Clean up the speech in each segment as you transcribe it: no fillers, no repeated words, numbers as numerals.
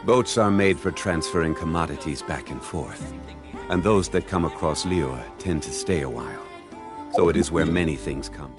Boats are made for transferring commodities back and forth. And those that come across Liyue tend to stay a while. So it is where many things come.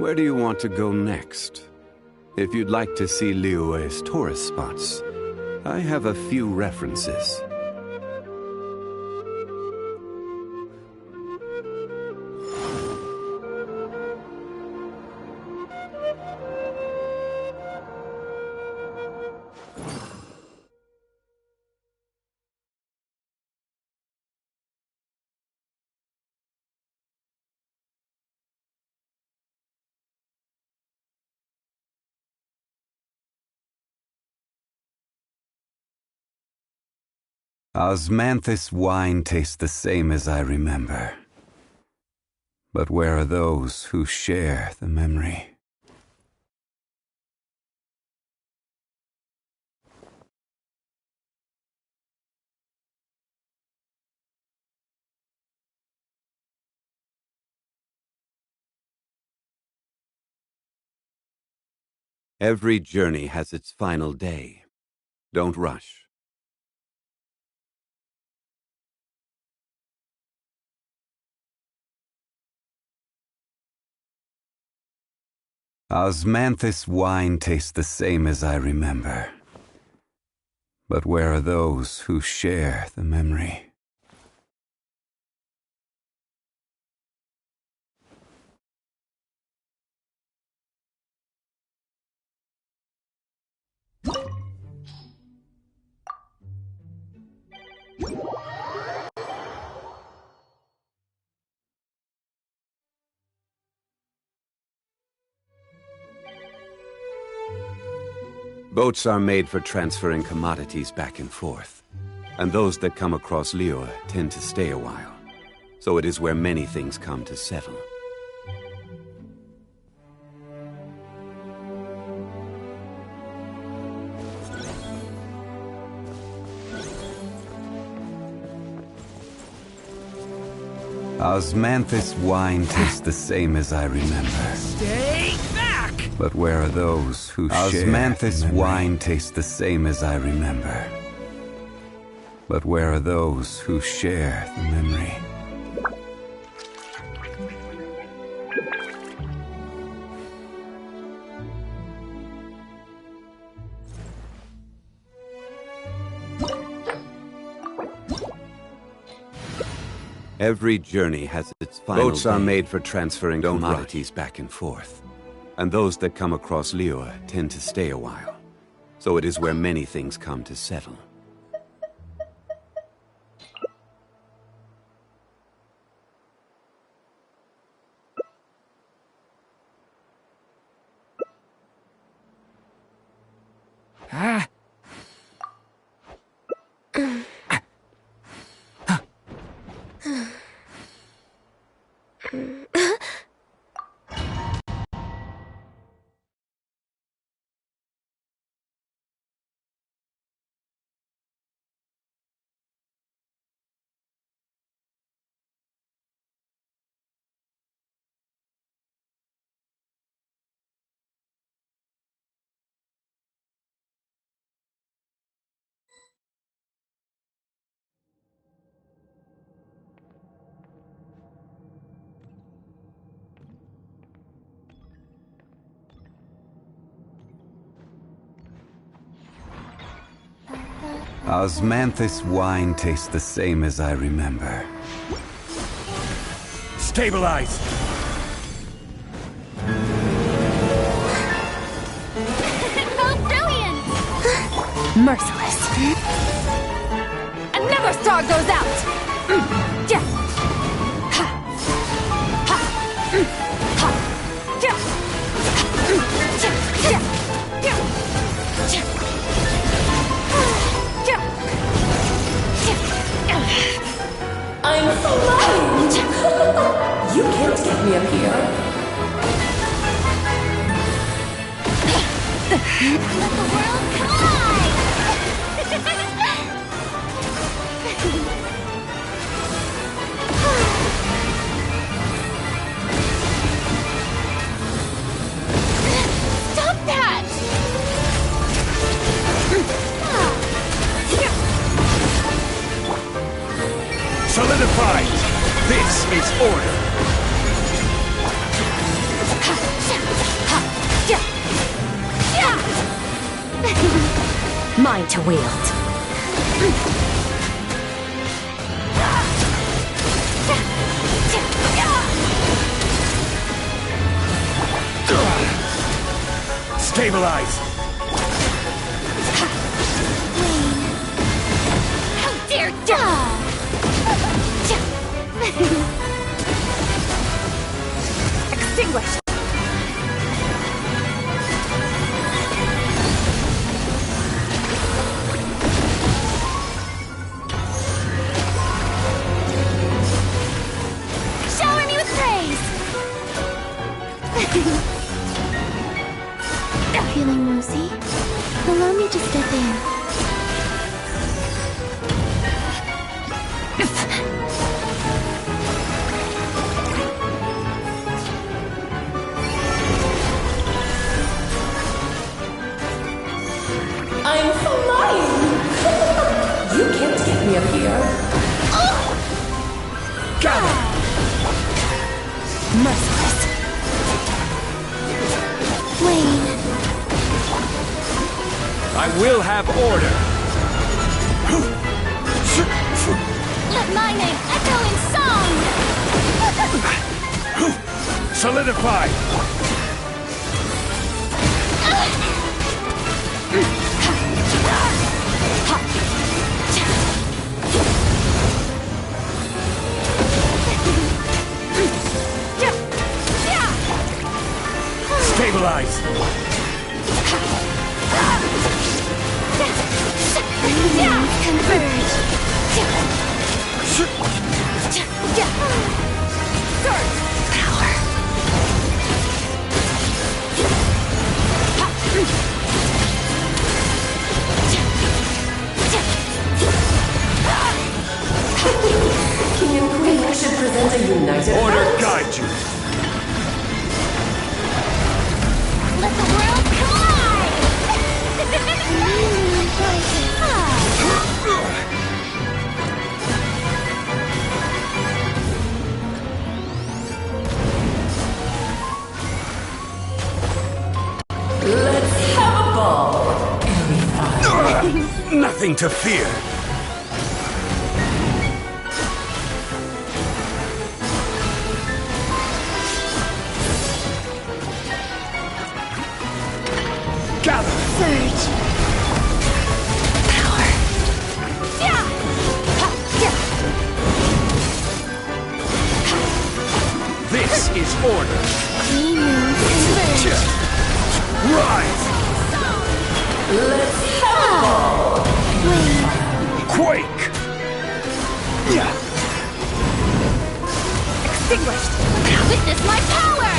Where do you want to go next? If you'd like to see Liyue's tourist spots, I have a few references. Osmanthus wine tastes the same as I remember. But where are those who share the memory? Every journey has its final day. Don't rush. Osmanthus wine tastes the same as I remember. But where are those who share the memory? Boats are made for transferring commodities back and forth, and those that come across Liyue tend to stay a while. So it is where many things come to settle. Osmanthus wine tastes the same as I remember. Stay back! But where are those who share? Osmanthus wine tastes the same as I remember. But where are those who share the memory? Every journey has its final Boats are made for transferring commodities back and forth. And those that come across Liyue tend to stay a while. So it is where many things come to settle. Osmanthus wine tastes the same as I remember. Stabilize! Oh, brilliant! Merciless. Another star goes out! Yeah. Ha. Ha. Ha. Yeah. Yeah. Yeah. I'm flying! You can't get me up here. Let the world collide! Stop that! Solidified! This is order! Mine to wield. Stabilize! How dare you! Extinguish! Shower me with praise! Feeling woozy? Allow me to step in. I'm flying! You can't get me up here. Gather! Merciless. Wayne. I will have order! Let my name echo in song! Solidify! Stabilize! Converge! Power! King and Queen should present a united Order front. guide you! Let the world collide! Let's have a ball. It'll be fun. Nothing to fear! Gather! Surge! Power! This is order! We move converge! Rise! Let's have a ball. Wayne! Quake! Extinguished! Witness my power!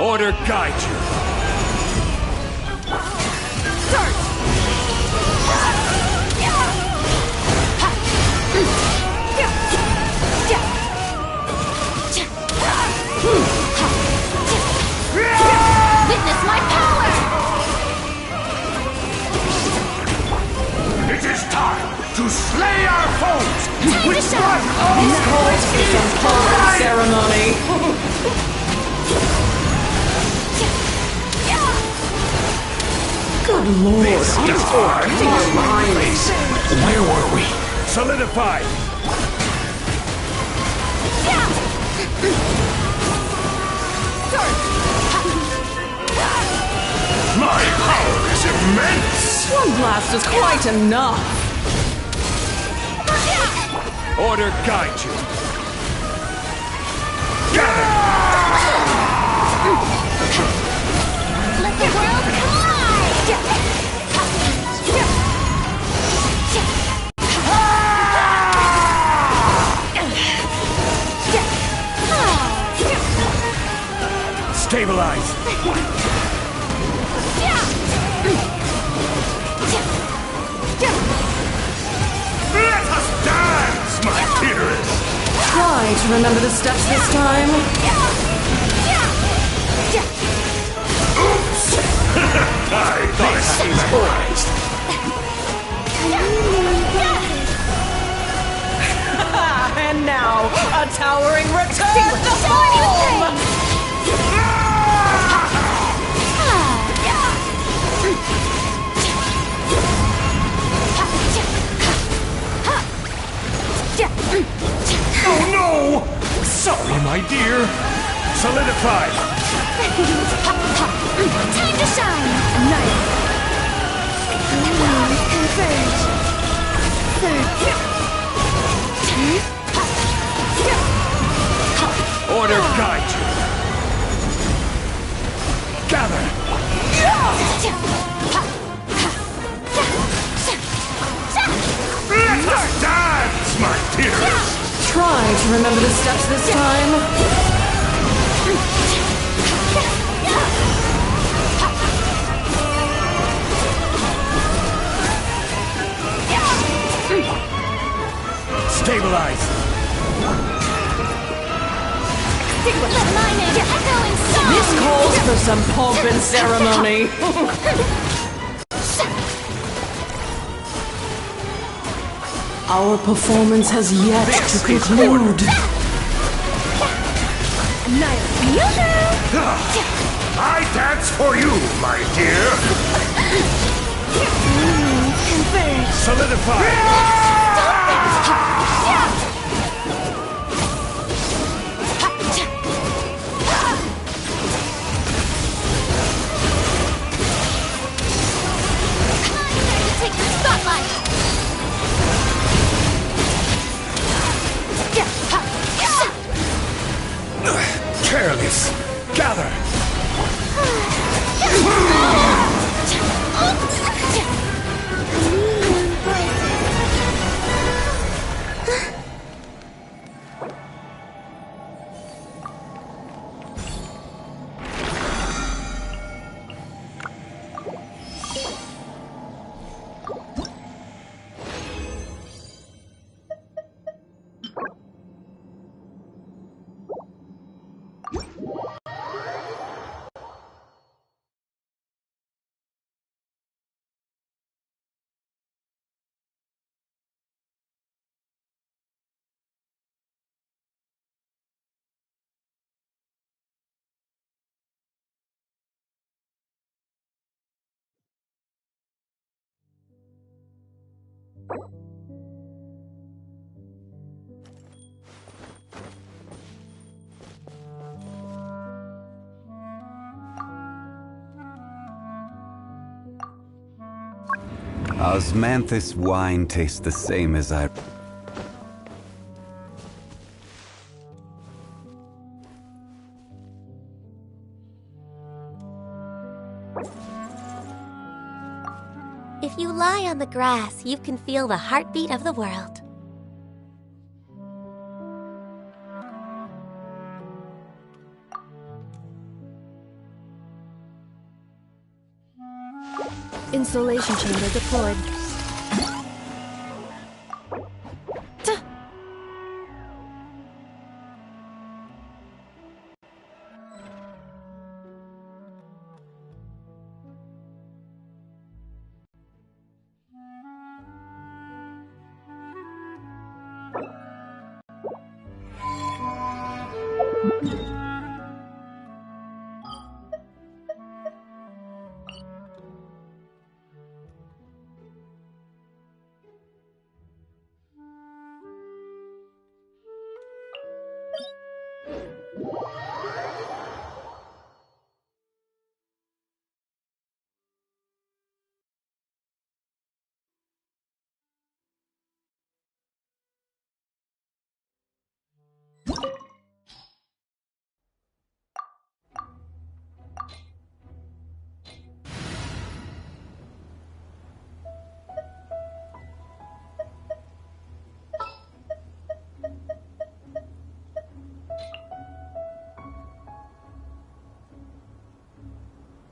Order guide you! Witness my power! It is time to slay our foes! Time to shine! This court is a full ceremony. Good lord. This is our place! Where were we? Solidify! My power is immense! One blast is quite enough. Order guide you. Let the world collide! Stabilize. Let us dance, my dearest! Try to remember the steps this time. Oops! I thought it had memorized. And now, a towering return to form! Oh no! Sorry, my dear. Solidify. Time to shine! Nice! Converge! Order guide you. Gather. Let us dance, my dearest. Try to remember the steps this time. Stabilize. Let my name echo in song! This calls for some pomp and ceremony. Our performance has yet to conclude. I dance for you, my dear. Converge! Solidify. Take the spotlight! Careless. Gather. Osmanthus wine tastes the same as I... If you lie on the grass, you can feel the heartbeat of the world. Insulation chamber deployed.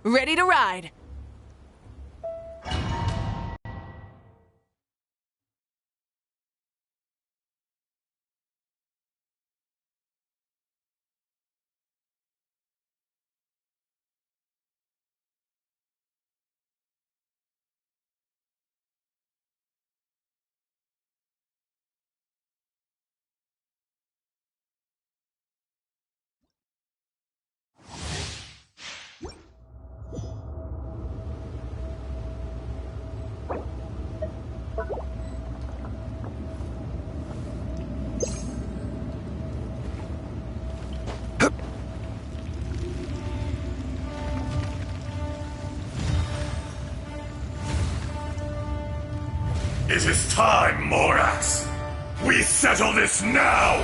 Ready to ride! It is time, Morax! We settle this now!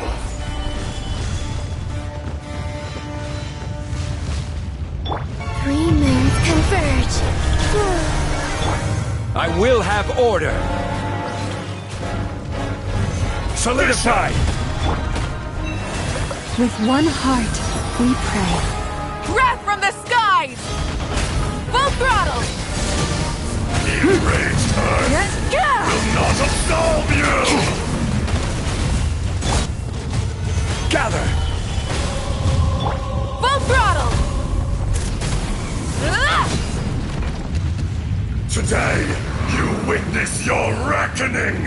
Three moons converge. I will have order! Solidify! With one heart, we pray. Wrath from the skies! Full throttle! Enraged Earth will not absolve you! Gather! Full throttle! Today, you witness your reckoning!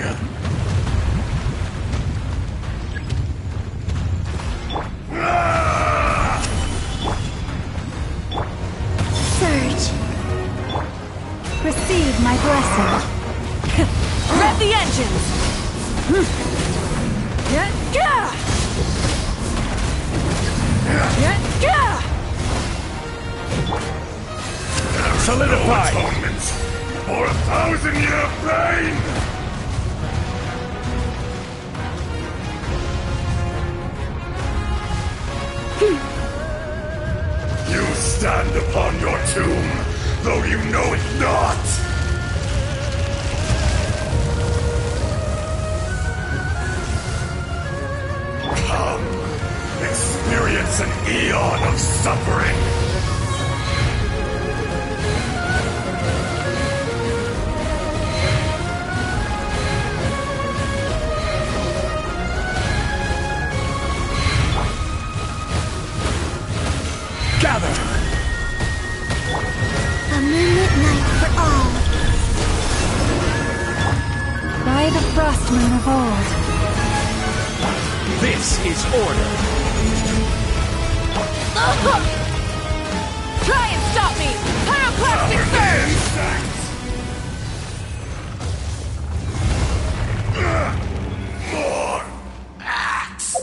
Surge. Receive my blessing. Rev the engines! Solidify! No atonement for 1,000-year pain! You stand upon your tomb, though you know it not! Come, experience an eon of suffering! Gather! A moonlit night for all. By the frost moon of old. This is order! Try and stop me! Pyroclastic surge! More axe!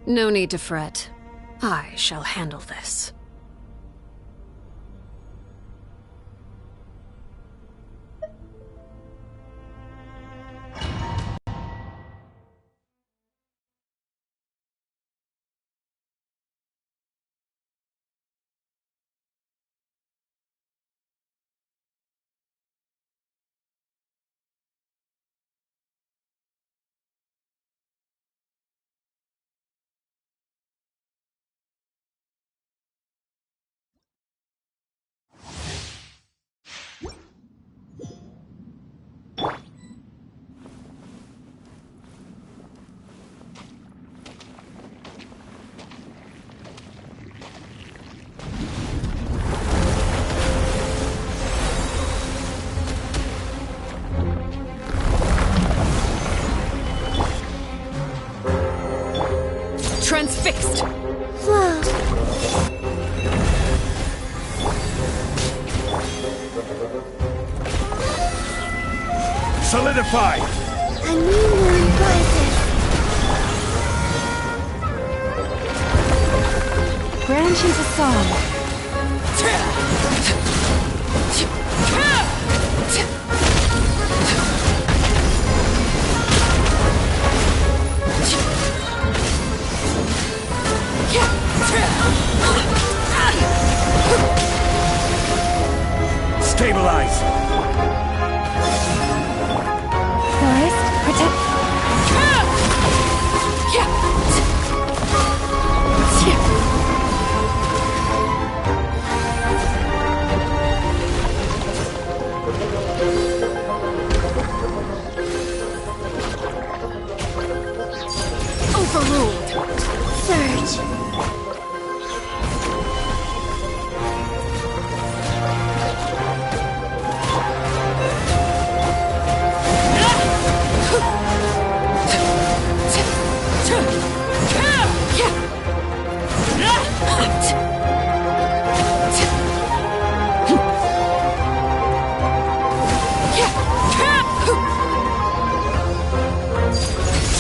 No need to fret. I shall handle this. Transfixed! Whoa. Solidify! A new moon rises. Branches a song. Stabilize! Forest, protect. Overruled! Surge.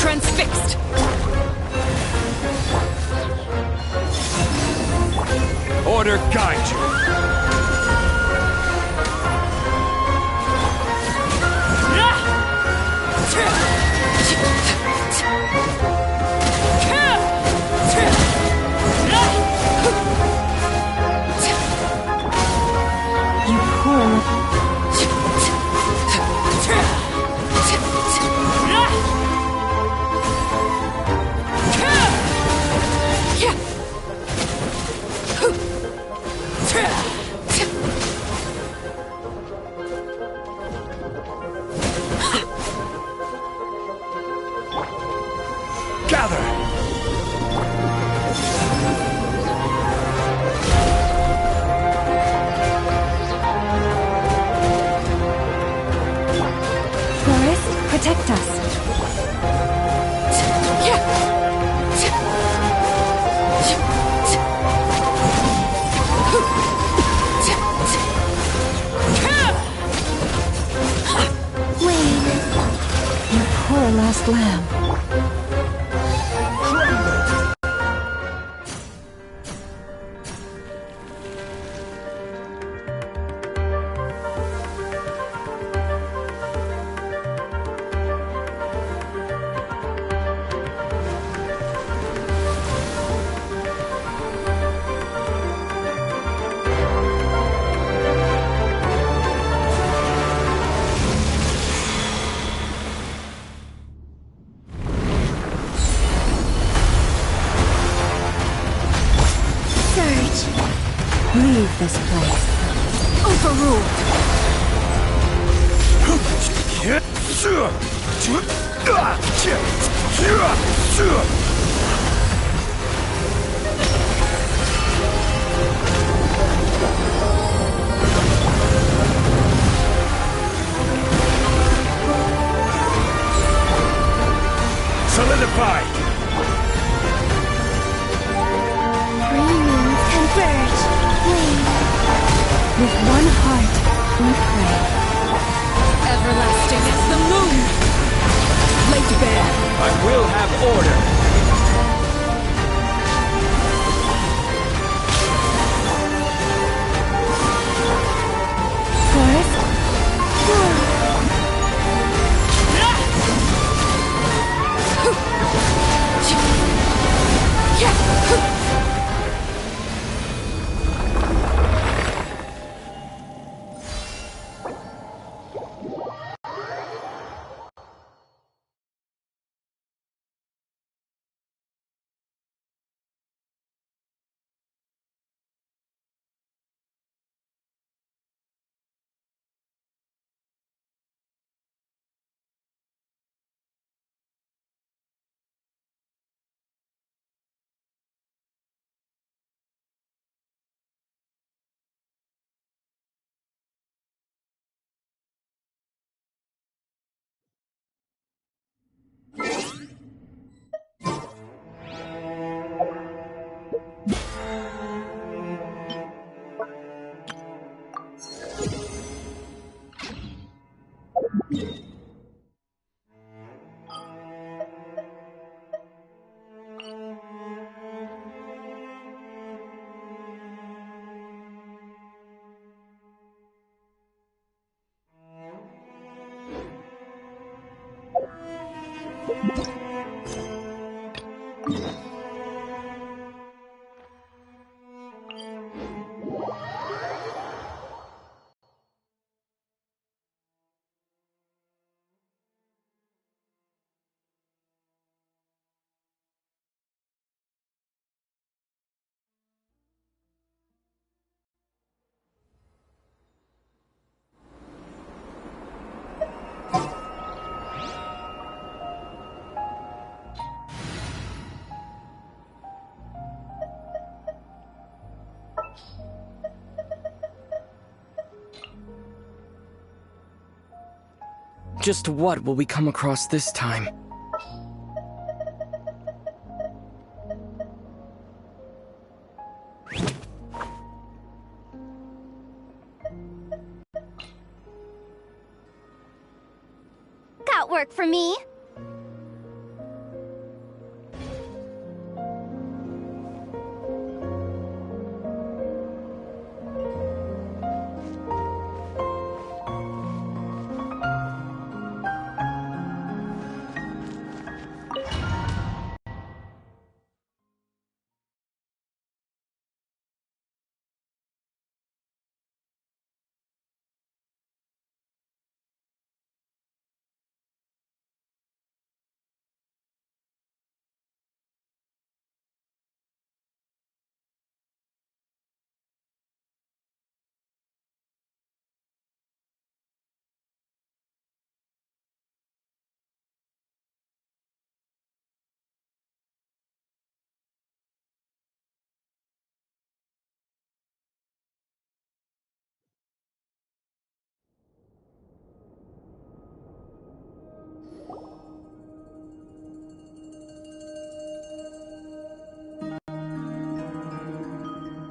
Transfixed! Order guide you! You poor. Gather! Forest, protect us. Wayne. You poor lost lamb. Surge. Leave this place. Overruled! Solidify! Three moons converge. Wayne. With one heart, we pray. Everlasting as the moon! Laid bare! I will have order! Just what will we come across this time? Got work for me.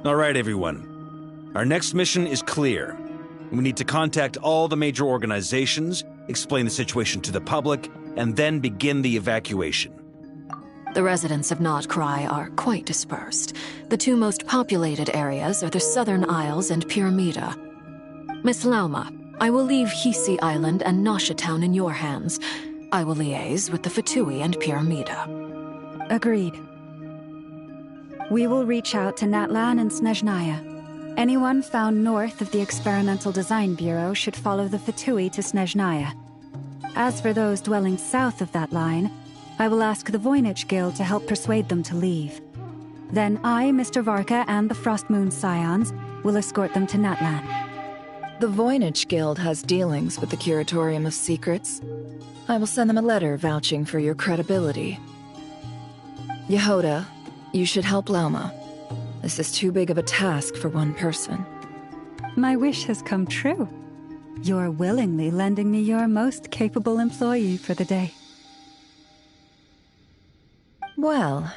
All right, everyone. Our next mission is clear. We need to contact all the major organizations, explain the situation to the public, and then begin the evacuation. The residents of Notcry are quite dispersed. The two most populated areas are the Southern Isles and Pyramida. Miss Lauma, I will leave Hisi Island and Nosha Town in your hands. I will liaise with the Fatui and Pyramida. Agreed. We will reach out to Natlan and Snezhnaya. Anyone found north of the Experimental Design Bureau should follow the Fatui to Snezhnaya. As for those dwelling south of that line, I will ask the Voynich Guild to help persuade them to leave. Then I, Mr. Varka, and the Frostmoon Scions will escort them to Natlan. The Voynich Guild has dealings with the Curatorium of Secrets. I will send them a letter vouching for your credibility. Yehoda, you should help Lauma. This is too big of a task for one person. My wish has come true. You're willingly lending me your most capable employee for the day. Well,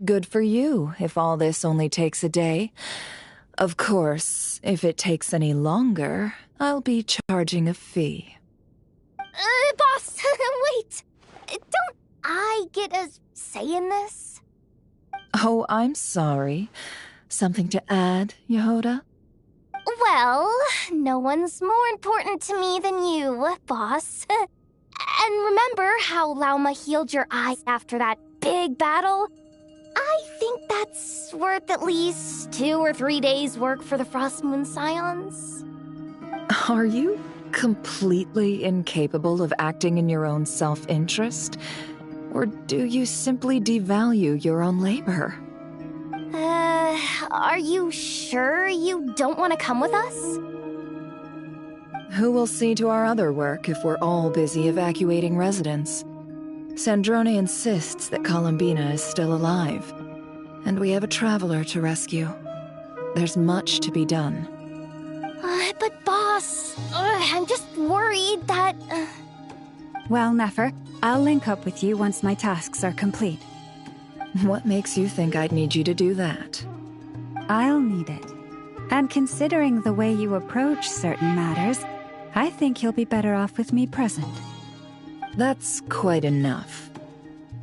good for you if all this only takes a day. Of course, if it takes any longer, I'll be charging a fee. Boss, wait! Don't I get a say in this? Oh, I'm sorry. Something to add, Yehoda? Well, no one's more important to me than you, boss. And remember how Lauma healed your eyes after that big battle? I think that's worth at least 2 or 3 days' work for the Frostmoon Scions. Are you completely incapable of acting in your own self-interest? Or do you simply devalue your own labor? Are you sure you don't want to come with us? Who will see to our other work if we're all busy evacuating residents? Sandrone insists that Columbina is still alive, and we have a traveler to rescue. There's much to be done. But boss, I'm just worried that... Well, Nefer, I'll link up with you once my tasks are complete. What makes you think I'd need you to do that? I'll need it. And considering the way you approach certain matters, I think you'll be better off with me present. That's quite enough.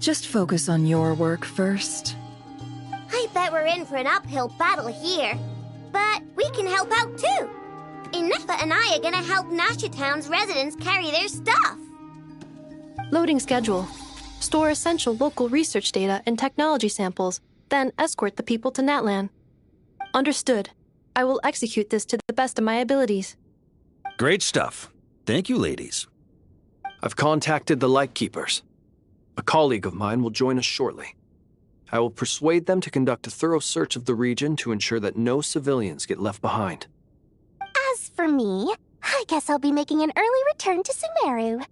Just focus on your work first. I bet we're in for an uphill battle here. But we can help out too. Inefa and I are gonna help Nasha Town's residents carry their stuff. Loading schedule. Store essential local research data and technology samples, then escort the people to Natlan. Understood. I will execute this to the best of my abilities. Great stuff. Thank you, ladies. I've contacted the Lightkeepers. A colleague of mine will join us shortly. I will persuade them to conduct a thorough search of the region to ensure that no civilians get left behind. As for me, I guess I'll be making an early return to Sumeru.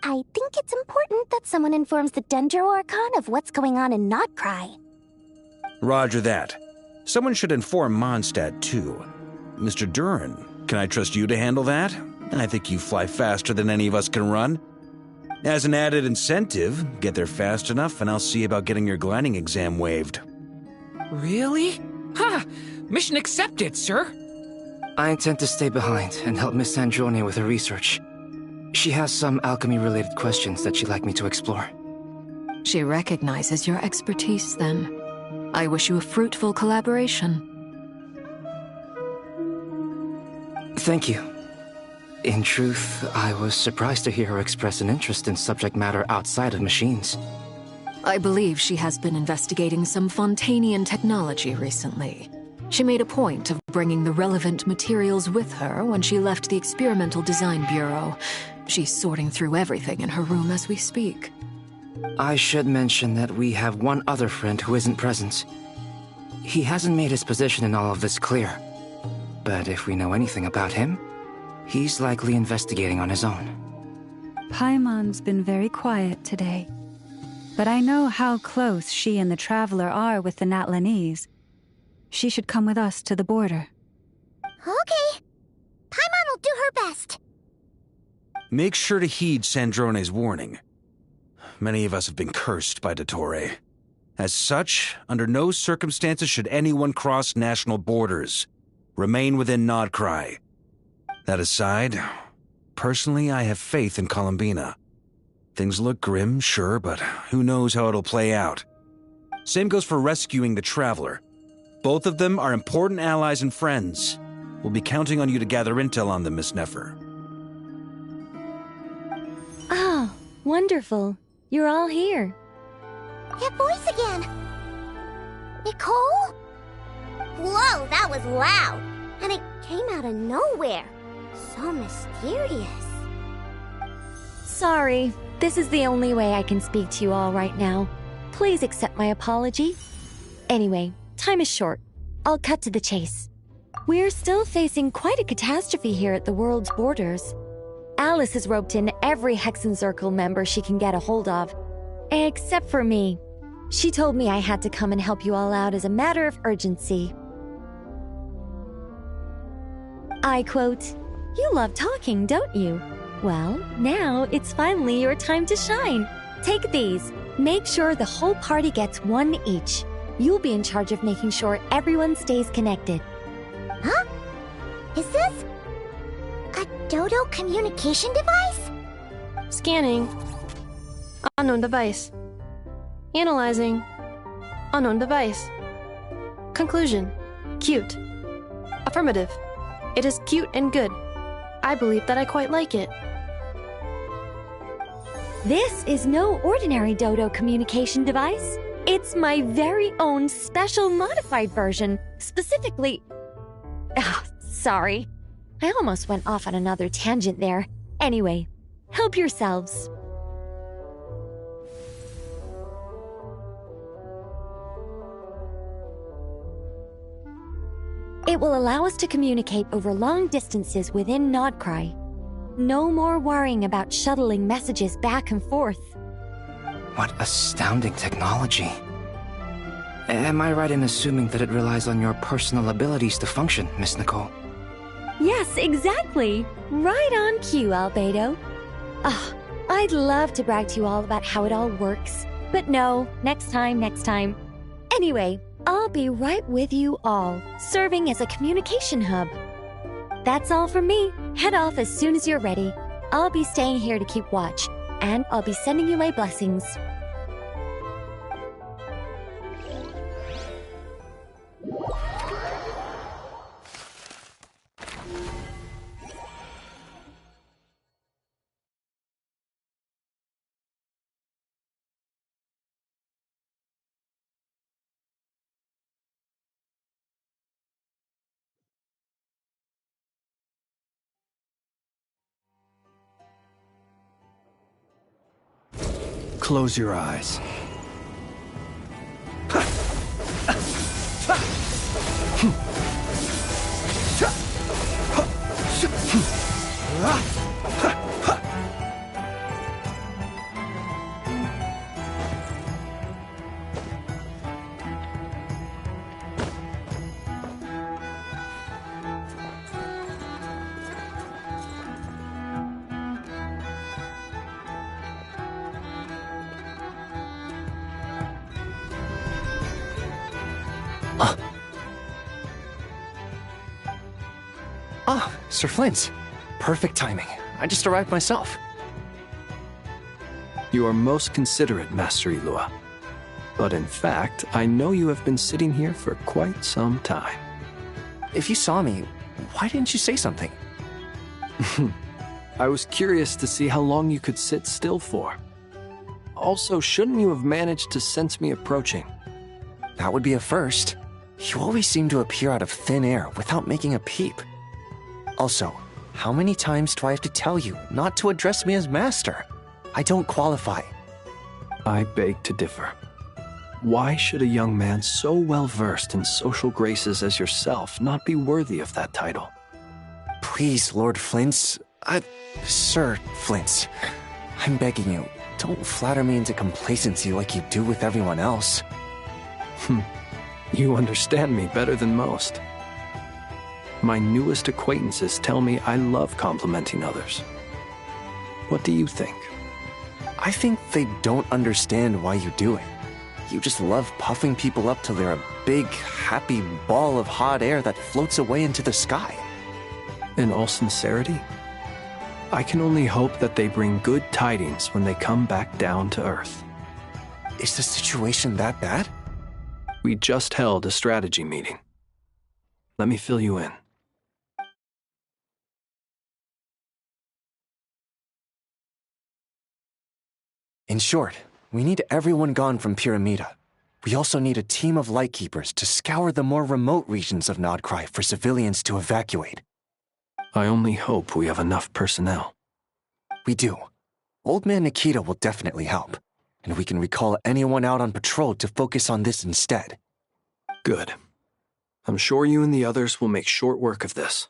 I think it's important that someone informs the Dendro Archon of what's going on in Notcry. Roger that. Someone should inform Mondstadt, too. Mr. Duran, can I trust you to handle that? I think you fly faster than any of us can run. As an added incentive, get there fast enough and I'll see about getting your gliding exam waived. Really? Ha! Mission accepted, sir. I intend to stay behind and help Miss Sandrone with her research. She has some alchemy-related questions that she'd like me to explore. She recognizes your expertise, then. I wish you a fruitful collaboration. Thank you. In truth, I was surprised to hear her express an interest in subject matter outside of machines. I believe she has been investigating some Fontanian technology recently. She made a point of bringing the relevant materials with her when she left the Experimental Design Bureau. She's sorting through everything in her room as we speak. I should mention that we have one other friend who isn't present. He hasn't made his position in all of this clear. But if we know anything about him, he's likely investigating on his own. Paimon's been very quiet today. But I know how close she and the Traveler are with the Natlanese. She should come with us to the border. Okay. Paimon will do her best. Make sure to heed Sandrone's warning. Many of us have been cursed by Dottore. As such, under no circumstances should anyone cross national borders. Remain within Nodcry. That aside, personally I have faith in Columbina. Things look grim, sure, but who knows how it'll play out. Same goes for rescuing the Traveler. Both of them are important allies and friends. We'll be counting on you to gather intel on them, Miss Nefer. Oh, wonderful. You're all here. That voice again. Nicole? Whoa, that was loud. And it came out of nowhere. So mysterious. Sorry, this is the only way I can speak to you all right now. Please accept my apology. Anyway, time is short. I'll cut to the chase. We're still facing quite a catastrophe here at the world's borders. Alice has roped in every Hexen Circle member she can get a hold of. Except for me. She told me I had to come and help you all out as a matter of urgency. I quote, "You love talking, don't you? Well, now it's finally your time to shine. Take these. Make sure the whole party gets one each. You'll be in charge of making sure everyone stays connected." Huh? Is this a Dodo communication device? Scanning. Unknown device. Analyzing. Unknown device. Conclusion. Cute. Affirmative. It is cute and good. I believe that I quite like it. This is no ordinary Dodo communication device. It's my very own special modified version, specifically... sorry. I almost went off on another tangent there. Anyway, help yourselves. It will allow us to communicate over long distances within Nodcry. No more worrying about shuttling messages back and forth. What astounding technology. Am I right in assuming that it relies on your personal abilities to function, Miss Nicole? Yes, exactly. Right on cue, Albedo. I'd love to brag to you all about how it all works. But no, next time. Anyway, I'll be right with you all, serving as a communication hub. That's all from me. Head off as soon as you're ready. I'll be staying here to keep watch, and I'll be sending you my blessings. Close your eyes. Ah, Sir Flint. Perfect timing. I just arrived myself. You are most considerate, Master Ilua. But in fact, I know you have been sitting here for quite some time. If you saw me, why didn't you say something? I was curious to see how long you could sit still for. Also, shouldn't you have managed to sense me approaching? That would be a first. You always seem to appear out of thin air without making a peep. Also, how many times do I have to tell you not to address me as master? I don't qualify. I beg to differ. Why should a young man so well versed in social graces as yourself not be worthy of that title? Please, Lord Flint. Sir Flint. I'm begging you, don't flatter me into complacency like you do with everyone else. You understand me better than most. My newest acquaintances tell me I love complimenting others. What do you think? I think they don't understand why you do it. You just love puffing people up till they're a big, happy ball of hot air that floats away into the sky. In all sincerity, I can only hope that they bring good tidings when they come back down to Earth. Is the situation that bad? We just held a strategy meeting. Let me fill you in. In short, we need everyone gone from Pyramida. We also need a team of Lightkeepers to scour the more remote regions of Nodcry for civilians to evacuate. I only hope we have enough personnel. We do. Old Man Nikita will definitely help, and we can recall anyone out on patrol to focus on this instead. Good. I'm sure you and the others will make short work of this.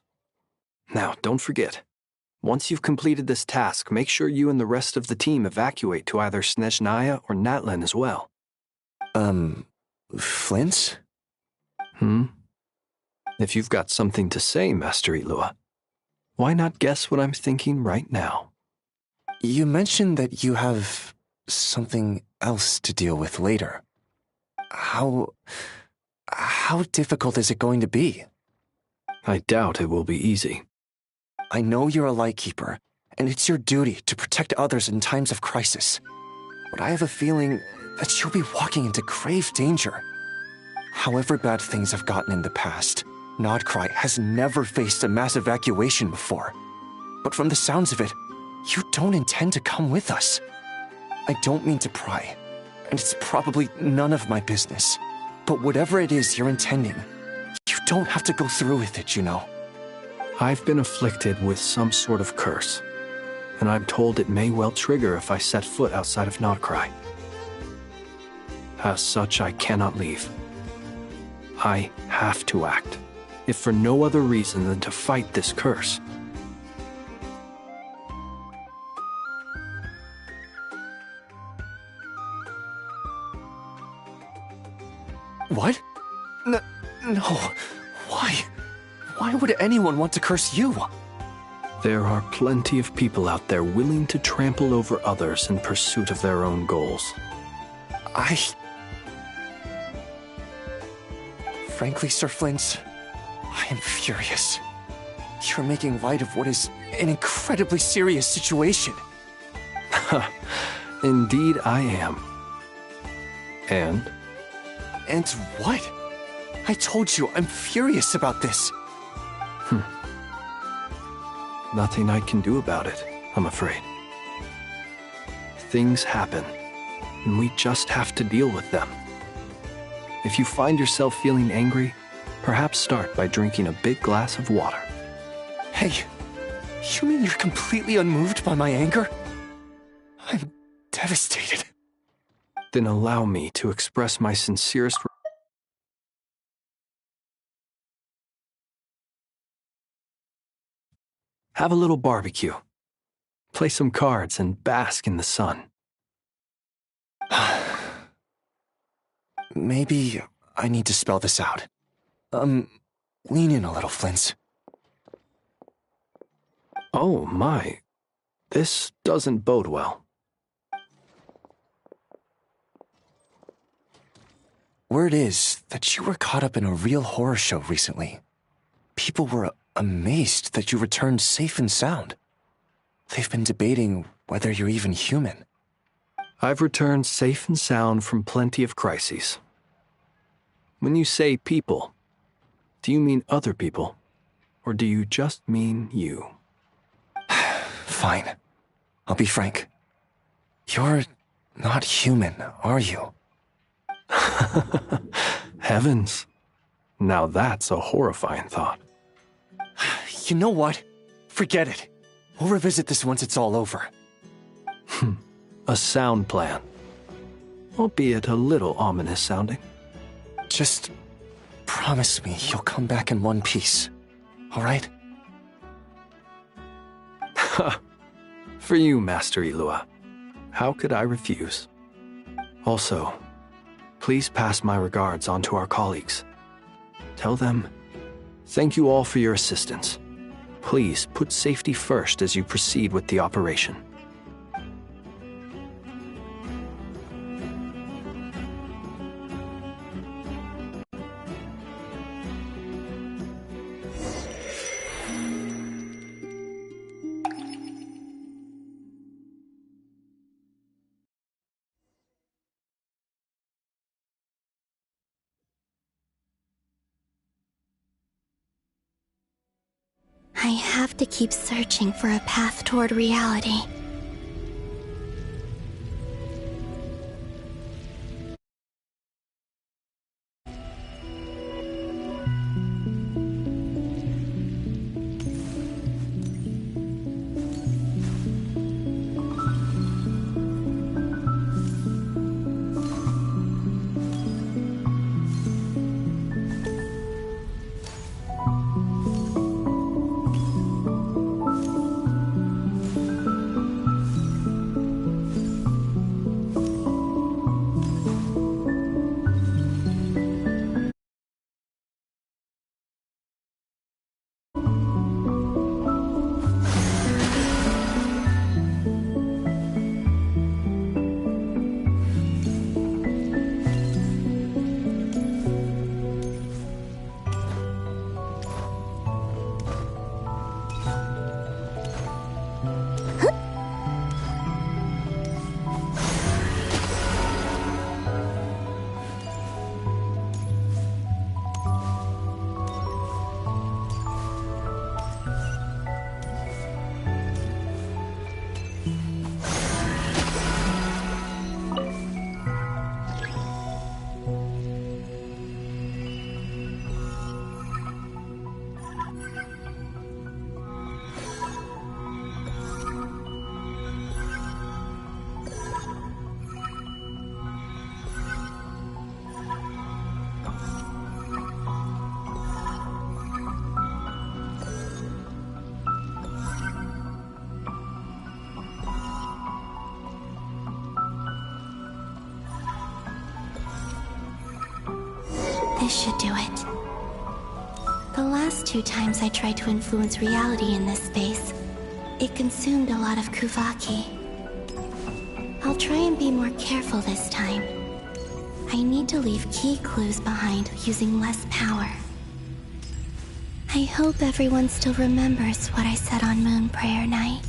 Now, don't forget, once you've completed this task, make sure you and the rest of the team evacuate to either Snezhnaya or Natlan as well. Flint? If you've got something to say, Master Ilua, why not guess what I'm thinking right now? You mentioned that you have something else to deal with later. How difficult is it going to be? I doubt it will be easy. I know you're a Lightkeeper, and it's your duty to protect others in times of crisis. But I have a feeling that you'll be walking into grave danger. However bad things have gotten in the past, Nodcry has never faced a mass evacuation before. But from the sounds of it, you don't intend to come with us. I don't mean to pry, and it's probably none of my business. But whatever it is you're intending, you don't have to go through with it, you know. I've been afflicted with some sort of curse, and I'm told it may well trigger if I set foot outside of Nodcry. As such, I cannot leave. I have to act, if for no other reason than to fight this curse. What? No. Why? Why would anyone want to curse you? There are plenty of people out there willing to trample over others in pursuit of their own goals. Frankly, Sir Flint, I am furious. You're making light of what is an incredibly serious situation. Indeed I am. And what? I told you I'm furious about this. Nothing I can do about it, I'm afraid. Things happen, and we just have to deal with them. If you find yourself feeling angry, perhaps start by drinking a big glass of water. Hey, you mean you're completely unmoved by my anger? I'm devastated. Then allow me to express my sincerest... Have a little barbecue. Play some cards and bask in the sun. Maybe I need to spell this out. Lean in a little, Flint. Oh my. This doesn't bode well. Word is that you were caught up in a real horror show recently. People were amazed that you returned safe and sound. They've been debating whether you're even human. I've returned safe and sound from plenty of crises. When you say people, do you mean other people? Or do you just mean you? Fine. I'll be frank. You're not human, are you? Heavens. Now that's a horrifying thought. You know what? Forget it. We'll revisit this once it's all over. A sound plan. Albeit a little ominous sounding. Just promise me you'll come back in one piece, all right? For you, Master Ilua. How could I refuse? Also, please pass my regards on to our colleagues. Tell them, thank you all for your assistance. Please put safety first as you proceed with the operation. I have to keep searching for a path toward reality. This should do it. The last 2 times I tried to influence reality in this space, it consumed a lot of Kuvaki. I'll try and be more careful this time. I need to leave key clues behind using less power. I hope everyone still remembers what I said on Moon Prayer Night.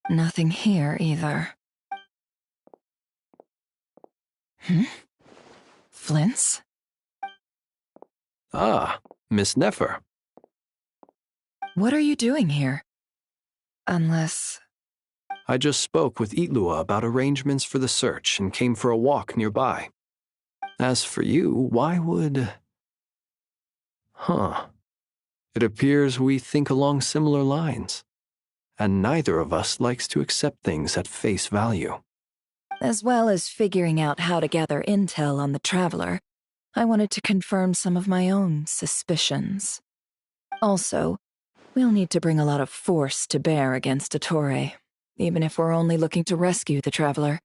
Nothing here either. Flints? Ah, Miss Nefer. What are you doing here? Unless... I just spoke with Ilua about arrangements for the search and came for a walk nearby. As for you, why would... It appears we think along similar lines, and neither of us likes to accept things at face value. As well as figuring out how to gather intel on the Traveler, I wanted to confirm some of my own suspicions. Also, we'll need to bring a lot of force to bear against Dottore, even if we're only looking to rescue the Traveler.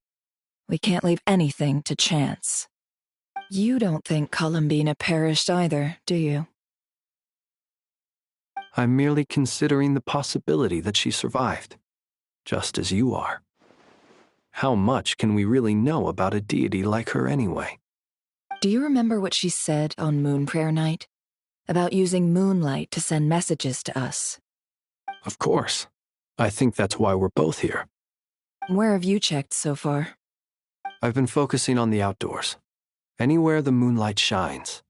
We can't leave anything to chance. You don't think Columbina perished either, do you? I'm merely considering the possibility that she survived, just as you are. How much can we really know about a deity like her anyway? Do you remember what she said on Moon Prayer Night? About using moonlight to send messages to us? Of course. I think that's why we're both here. Where have you checked so far? I've been focusing on the outdoors. Anywhere the moonlight shines.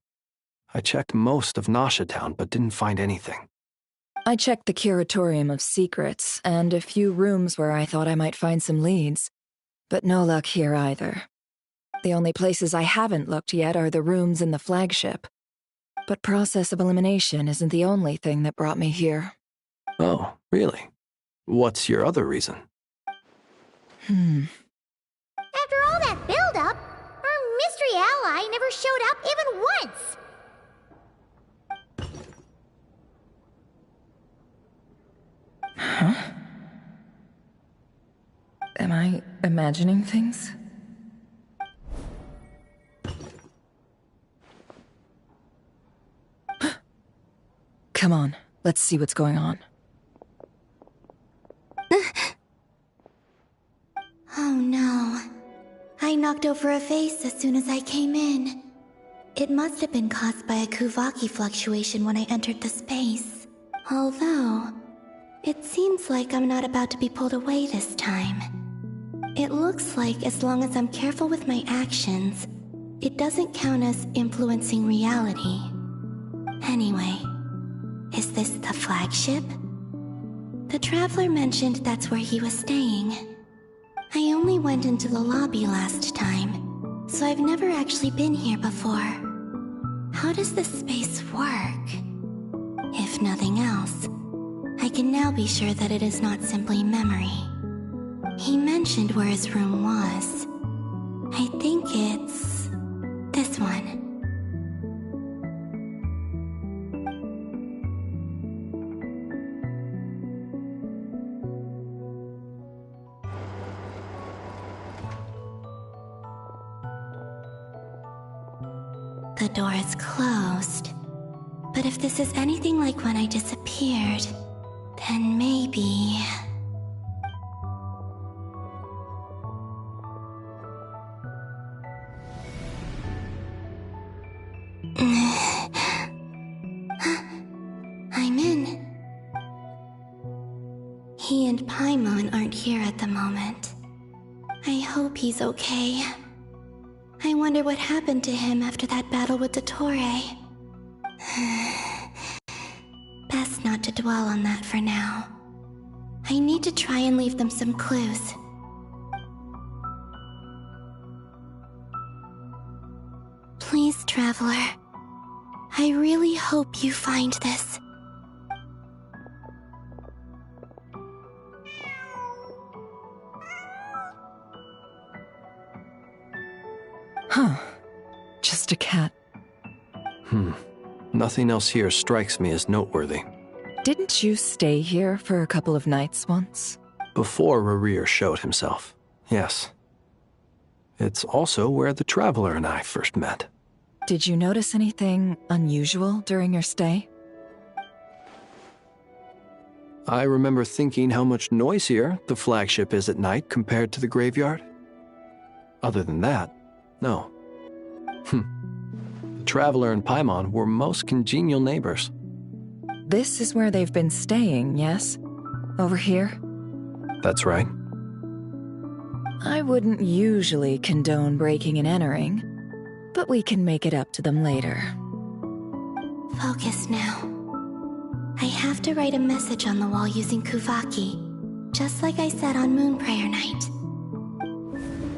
I checked most of Nasha Town, but didn't find anything. I checked the Curatorium of Secrets, and a few rooms where I thought I might find some leads. But no luck here either. The only places I haven't looked yet are the rooms in the flagship. But process of elimination isn't the only thing that brought me here. Oh, really? What's your other reason? After all that build-up, our mystery ally never showed up even once! Huh? Am I imagining things? Come on, let's see what's going on. Oh no. I knocked over a vase as soon as I came in. It must have been caused by a Kuvaki fluctuation when I entered the space. Although, it seems like I'm not about to be pulled away this time. It looks like as long as I'm careful with my actions, it doesn't count as influencing reality. Anyway, is this the flagship? The Traveler mentioned that's where he was staying. I only went into the lobby last time, so I've never actually been here before. How does this space work? If nothing else, I can now be sure that it is not simply memory. He mentioned where his room was. I think it's this one. The door is closed. But if this is anything like when I disappeared, then maybe... I'm in. He and Paimon aren't here at the moment. I hope he's okay. I wonder what happened to him after that battle with Dottore. Best not to dwell on that for now. I need to try and leave them some clues. Please, Traveler. I really hope you find this. Huh. Just a cat. Nothing else here strikes me as noteworthy. Didn't you stay here for a couple of nights once? Before Rarir showed himself, yes. It's also where the Traveler and I first met. Did you notice anything unusual during your stay? I remember thinking how much noisier the flagship is at night compared to the graveyard. Other than that, no. The Traveler and Paimon were most congenial neighbors. This is where they've been staying, yes? Over here? That's right. I wouldn't usually condone breaking and entering, but we can make it up to them later. Focus now. I have to write a message on the wall using Kuvaki, just like I said on Moon Prayer Night.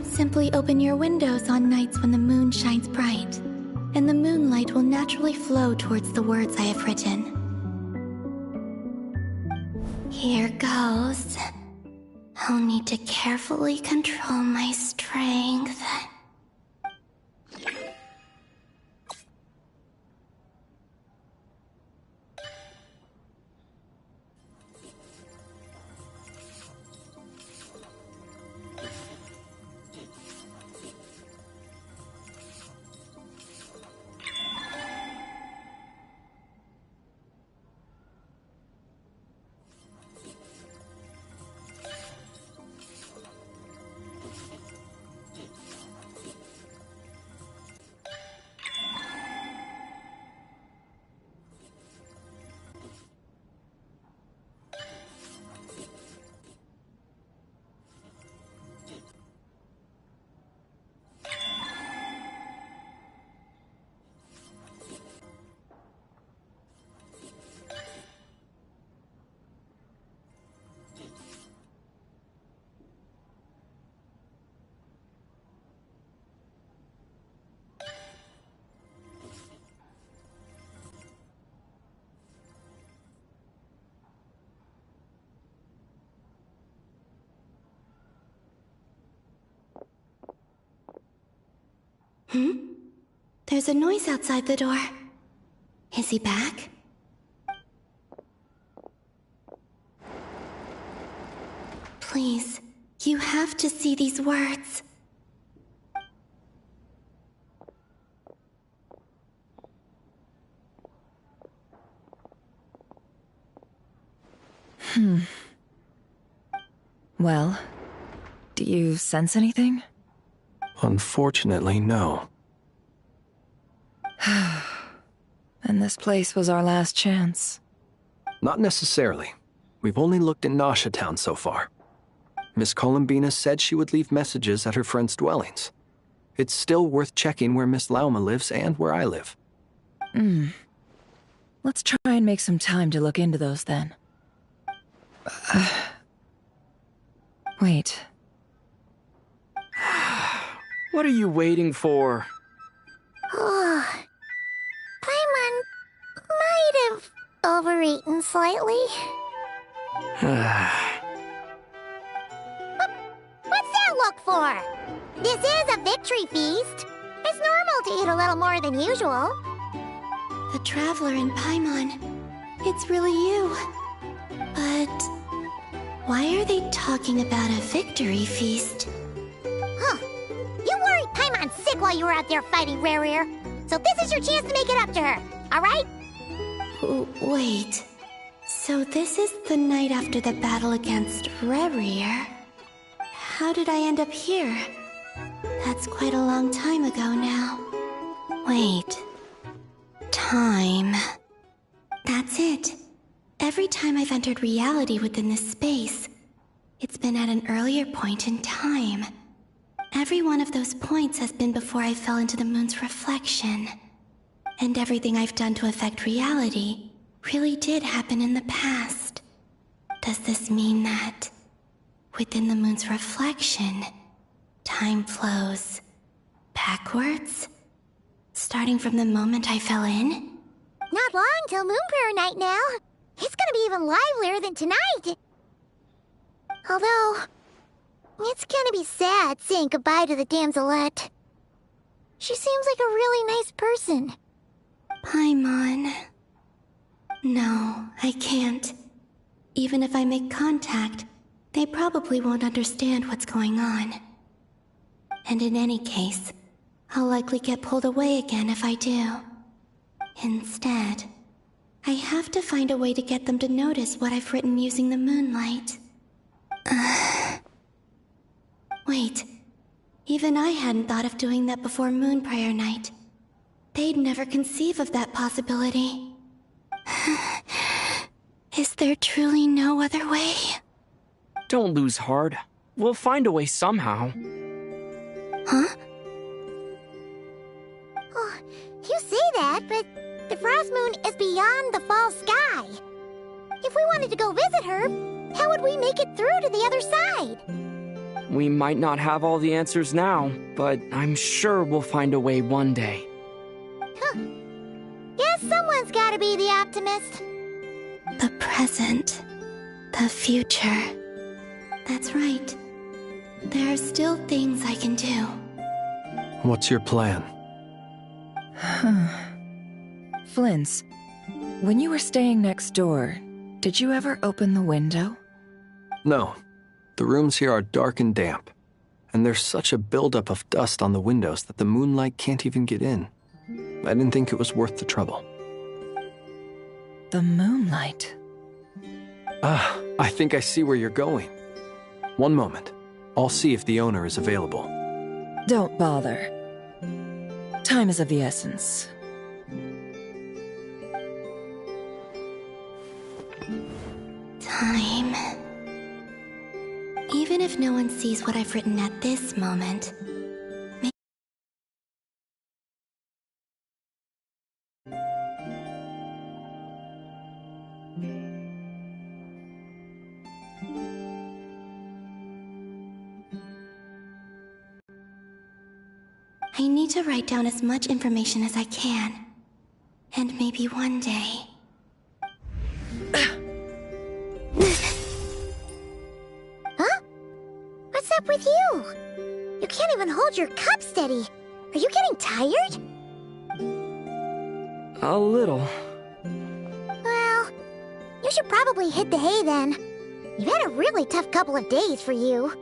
Simply open your windows on nights when the moon shines bright, and the moonlight will naturally flow towards the words I have written. Here goes. I'll need to carefully control my strength. There's a noise outside the door. Is he back? Please, you have to see these words. Well, do you sense anything? Unfortunately, no. And this place was our last chance. Not necessarily. We've only looked in Nasha Town so far. Miss Columbina said she would leave messages at her friends' dwellings. It's still worth checking where Miss Lauma lives and where I live. Let's try and make some time to look into those then. Wait. What are you waiting for? Paimon might have overeaten slightly. What's that look for? This is a victory feast. It's normal to eat a little more than usual. The Traveler in Paimon. It's really you. But why are they talking about a victory feast? Huh. You worried Paimon sick while you were out there fighting Rare. So this is your chance to make it up to her, alright? Wait. So this is the night after the battle against Rare. How did I end up here? That's quite a long time ago now. Wait. Time. That's it. Every time I've entered reality within this space, it's been at an earlier point in time. Every one of those points has been before I fell into the moon's reflection. And everything I've done to affect reality really did happen in the past. Does this mean that within the moon's reflection, time flows backwards? Starting from the moment I fell in? Not long till Moon Prayer Night now. It's gonna be even livelier than tonight. Although, it's gonna be sad saying goodbye to the damselette. She seems like a really nice person. Paimon. No, I can't. Even if I make contact, they probably won't understand what's going on. And in any case, I'll likely get pulled away again if I do. Instead, I have to find a way to get them to notice what I've written using the moonlight. Wait, even I hadn't thought of doing that before Moon Prayer Night. They'd never conceive of that possibility. Is there truly no other way? Don't lose heart. We'll find a way somehow. Huh? Oh, you say that, but the Frost Moon is beyond the fall sky. If we wanted to go visit her, how would we make it through to the other side? We might not have all the answers now, but I'm sure we'll find a way one day. Huh. Guess someone's gotta be the optimist. The present. The future. That's right. There are still things I can do. What's your plan? Flint's, when you were staying next door, did you ever open the window? No. The rooms here are dark and damp, and there's such a buildup of dust on the windows that the moonlight can't even get in. I didn't think it was worth the trouble. The moonlight? I think I see where you're going. One moment. I'll see if the owner is available. Don't bother. Time is of the essence. Time. Even if no one sees what I've written at this moment, I need to write down as much information as I can. And maybe one day... Huh? What's up with you? You can't even hold your cup steady. Are you getting tired? A little. Well, you should probably hit the hay then. You've had a really tough couple of days for you.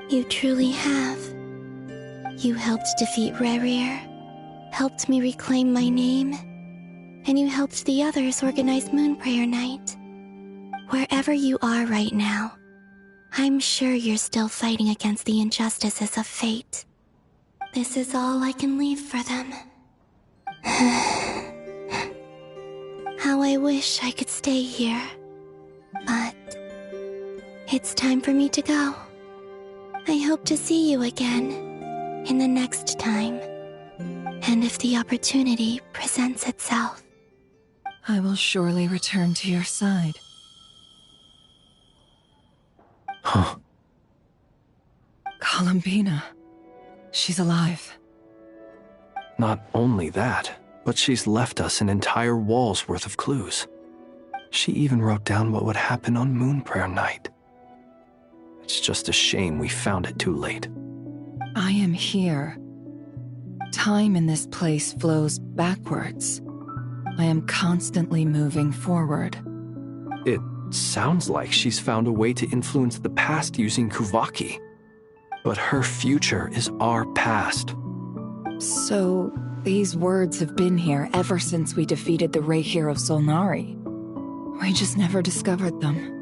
You truly have. You helped defeat Rerir, helped me reclaim my name, and you helped the others organize Moon Prayer Night. Wherever you are right now, I'm sure you're still fighting against the injustices of fate. This is all I can leave for them. How I wish I could stay here. But it's time for me to go. I hope to see you again in the next time. And if the opportunity presents itself. I will surely return to your side. Huh. Columbina. She's alive. Not only that, but she's left us an entire wall's worth of clues. She even wrote down what would happen on Moon Prayer Night. It's just a shame we found it too late. I am here. Time in this place flows backwards. I am constantly moving forward. It sounds like she's found a way to influence the past using Kuvaki. But her future is our past. So, these words have been here ever since we defeated the Reihir of Solnari. We just never discovered them.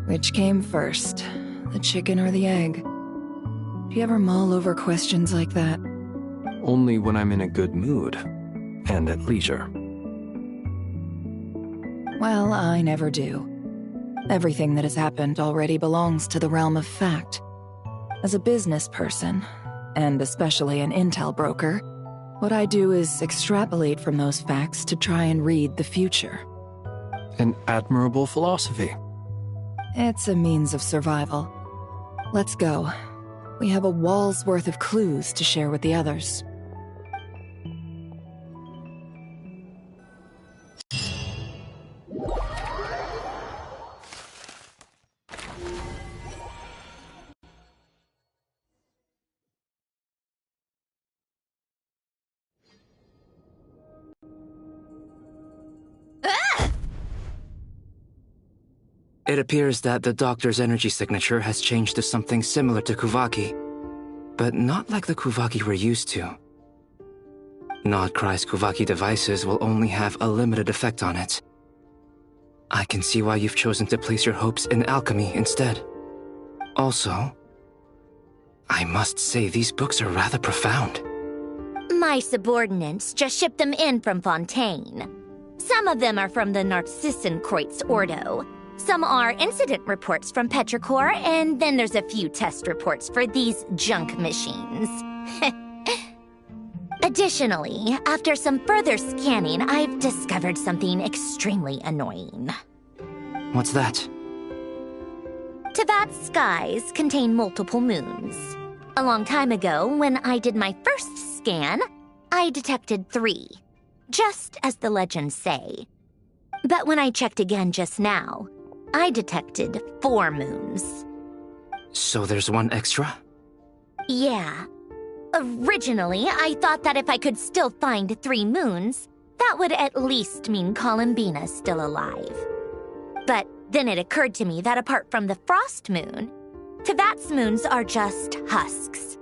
Which came first, the chicken or the egg? Do you ever mull over questions like that? Only when I'm in a good mood, and at leisure. Well, I never do. Everything that has happened already belongs to the realm of fact. As a business person, and especially an intel broker, what I do is extrapolate from those facts to try and read the future. An admirable philosophy. It's a means of survival. Let's go. We have a wall's worth of clues to share with the others. It appears that the doctor's energy signature has changed to something similar to Kuvaki, but not like the Kuvaki we're used to. Nodcry's Kuvaki devices will only have a limited effect on it. I can see why you've chosen to place your hopes in alchemy instead. Also, I must say these books are rather profound. My subordinates just shipped them in from Fontaine. Some of them are from the Narcissenkreuz Ordo. Some are incident reports from Petrichor, and then there's a few test reports for these junk machines. Additionally, after some further scanning, I've discovered something extremely annoying. What's that? Teyvat's skies contain multiple moons. A long time ago, when I did my first scan, I detected 3, just as the legends say. But when I checked again just now, I detected 4 moons. So there's 1 extra? Yeah. Originally, I thought that if I could still find 3 moons, that would at least mean Columbina's still alive. But then it occurred to me that apart from the frost moon, Tevat's moons are just husks.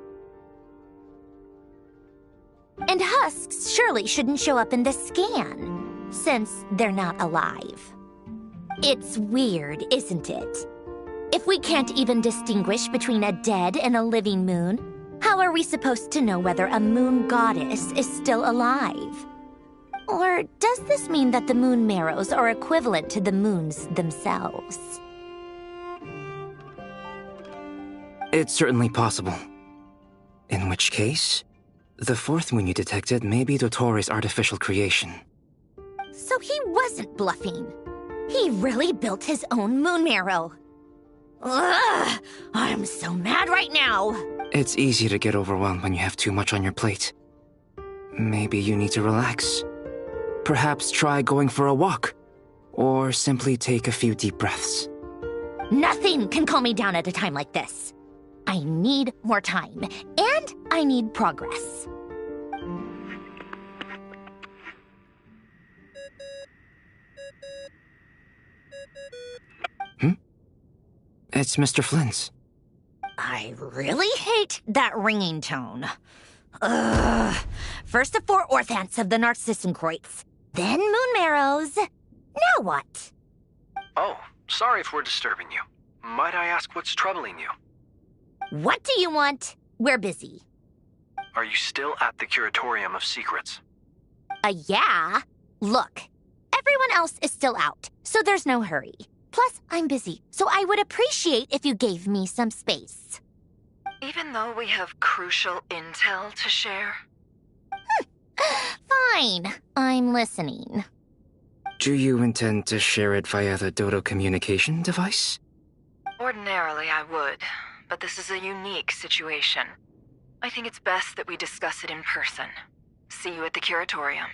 And husks surely shouldn't show up in the scan, since they're not alive. It's weird, isn't it? If we can't even distinguish between a dead and a living moon, how are we supposed to know whether a moon goddess is still alive? Or does this mean that the moon marrows are equivalent to the moons themselves? It's certainly possible. In which case, the 4th moon you detected may be Dottore artificial creation. So he wasn't bluffing. He really built his own moon marrow. Ugh! I'm so mad right now! It's easy to get overwhelmed when you have too much on your plate. Maybe you need to relax. Perhaps try going for a walk, or simply take a few deep breaths. Nothing can calm me down at a time like this. I need more time, and I need progress. It's Mr. Flynn's. I really hate that ringing tone. Ugh. First the 4 orthants of the Narcissenkreuz, then moon marrows. Now what? Oh, sorry if we're disturbing you. Might I ask what's troubling you? What do you want? We're busy. Are you still at the Curatorium of Secrets? Yeah. Look, everyone else is still out, so there's no hurry. Plus, I'm busy, so I would appreciate if you gave me some space. Even though we have crucial intel to share? Fine. I'm listening. Do you intend to share it via the Dodo communication device? Ordinarily, I would, but this is a unique situation. I think it's best that we discuss it in person. See you at the Curatorium.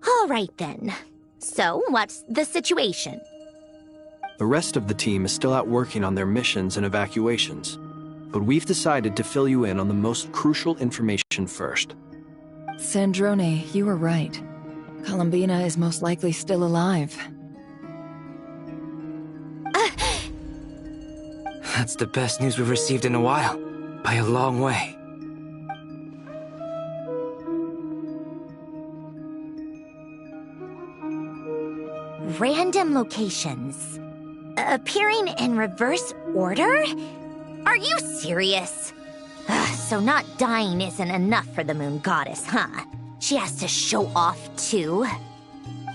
All right, then. So, what's the situation? The rest of the team is still out working on their missions and evacuations, but we've decided to fill you in on the most crucial information first. Sandrone, you were right. Columbina is most likely still alive. That's the best news we've received in a while, by a long way. Random locations. Appearing in reverse order? Are you serious? So not dying isn't enough for the moon goddess, huh? She has to show off too.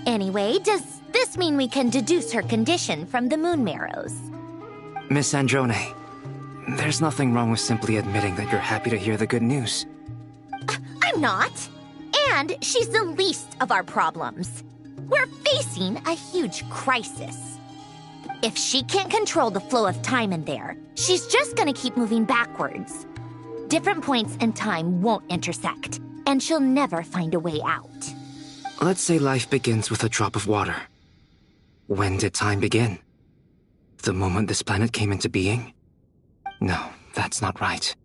Anyway, does this mean we can deduce her condition from the moon marrows? Miss Androne, there's nothing wrong with simply admitting that you're happy to hear the good news. I'm not. And she's the least of our problems. We're facing a huge crisis. If she can't control the flow of time in there, she's just gonna keep moving backwards. Different points in time won't intersect, and she'll never find a way out. Let's say life begins with a drop of water. When did time begin? The moment this planet came into being? No, that's not right.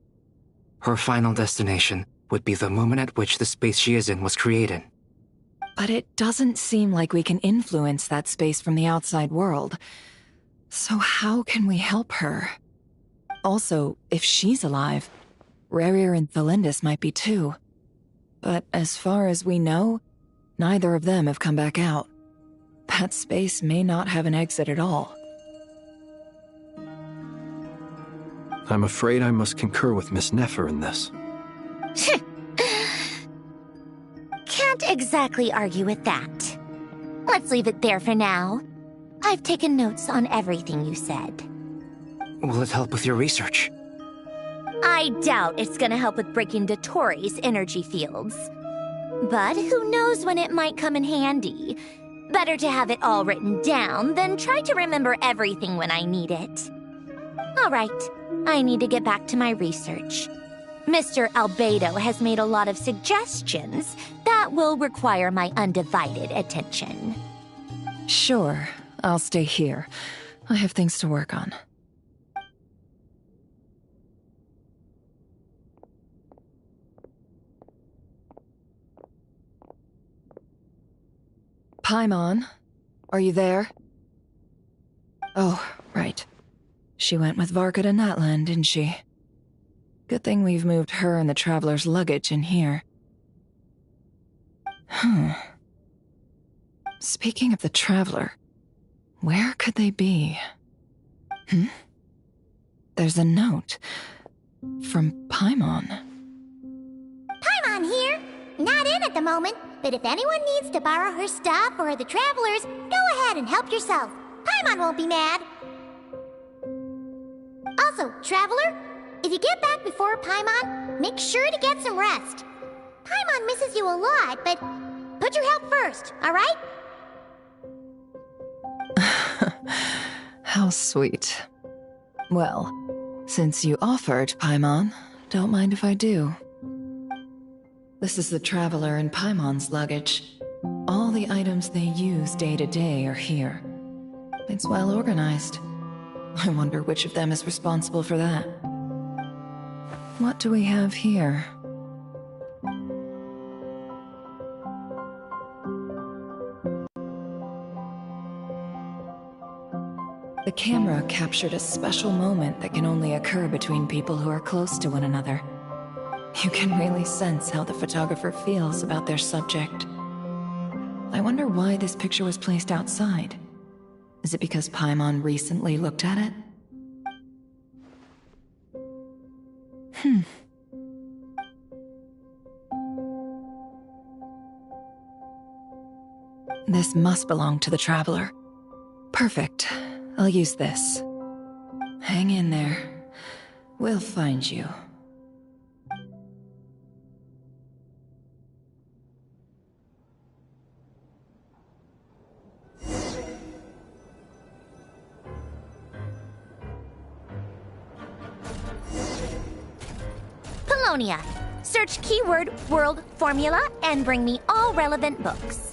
Her final destination would be the moment at which the space she is in was created. But it doesn't seem like we can influence that space from the outside world. So how can we help her? Also, if she's alive, Rerir and Thalindis might be too. But as far as we know, neither of them have come back out. That space may not have an exit at all. I'm afraid I must concur with Miss Nefer in this. Can't exactly argue with that. Let's leave it there for now. I've taken notes on everything you said. Will it help with your research? I doubt it's gonna help with breaking Dottore's energy fields. But who knows when it might come in handy. Better to have it all written down than try to remember everything when I need it. All right, I need to get back to my research. Mr. Albedo has made a lot of suggestions that will require my undivided attention. Sure, I'll stay here. I have things to work on. Paimon, are you there? Oh, right. She went with Varka to Natlan, didn't she? Good thing we've moved her and the Traveler's luggage in here. Speaking of the Traveler, where could they be? There's a note from Paimon. Paimon here. Not in at the moment, but if anyone needs to borrow her stuff or the Travelers, go ahead and help yourself. Paimon won't be mad. Also, Traveler, if you get back before Paimon, make sure to get some rest. Paimon misses you a lot, but put your health first, alright? How sweet. Well, since you offered, Paimon, don't mind if I do. This is the Traveler and Paimon's luggage. All the items they use day to day are here. It's well organized. I wonder which of them is responsible for that. What do we have here? The camera captured a special moment that can only occur between people who are close to one another. You can really sense how the photographer feels about their subject. I wonder why this picture was placed outside. Is it because Paimon recently looked at it? This must belong to the Traveler. Perfect. I'll use this. Hang in there. We'll find you. Polonia. Search keyword world formula and bring me all relevant books.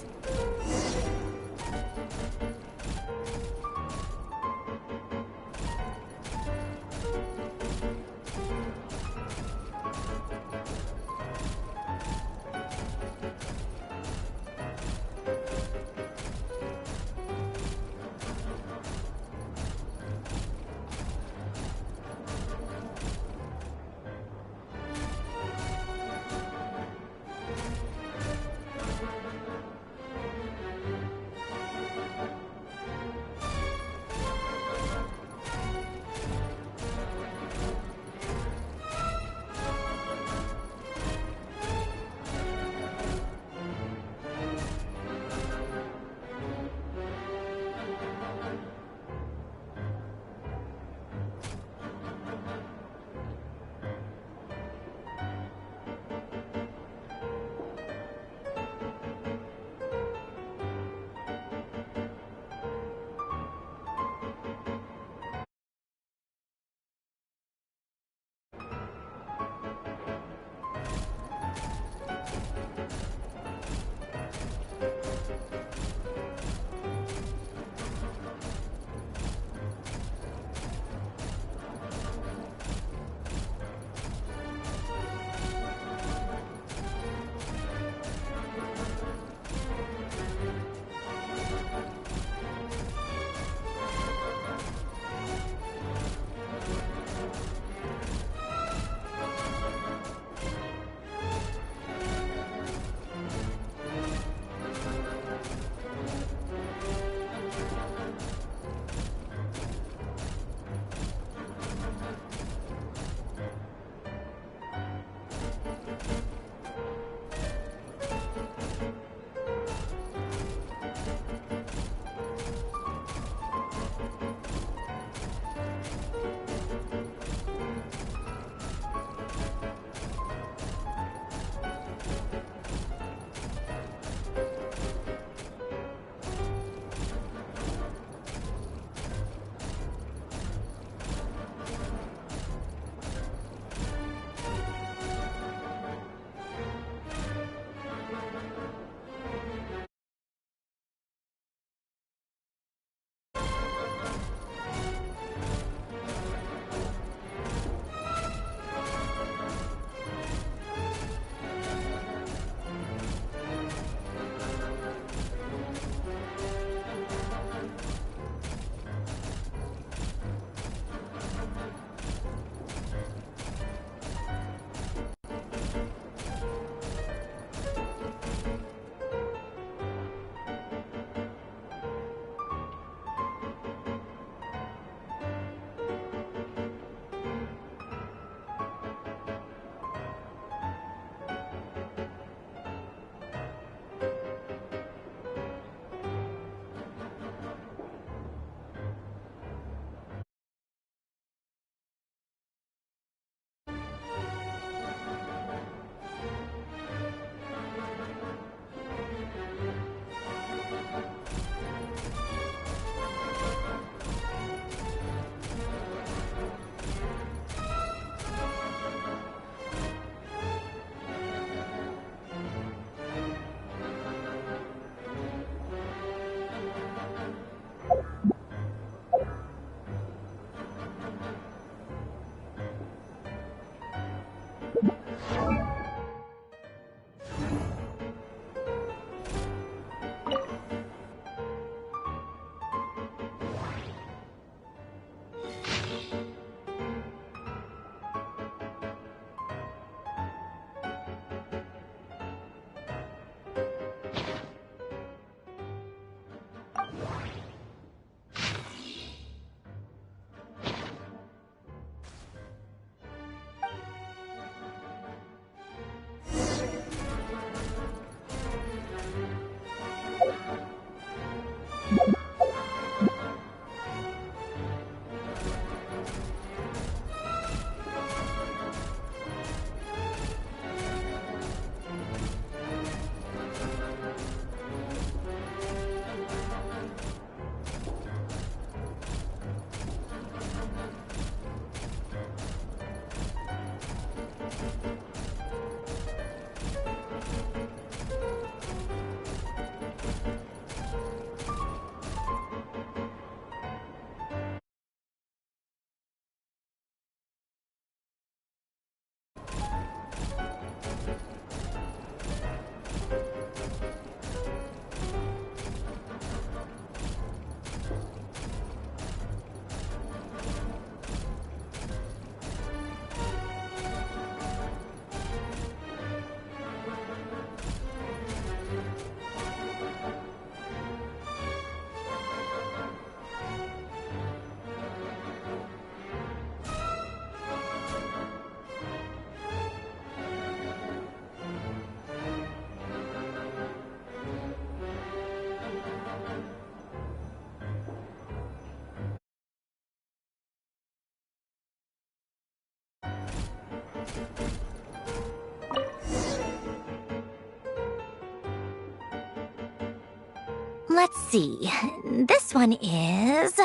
Let's see. This one is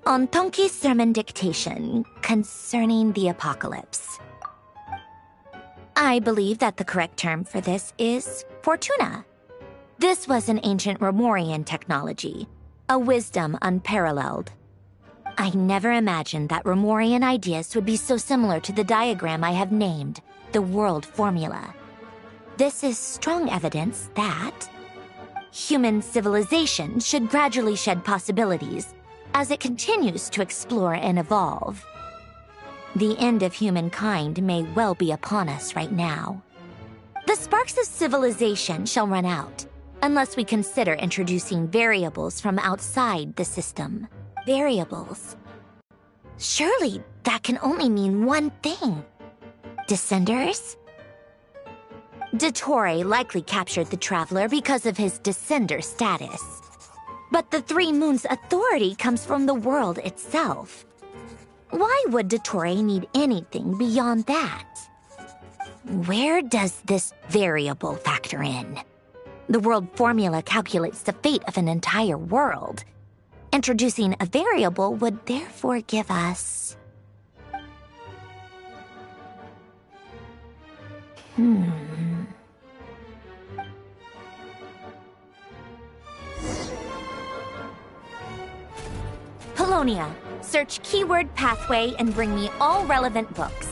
Ontonki's sermon dictation concerning the apocalypse. I believe that the correct term for this is Fortuna. This was an ancient Romorian technology, a wisdom unparalleled. I never imagined that Romorian ideas would be so similar to the diagram I have named, the World Formula. This is strong evidence that human civilization should gradually shed possibilities as it continues to explore and evolve. The end of humankind may well be upon us right now. The sparks of civilization shall run out, unless we consider introducing variables from outside the system. Variables. Surely that can only mean one thing. Descenders? Dottore likely captured the Traveler because of his descender status. But the Three Moons' authority comes from the world itself. Why would Dottore need anything beyond that? Where does this variable factor in? The world formula calculates the fate of an entire world. Introducing a variable would therefore give us... Polonia, search keyword pathway and bring me all relevant books.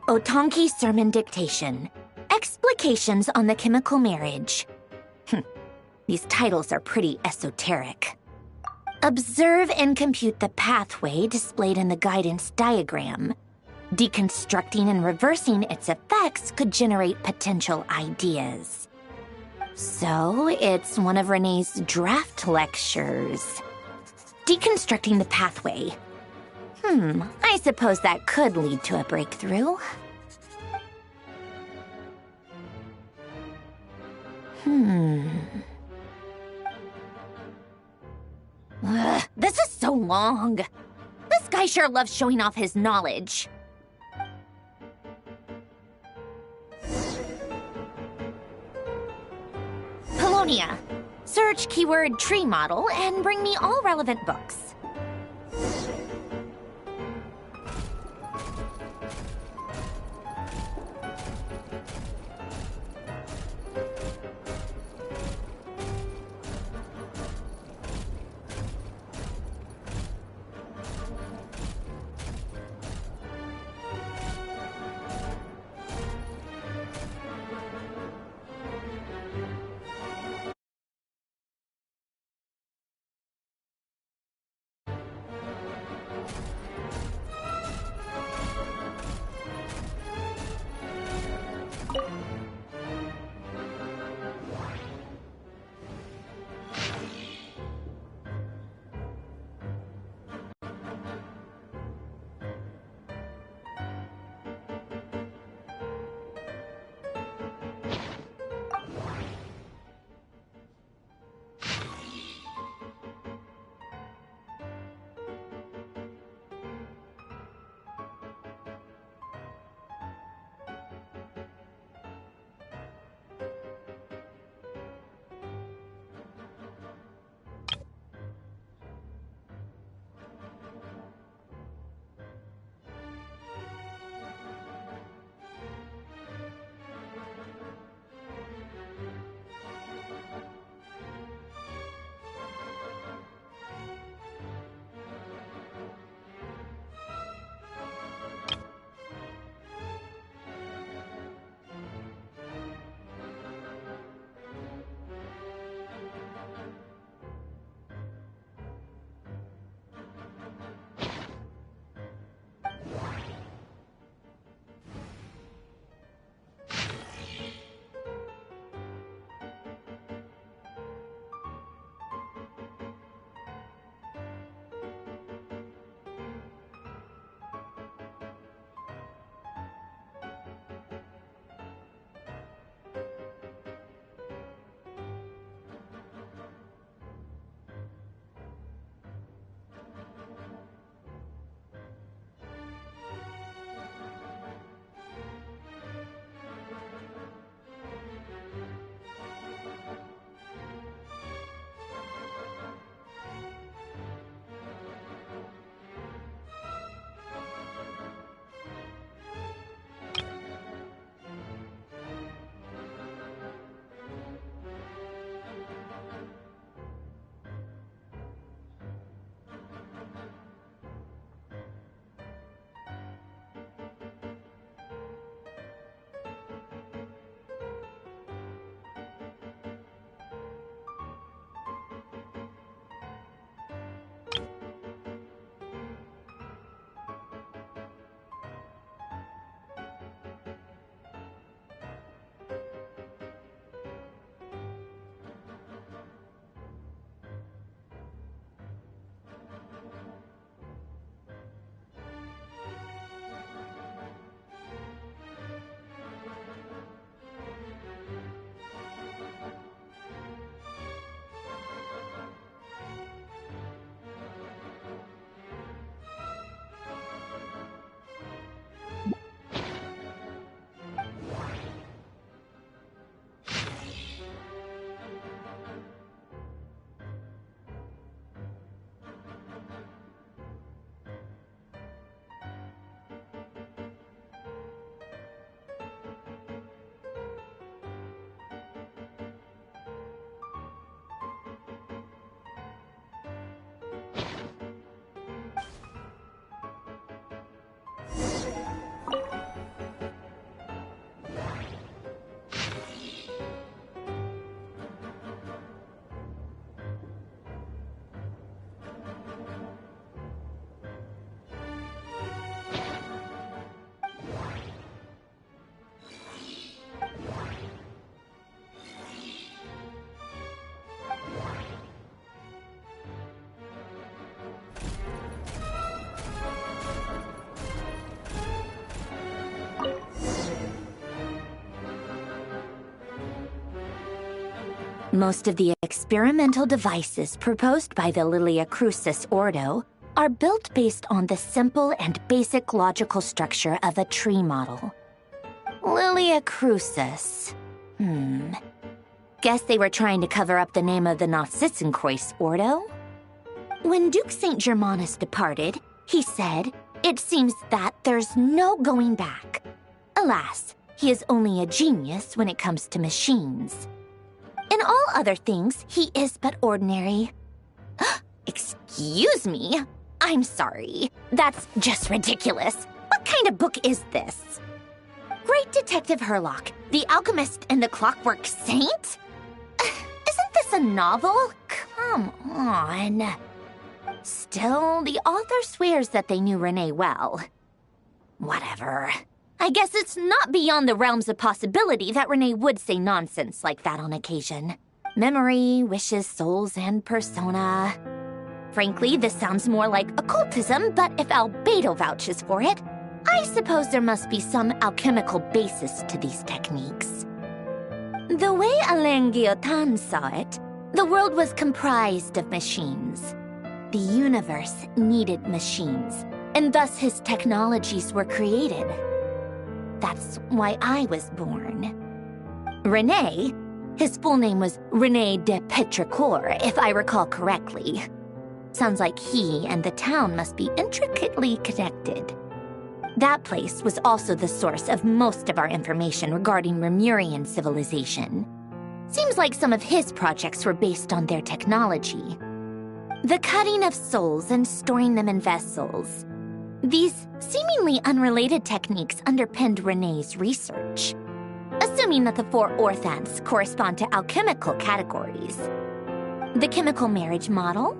Otonki Sermon Dictation. Explications on the Chemical Marriage. These titles are pretty esoteric. Observe and compute the pathway displayed in the guidance diagram. Deconstructing and reversing its effects could generate potential ideas. So, it's one of Renee's draft lectures. Deconstructing the pathway. I suppose that could lead to a breakthrough. This is so long. This guy sure loves showing off his knowledge. Polonia, search keyword tree model and bring me all relevant books. Most of the experimental devices proposed by the Lilia Crucis Ordo are built based on the simple and basic logical structure of a tree model. Lilia Crucis. Guess they were trying to cover up the name of the Narcissenkreuz Ordo? When Duke St. Germanus departed, he said, "It seems that there's no going back." Alas, he is only a genius when it comes to machines. In all other things, he is but ordinary. Excuse me? I'm sorry. That's just ridiculous. What kind of book is this? Great Detective Herlock, The Alchemist and the Clockwork Saint? Isn't this a novel? Come on. Still, the author swears that they knew Renee well. Whatever. I guess it's not beyond the realms of possibility that Renee would say nonsense like that on occasion. Memory, wishes, souls, and persona. Frankly, this sounds more like occultism, but if Albedo vouches for it, I suppose there must be some alchemical basis to these techniques. The way Alain Guillotin saw it, the world was comprised of machines. The universe needed machines, and thus his technologies were created. That's why I was born. René, his full name was René de Petrichor, if I recall correctly. Sounds like he and the town must be intricately connected. That place was also the source of most of our information regarding Remurian civilization. Seems like some of his projects were based on their technology. The cutting of souls and storing them in vessels. These seemingly unrelated techniques underpinned René's research. Assuming that the 4 orthants correspond to alchemical categories. The chemical marriage model?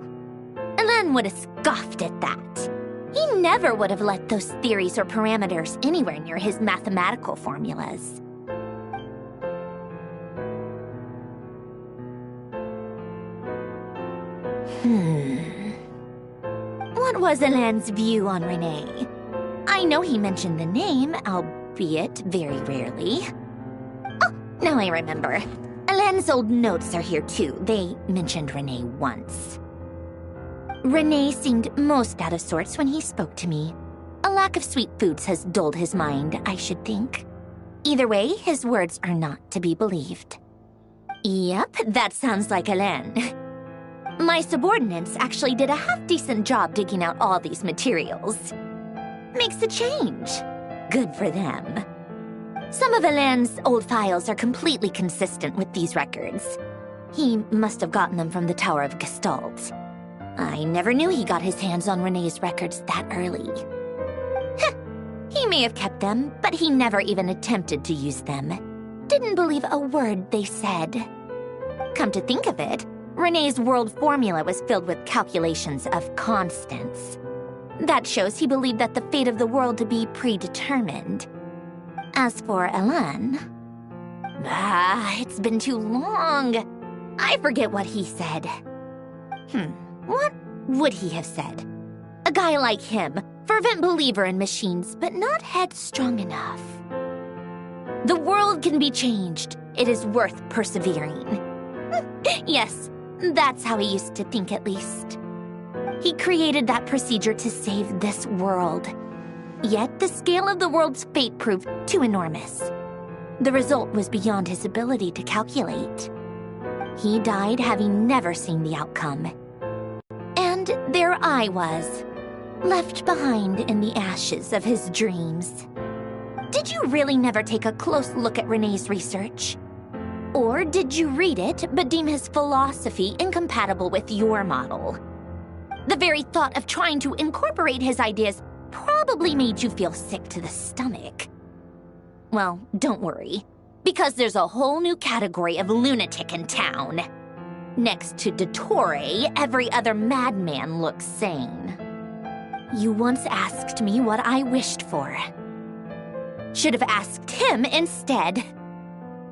Alain would have scoffed at that. He never would have let those theories or parameters anywhere near his mathematical formulas. What was Alain's view on René? I know he mentioned the name, albeit very rarely. Oh, now I remember. Alain's old notes are here too. They mentioned René once. René seemed most out of sorts when he spoke to me. A lack of sweet foods has dulled his mind, I should think. Either way, his words are not to be believed. Yep, that sounds like Alain. My subordinates actually did a half-decent job digging out all these materials. Makes a change. Good for them. Some of Alain's old files are completely consistent with these records. He must have gotten them from the Tower of Gestalt. I never knew he got his hands on René's records that early. He may have kept them, but he never even attempted to use them. Didn't believe a word they said. Come to think of it, René's world formula was filled with calculations of constants. That shows he believed that the fate of the world to be predetermined. As for Alain... it's been too long. I forget what he said. What would he have said? A guy like him, fervent believer in machines, but not headstrong enough. The world can be changed. It is worth persevering. Yes, that's how he used to think at least. He created that procedure to save this world. Yet the scale of the world's fate proved too enormous. The result was beyond his ability to calculate. He died having never seen the outcome. And there I was, left behind in the ashes of his dreams. Did you really never take a close look at René's research? Or did you read it but deem his philosophy incompatible with your model? The very thought of trying to incorporate his ideas probably made you feel sick to the stomach. Well, don't worry, because there's a whole new category of lunatic in town. Next to Dottore, every other madman looks sane. You once asked me what I wished for. Should have asked him instead.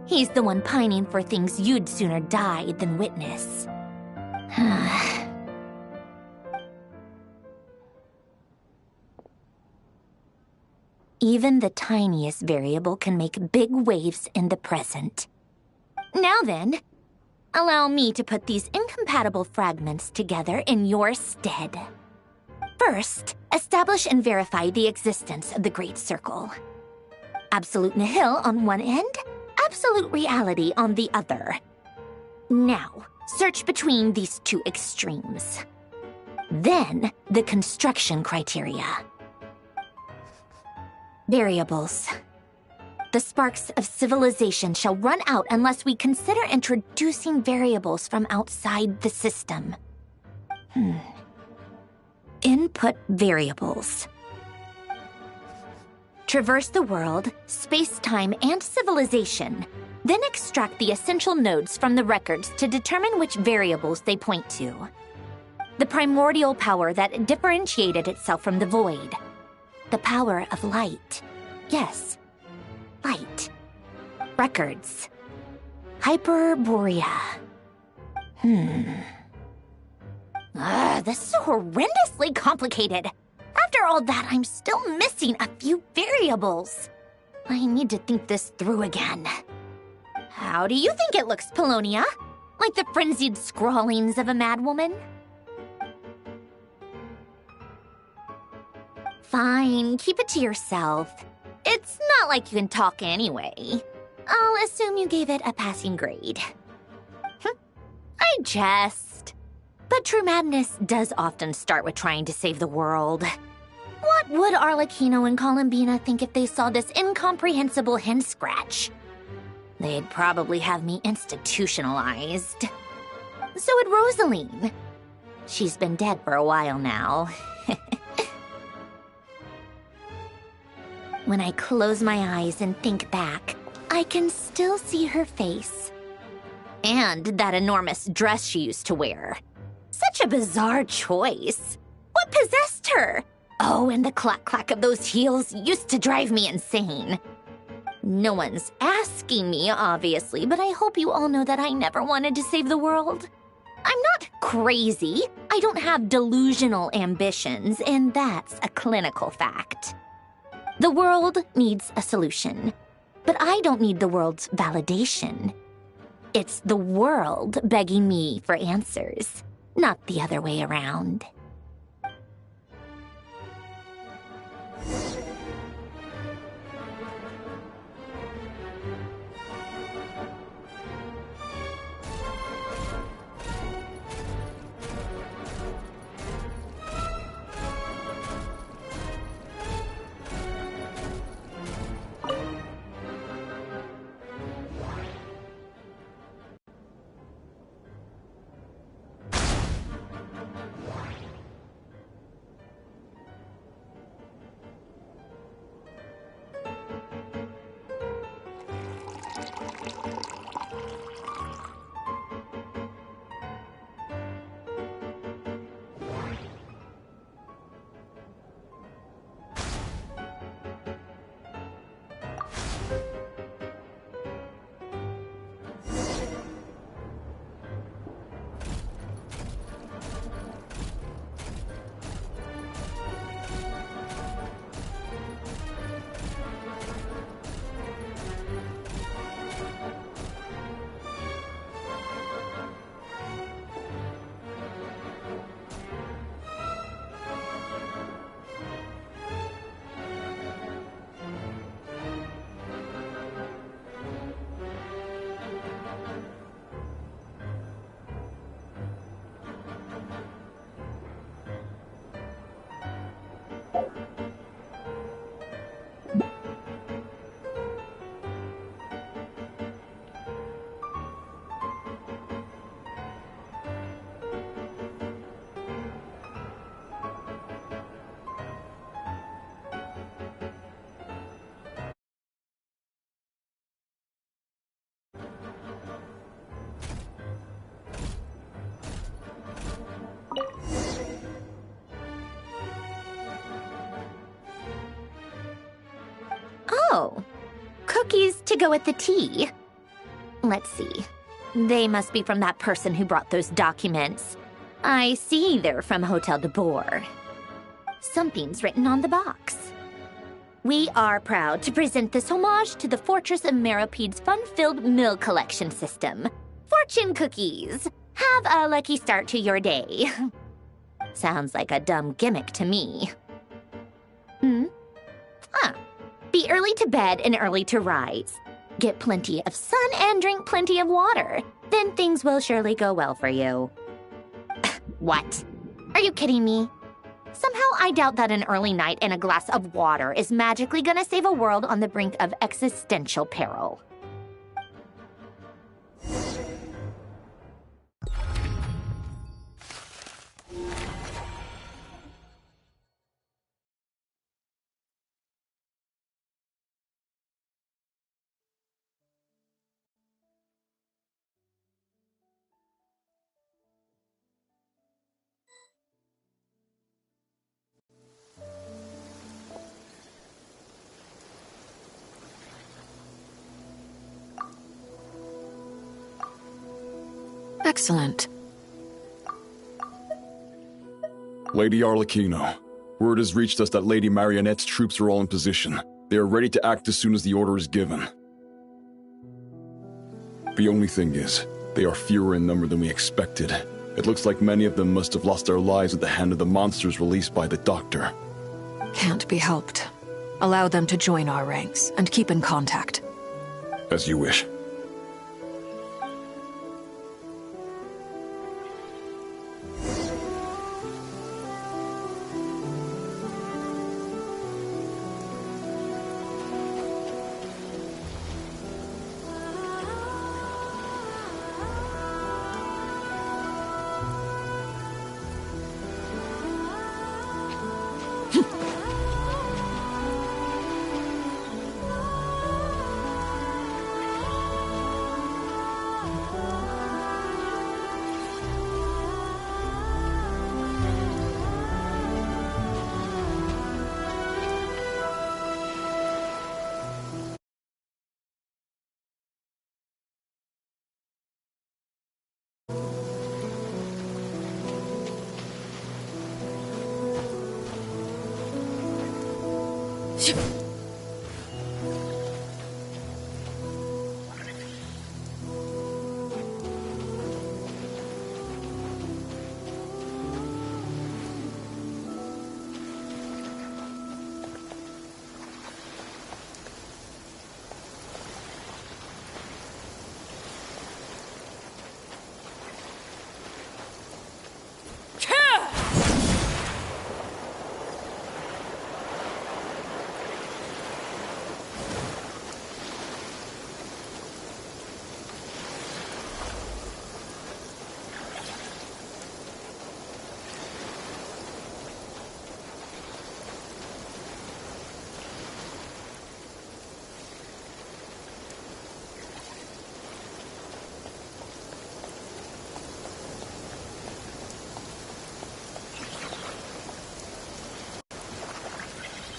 He's the one pining for things you'd sooner die than witness. Even the tiniest variable can make big waves in the present. Now then, Allow me to put these incompatible fragments together in your stead. First, establish and verify the existence of the Great Circle. Absolute nihil on one end, absolute reality on the other. Now, search between these two extremes. Then, the construction criteria. Variables. The sparks of civilization shall run out unless we consider introducing variables from outside the system. Input variables. Traverse the world, space-time, and civilization, then extract the essential nodes from the records to determine which variables they point to. The primordial power that differentiated itself from the void. The power of light. Yes, light. Records. Hyperborea. This is horrendously complicated. After all that, I'm still missing a few variables. I need to think this through again. How do you think it looks, Polonia? Like the frenzied scrawlings of a madwoman? Fine, keep it to yourself. It's not like you can talk anyway. I'll assume you gave it a passing grade. I jest. But true madness does often start with trying to save the world. What would Arlecchino and Columbina think if they saw this incomprehensible hen scratch? They'd probably have me institutionalized. So would Rosaline. She's been dead for a while now. When I close my eyes and think back, I can still see her face. And that enormous dress she used to wear. Such a bizarre choice. What possessed her? Oh, and the clack-clack of those heels used to drive me insane. No one's asking me, obviously, but I hope you all know that I never wanted to save the world. I'm not crazy. I don't have delusional ambitions, and that's a clinical fact. The world needs a solution, but I don't need the world's validation. It's the world begging me for answers, not the other way around. Oh, cookies to go with the tea. Let's see. They must be from that person who brought those documents. I see they're from Hotel de Boer. Something's written on the box. We are proud to present this homage to the Fortress of Meropede's fun-filled mill collection system. Fortune cookies. Have a lucky start to your day. Sounds like a dumb gimmick to me. Be early to bed and early to rise. Get plenty of sun and drink plenty of water. Then things will surely go well for you. What? Are you kidding me? Somehow I doubt that an early night and a glass of water is magically gonna save a world on the brink of existential peril. Excellent. Lady Arlecchino, word has reached us that Lady Marionette's troops are all in position. They are ready to act as soon as the order is given. The only thing is, they are fewer in number than we expected. It looks like many of them must have lost their lives at the hand of the monsters released by the Doctor. Can't be helped. Allow them to join our ranks, and keep in contact. As you wish.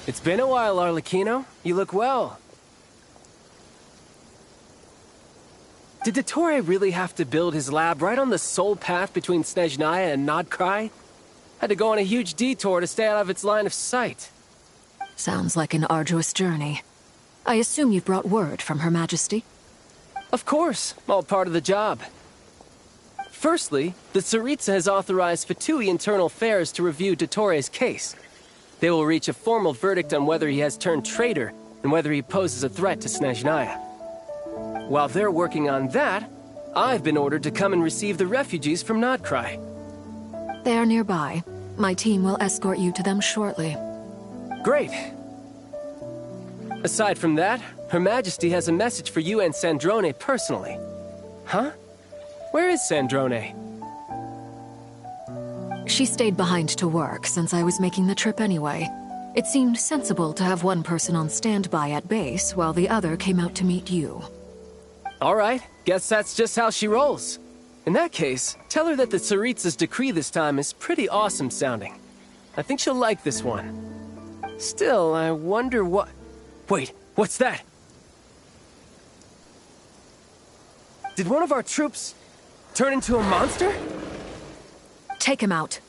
It's been a while, Arlecchino. You look well. Did Dottore really have to build his lab right on the sole path between Snezhnaya and Nodkrai? Had to go on a huge detour to stay out of its line of sight. Sounds like an arduous journey. I assume you've brought word from Her Majesty? Of course, all part of the job. Firstly, the Tsaritsa has authorized Fatui Internal Affairs to review Dottore's case. They will reach a formal verdict on whether he has turned traitor and whether he poses a threat to Snezhnaya. While they're working on that, I've been ordered to come and receive the refugees from Nodkrai. They are nearby. My team will escort you to them shortly. Great. Aside from that, Her Majesty has a message for you and Sandrone personally. Huh? Where is Sandrone? She stayed behind to work since I was making the trip anyway. It seemed sensible to have one person on standby at base while the other came out to meet you. All right, guess that's just how she rolls. In that case, tell her that the Tsaritsa's decree this time is pretty awesome sounding. I think she'll like this one. Still, I wonder what... Wait, what's that? Did one of our troops turn into a monster? Take him out.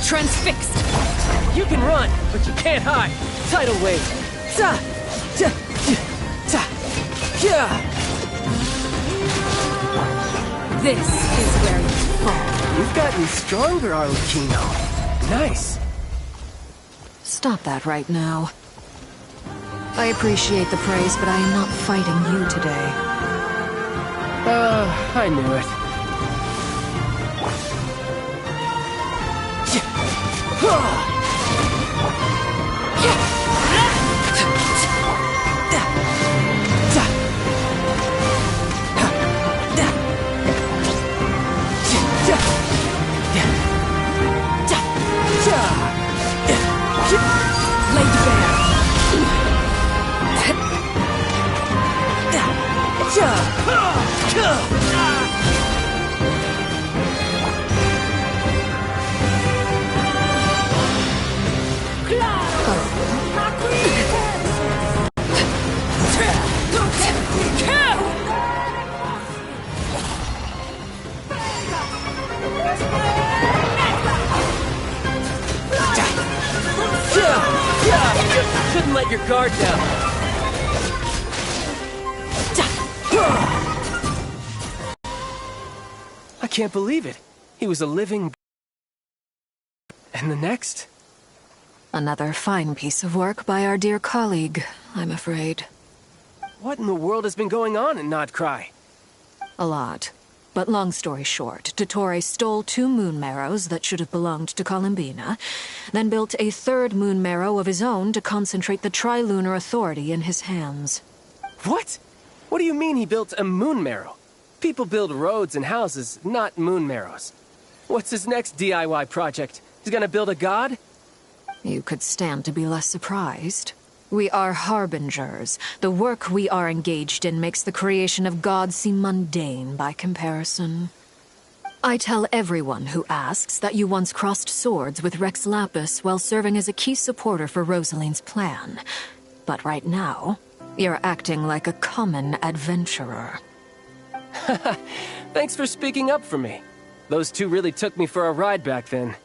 Transfixed! You can run, but you can't hide. Tidal wave. Ta! Ta! Ta! Yeah! This is where you fall. You've gotten stronger, Arlecchino. Nice. Stop that right now. I appreciate the praise, but I am not fighting you today. I knew it. Couldn't let your guard down. I can't believe it. He was a living... And the next? Another fine piece of work by our dear colleague, I'm afraid. What in the world has been going on in Nodcry? A lot. But long story short, Dottore stole 2 moon marrows that should have belonged to Columbina, then built a 3rd moon marrow of his own to concentrate the Trilunar Authority in his hands. What? What do you mean he built a moon marrow? People build roads and houses, not moon marrows. What's his next DIY project? He's gonna build a god? You could stand to be less surprised. We are harbingers. The work we are engaged in makes the creation of gods seem mundane by comparison. I tell everyone who asks that you once crossed swords with Rex Lapis while serving as a key supporter for Rosaline's plan. But right now, you're acting like a common adventurer. Thanks for speaking up for me. Those 2 really took me for a ride back then.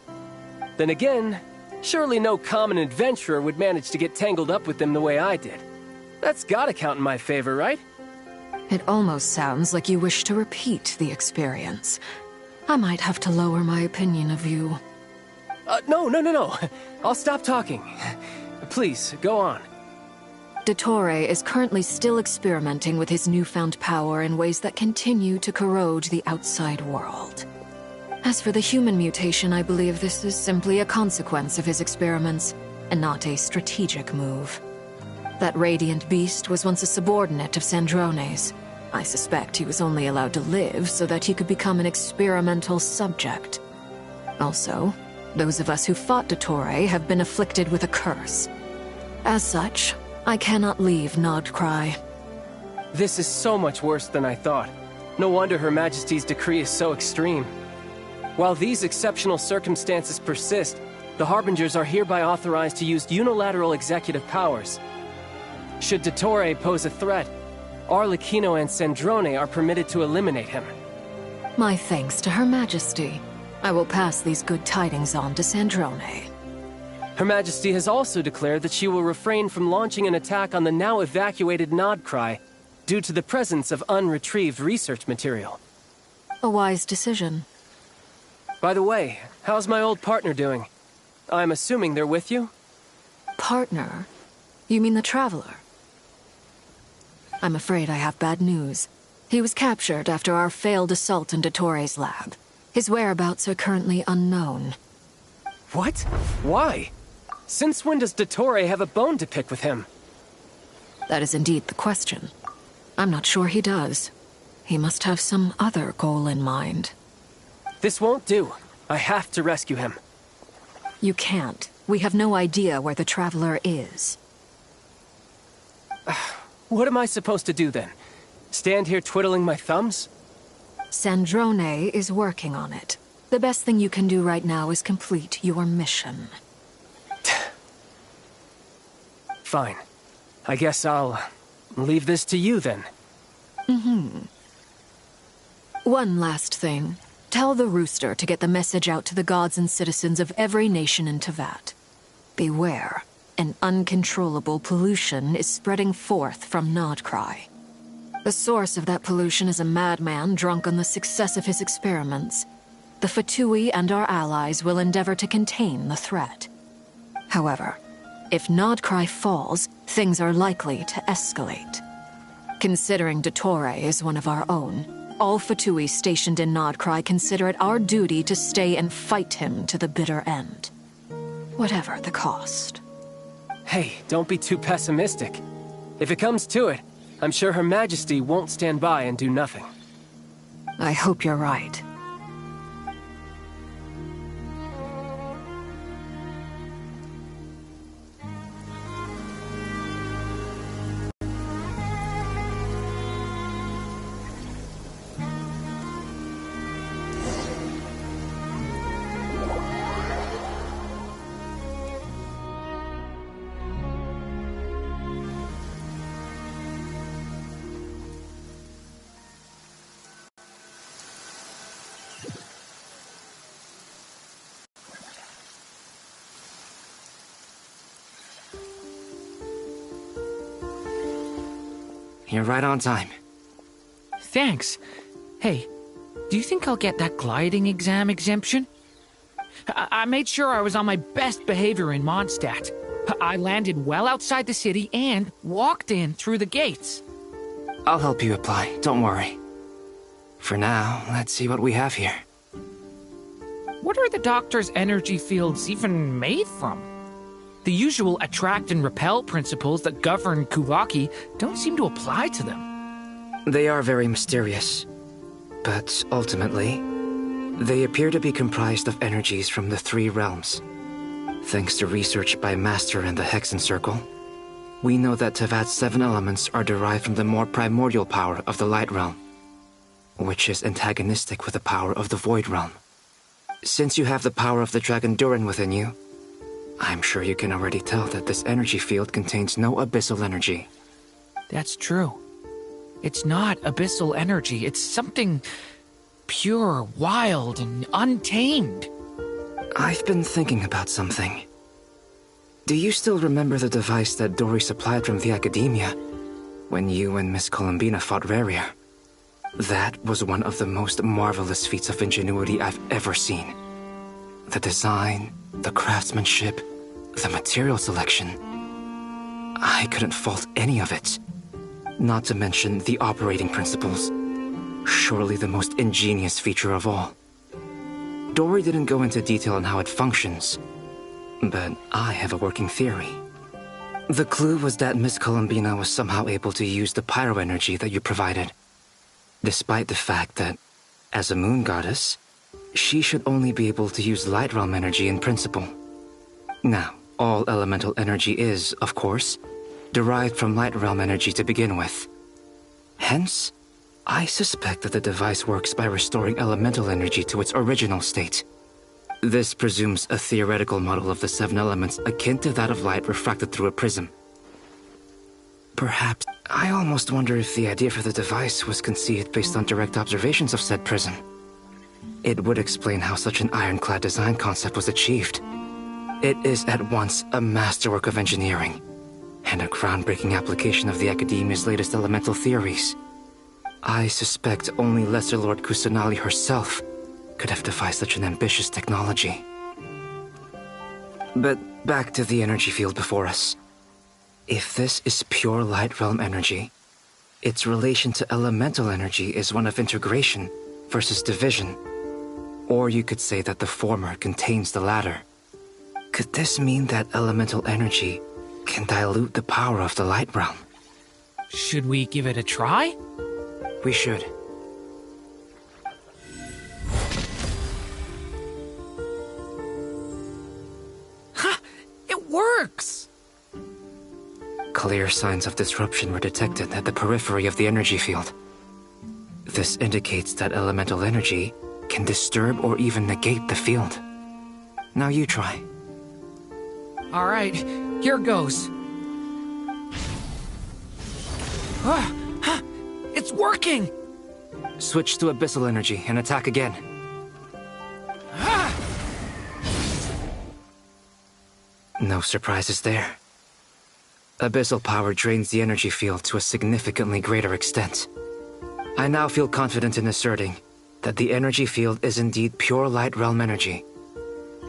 Then again, surely no common adventurer would manage to get tangled up with them the way I did. That's gotta count in my favor, right? It almost sounds like you wish to repeat the experience. I might have to lower my opinion of you. No. I'll stop talking. Please, go on. Dottore is currently still experimenting with his newfound power in ways that continue to corrode the outside world. As for the human mutation, I believe this is simply a consequence of his experiments, and not a strategic move. That radiant beast was once a subordinate of Sandrone's. I suspect he was only allowed to live so that he could become an experimental subject. Also, those of us who fought Dottore have been afflicted with a curse. As such, I cannot leave Nodcry. This is so much worse than I thought. No wonder Her Majesty's decree is so extreme. While these exceptional circumstances persist, the Harbingers are hereby authorized to use unilateral executive powers. Should Dottore pose a threat, Arlecchino and Sandrone are permitted to eliminate him. My thanks to Her Majesty. I will pass these good tidings on to Sandrone. Her Majesty has also declared that she will refrain from launching an attack on the now evacuated Nodcry due to the presence of unretrieved research material. A wise decision. By the way, how's my old partner doing? I'm assuming they're with you? Partner? You mean the Traveler? I'm afraid I have bad news. He was captured after our failed assault in Dottore's lab. His whereabouts are currently unknown. What? Why? Since when does Dottore have a bone to pick with him? That is indeed the question. I'm not sure he does. He must have some other goal in mind. This won't do. I have to rescue him. You can't. We have no idea where the Traveler is. What am I supposed to do then? Stand here twiddling my thumbs? Sandrone is working on it. The best thing you can do right now is complete your mission. Fine. I guess I'll leave this to you then. One last thing. Tell the rooster to get the message out to the gods and citizens of every nation in Teyvat. Beware. An uncontrollable pollution is spreading forth from Nodcry. The source of that pollution is a madman drunk on the success of his experiments. The Fatui and our allies will endeavor to contain the threat. However, if Nodcry falls, things are likely to escalate. Considering Dottore is one of our own, all Fatui stationed in Nodcry consider it our duty to stay and fight him to the bitter end. Whatever the cost. Hey, don't be too pessimistic. If it comes to it, I'm sure Her Majesty won't stand by and do nothing. I hope you're right. You're right on time. Thanks. Hey, do you think I'll get that gliding exam exemption? I made sure I was on my best behavior in Mondstadt. I landed well outside the city and walked in through the gates. I'll help you apply, don't worry. For now, let's see what we have here. What are the doctor's energy fields even made from? The usual attract and repel principles that govern Kuvaki don't seem to apply to them. They are very mysterious, but ultimately, they appear to be comprised of energies from the 3 realms. Thanks to research by Master and the Hexen Circle, we know that Teyvat's 7 elements are derived from the more primordial power of the Light Realm, which is antagonistic with the power of the Void Realm. Since you have the power of the Dragon Durin within you, I'm sure you can already tell that this energy field contains no abyssal energy. That's true. It's not abyssal energy. It's something pure, wild, and untamed. I've been thinking about something. Do you still remember the device that Dory supplied from the Academia when you and Miss Columbina fought Rarier? That was one of the most marvelous feats of ingenuity I've ever seen. The design, the craftsmanship, the material selection. I couldn't fault any of it. Not to mention the operating principles. Surely the most ingenious feature of all. Dory didn't go into detail on how it functions, but I have a working theory. The clue was that Miss Columbina was somehow able to use the pyro energy that you provided, despite the fact that, as a moon goddess, she should only be able to use Light Realm energy in principle. Now, all elemental energy is, of course, derived from Light Realm energy to begin with. Hence, I suspect that the device works by restoring elemental energy to its original state. This presumes a theoretical model of the 7 elements akin to that of light refracted through a prism. Perhaps, I almost wonder if the idea for the device was conceived based on direct observations of said prism. It would explain how such an ironclad design concept was achieved. It is at once a masterwork of engineering and a groundbreaking application of the Academia's latest elemental theories. I suspect only Lesser Lord Kusanali herself could have devised such an ambitious technology. But back to the energy field before us. If this is pure Light Realm energy, its relation to elemental energy is one of integration versus division. Or you could say that the former contains the latter. Could this mean that elemental energy can dilute the power of the Light Realm? Should we give it a try? We should. Ha! It works! Clear signs of disruption were detected at the periphery of the energy field. This indicates that elemental energy can disturb or even negate the field. Now you try. All right, here goes. It's working! Switch to abyssal energy and attack again. No surprises there. Abyssal power drains the energy field to a significantly greater extent. I now feel confident in asserting that the energy field is indeed pure light realm energy,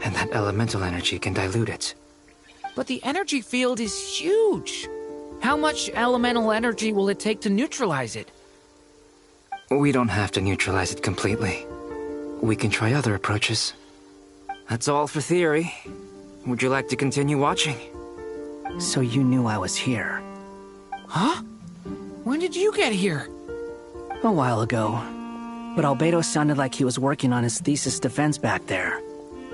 and that elemental energy can dilute it. But the energy field is huge. How much elemental energy will it take to neutralize it? We don't have to neutralize it completely. We can try other approaches. That's all for theory. Would you like to continue watching? So you knew I was here? Huh? When did you get here? A while ago. But Albedo sounded like he was working on his thesis defense back there.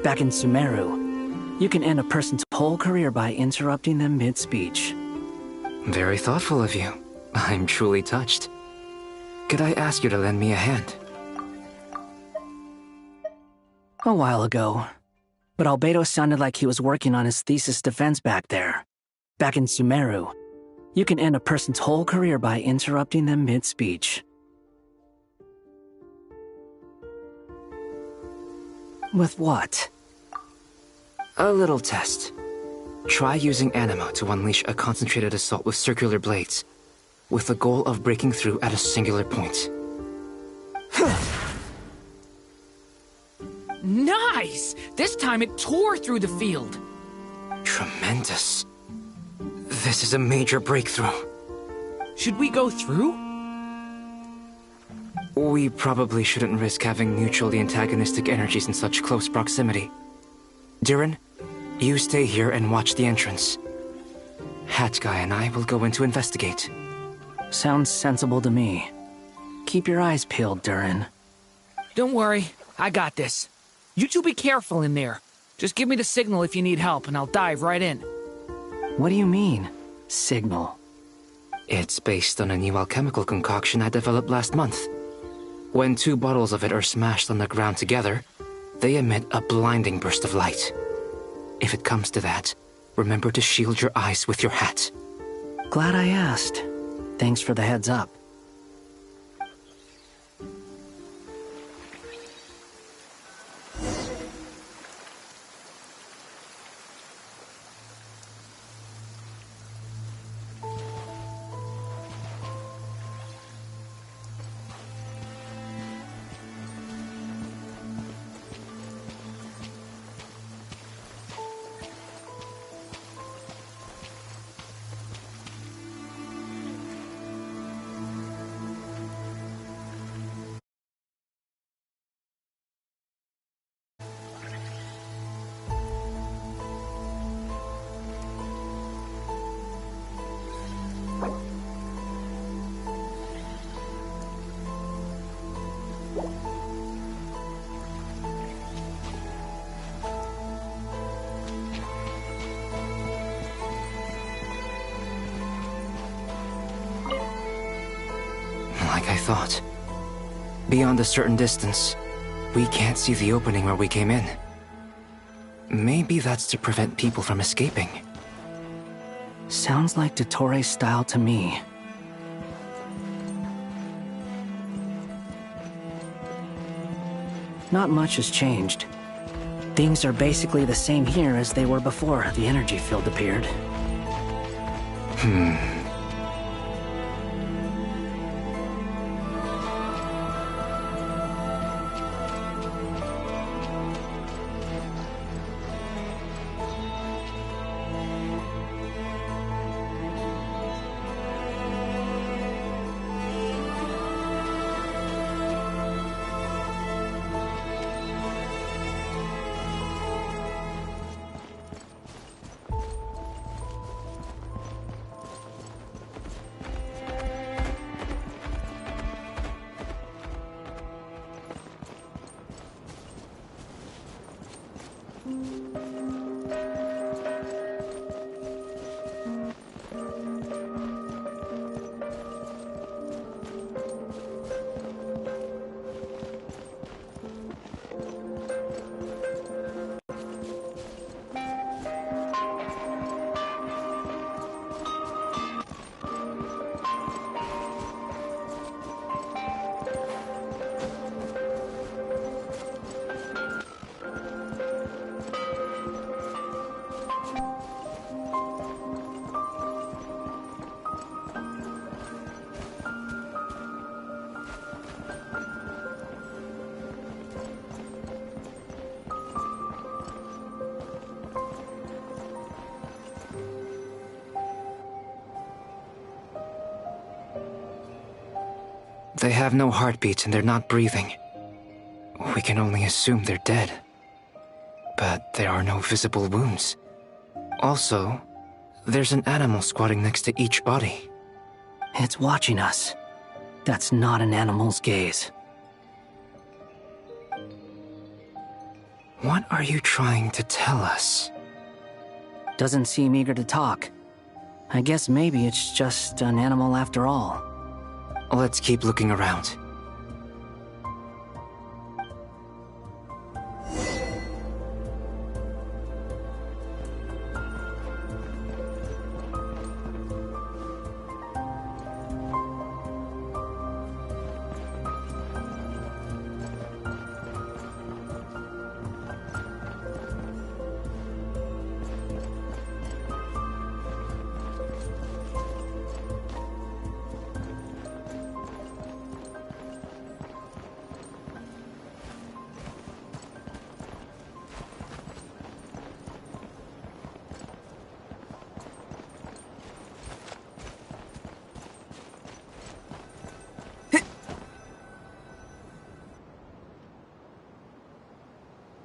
Back in Sumeru. You can end a person's whole career by interrupting them mid-speech. Very thoughtful of you. I'm truly touched. Could I ask you to lend me a hand? A while ago. But Albedo sounded like he was working on his thesis defense back there. Back in Sumeru. You can end a person's whole career by interrupting them mid-speech. With what? A little test. Try using Animo to unleash a concentrated assault with circular blades, with the goal of breaking through at a singular point. Nice! This time it tore through the field. Tremendous. This is a major breakthrough. Should we go through? We probably shouldn't risk having mutually antagonistic energies in such close proximity. Durin, you stay here and watch the entrance. Hat Guy and I will go in to investigate. Sounds sensible to me. Keep your eyes peeled, Durin. Don't worry, I got this. You two be careful in there. Just give me the signal if you need help, and I'll dive right in. What do you mean, signal? It's based on a new alchemical concoction I developed last month. When 2 bottles of it are smashed on the ground together, they emit a blinding burst of light. If it comes to that, remember to shield your eyes with your hat. Glad I asked. Thanks for the heads up. Like I thought. Beyond a certain distance, we can't see the opening where we came in. Maybe that's to prevent people from escaping. Sounds like Dottore style to me. Not much has changed. Things are basically the same here as they were before the energy field appeared. They have no heartbeats and they're not breathing. We can only assume they're dead. But there are no visible wounds. Also, there's an animal squatting next to each body. It's watching us. That's not an animal's gaze. What are you trying to tell us? Doesn't seem eager to talk. I guess maybe it's just an animal after all. Let's keep looking around.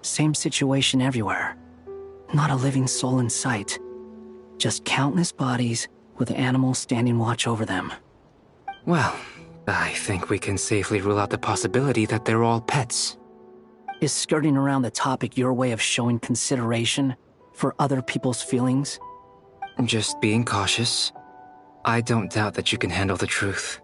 Same situation everywhere. Not a living soul in sight. Just countless bodies with animals standing watch over them. Well, I think we can safely rule out the possibility that they're all pets. Is skirting around the topic your way of showing consideration for other people's feelings? Just being cautious. I don't doubt that you can handle the truth.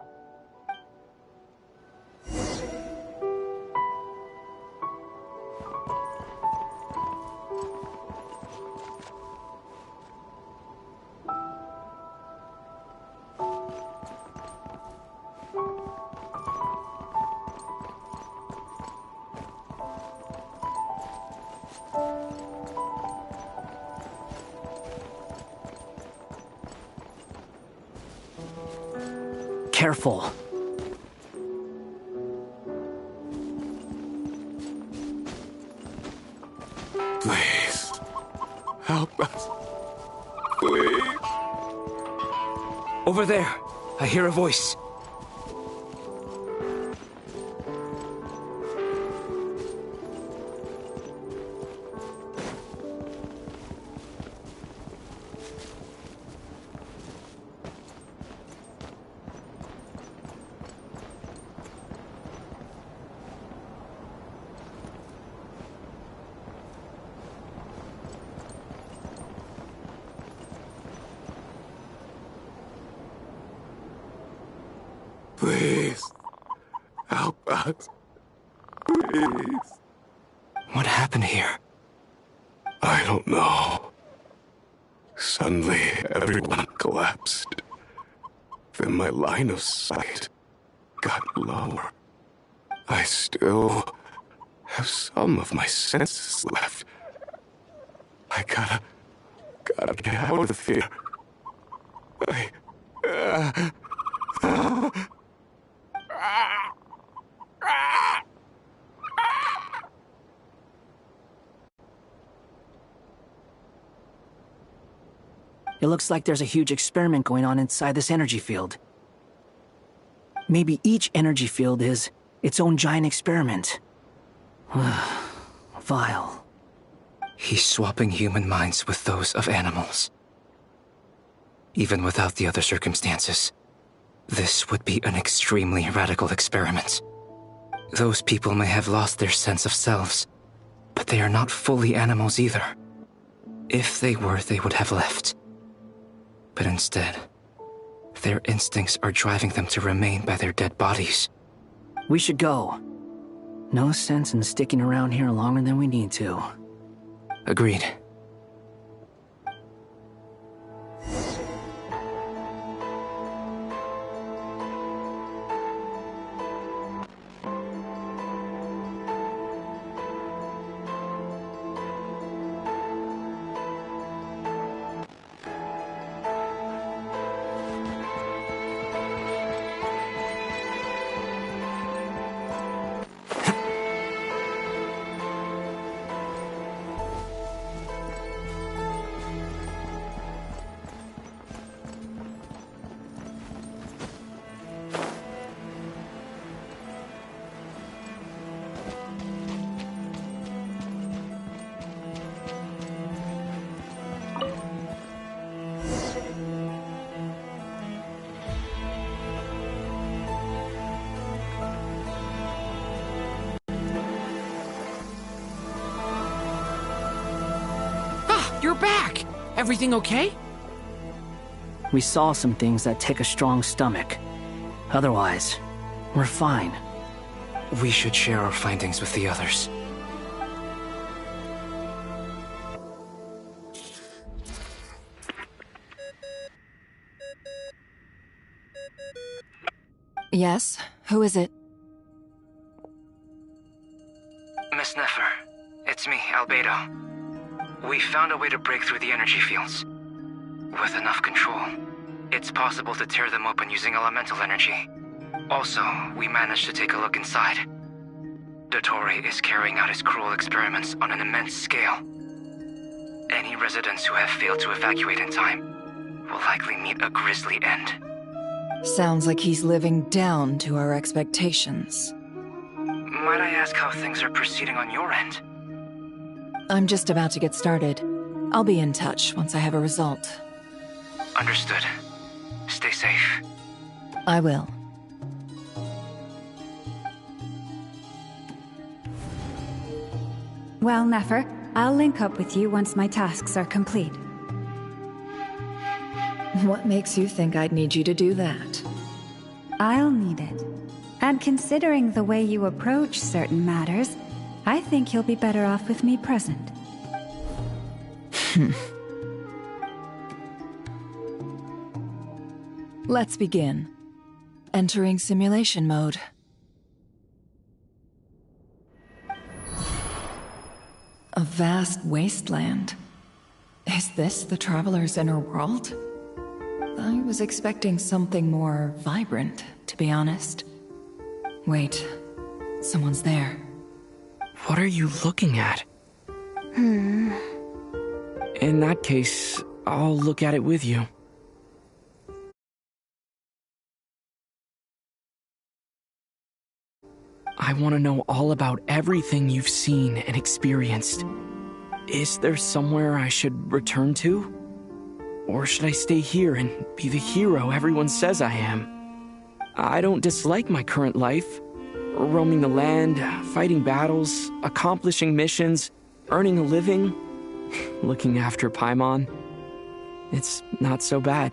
Careful. Please. Help us. Please. Over there. I hear a voice. Please. Help us. Please. What happened here? I don't know. Suddenly, everyone collapsed. Then my line of sight got lower. I still have some of my senses left. I gotta get out of here. It looks like there's a huge experiment going on inside this energy field. Maybe each energy field is its own giant experiment. Vile. He's swapping human minds with those of animals. Even without the other circumstances, this would be an extremely radical experiment. Those people may have lost their sense of selves, but they are not fully animals either. If they were, they would have left. But instead, their instincts are driving them to remain by their dead bodies. We should go. No sense in sticking around here longer than we need to. Agreed. You're back! Everything okay? We saw some things that take a strong stomach. Otherwise, we're fine. We should share our findings with the others. Yes? Who is it? Miss Nefer, it's me, Albedo. We found a way to break through the energy fields. With enough control, it's possible to tear them open using elemental energy. Also, we managed to take a look inside. Dottore is carrying out his cruel experiments on an immense scale. Any residents who have failed to evacuate in time will likely meet a grisly end. Sounds like he's living down to our expectations. Might I ask how things are proceeding on your end? I'm just about to get started. I'll be in touch once I have a result. Understood. Stay safe. I will. Well, Nefer, I'll link up with you once my tasks are complete. What makes you think I'd need you to do that? I'll need it. And considering the way you approach certain matters, I think you'll be better off with me present. Let's begin. Entering simulation mode. A vast wasteland. Is this the Traveler's inner world? I was expecting something more vibrant, to be honest. Wait, someone's there. What are you looking at? In that case, I'll look at it with you. I want to know all about everything you've seen and experienced. Is there somewhere I should return to? Or should I stay here and be the hero everyone says I am? I don't dislike my current life. Roaming the land, fighting battles, accomplishing missions, earning a living, looking after Paimon. It's not so bad.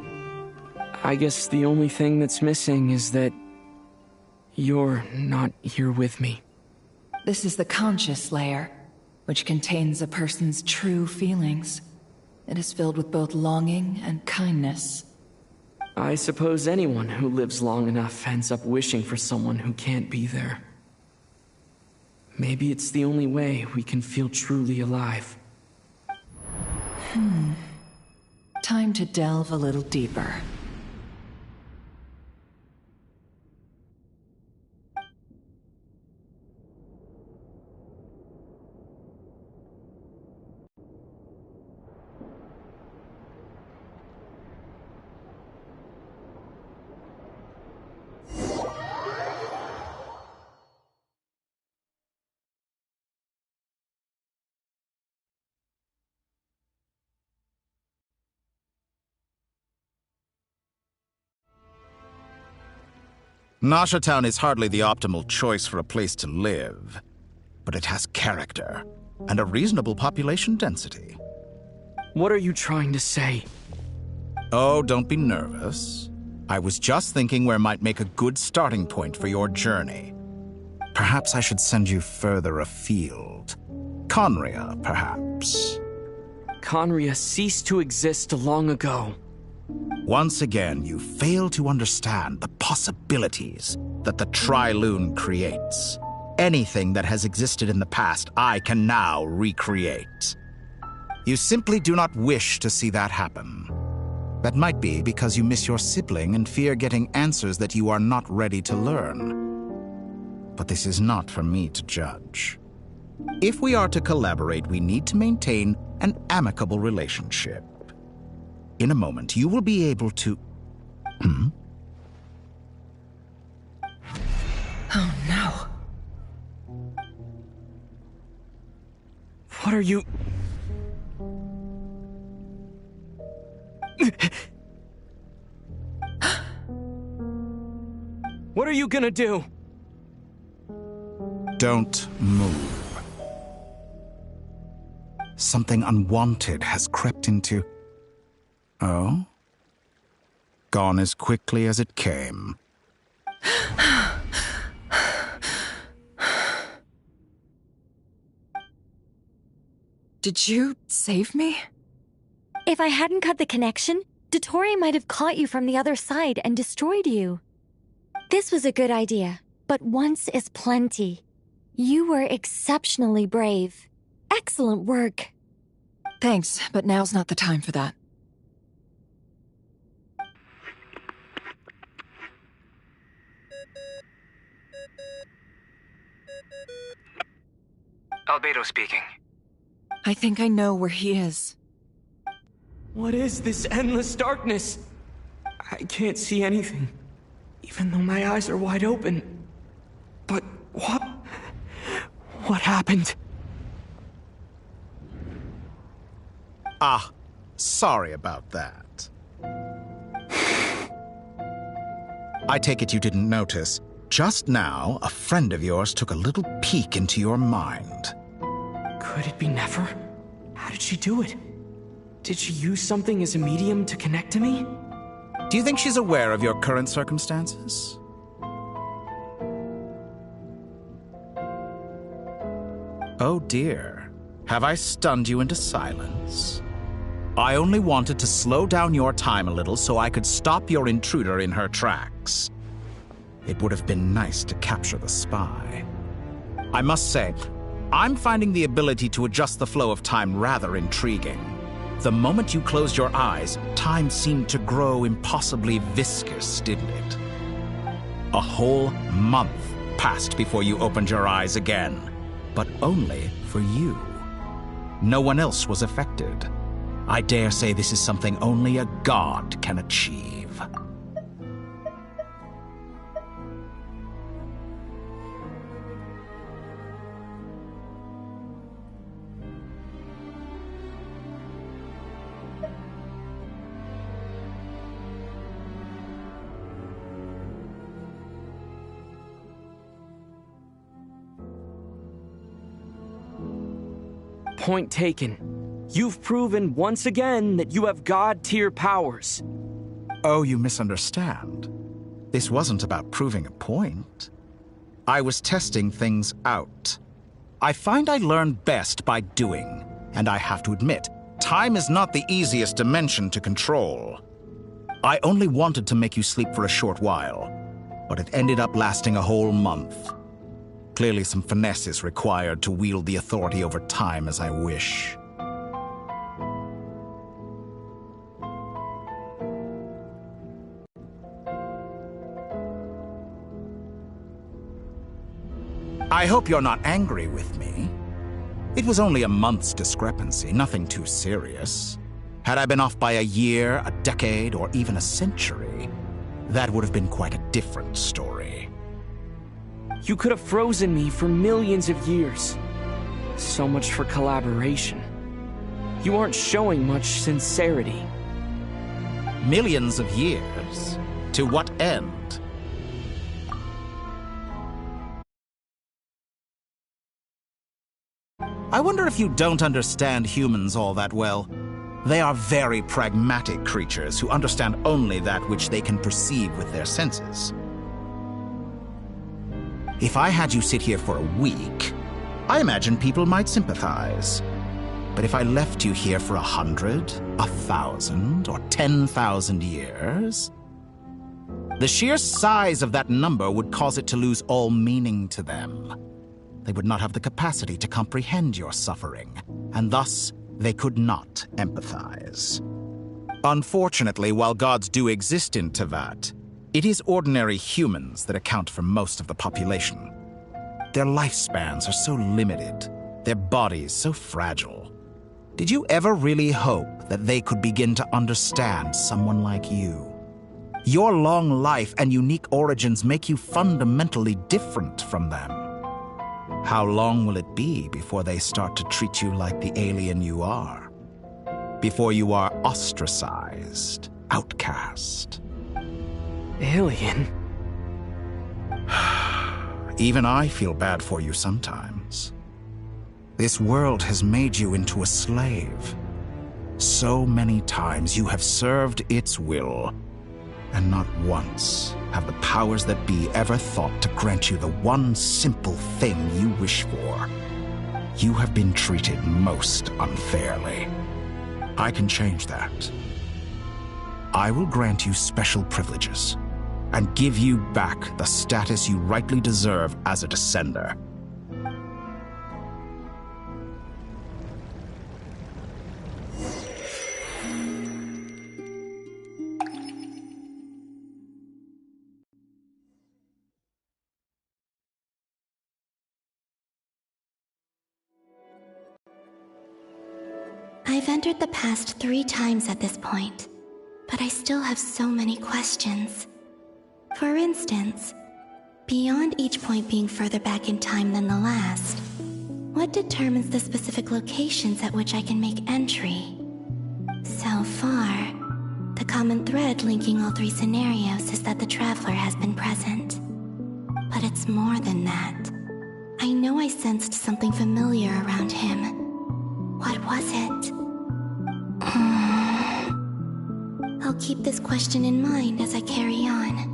I guess the only thing that's missing is that you're not here with me. This is the conscious layer, which contains a person's true feelings. It is filled with both longing and kindness. I suppose anyone who lives long enough ends up wishing for someone who can't be there. Maybe it's the only way we can feel truly alive. Time to delve a little deeper. Nasha Town is hardly the optimal choice for a place to live, but it has character and a reasonable population density. What are you trying to say? Oh, don't be nervous. I was just thinking where might make a good starting point for your journey. Perhaps I should send you further afield. Conria, perhaps. Conria ceased to exist long ago. Once again, you fail to understand the possibilities that the Tri-Lune creates. Anything that has existed in the past, I can now recreate. You simply do not wish to see that happen. That might be because you miss your sibling and fear getting answers that you are not ready to learn. But this is not for me to judge. If we are to collaborate, we need to maintain an amicable relationship. In a moment, you will be able to... Oh no. What are you... What are you gonna do? Don't move. Something unwanted has crept into... Oh? Gone as quickly as it came. Did you save me? If I hadn't cut the connection, Dottore might have caught you from the other side and destroyed you. This was a good idea, but once is plenty. You were exceptionally brave. Excellent work. Thanks, but now's not the time for that. Albedo speaking. I think I know where he is. What is this endless darkness? I can't see anything, even though my eyes are wide open. But what? What happened? Ah, sorry about that. I take it you didn't notice. Just now, a friend of yours took a little peek into your mind. Could it be Nefer? How did she do it? Did she use something as a medium to connect to me? Do you think she's aware of your current circumstances? Oh dear. Have I stunned you into silence? I only wanted to slow down your time a little so I could stop your intruder in her tracks. It would have been nice to capture the spy. I must say, I'm finding the ability to adjust the flow of time rather intriguing. The moment you closed your eyes, time seemed to grow impossibly viscous, didn't it? A whole month passed before you opened your eyes again, but only for you. No one else was affected. I dare say this is something only a god can achieve. Point taken. You've proven once again that you have god-tier powers. Oh, you misunderstand. This wasn't about proving a point. I was testing things out. I find I learn best by doing, and I have to admit, time is not the easiest dimension to control. I only wanted to make you sleep for a short while, but it ended up lasting a whole month. Clearly some finesse is required to wield the authority over time as I wish. I hope you're not angry with me. It was only a month's discrepancy, nothing too serious. Had I been off by a year, a decade, or even a century, that would have been quite a different story. You could have frozen me for millions of years. So much for collaboration. You aren't showing much sincerity. Millions of years? To what end? I wonder if you don't understand humans all that well. They are very pragmatic creatures who understand only that which they can perceive with their senses. If I had you sit here for a week, I imagine people might sympathize. But if I left you here for 100, 1,000, or 10,000 years, the sheer size of that number would cause it to lose all meaning to them. They would not have the capacity to comprehend your suffering, and thus they could not empathize. Unfortunately, while gods do exist in Tevat, it is ordinary humans that account for most of the population. Their lifespans are so limited, their bodies so fragile. Did you ever really hope that they could begin to understand someone like you? Your long life and unique origins make you fundamentally different from them. How long will it be before they start to treat you like the alien you are? Before you are ostracized, outcast? Alien? Even I feel bad for you sometimes. This world has made you into a slave. So many times you have served its will, and not once have the powers that be ever thought to grant you the one simple thing you wish for. You have been treated most unfairly. I can change that. I will grant you special privileges, and give you back the status you rightly deserve as a Descender. I've entered the past 3 times at this point, but I still have so many questions. For instance, beyond each point being further back in time than the last, what determines the specific locations at which I can make entry? So far, the common thread linking all 3 scenarios is that the Traveler has been present. But it's more than that. I know I sensed something familiar around him. What was it? I'll keep this question in mind as I carry on.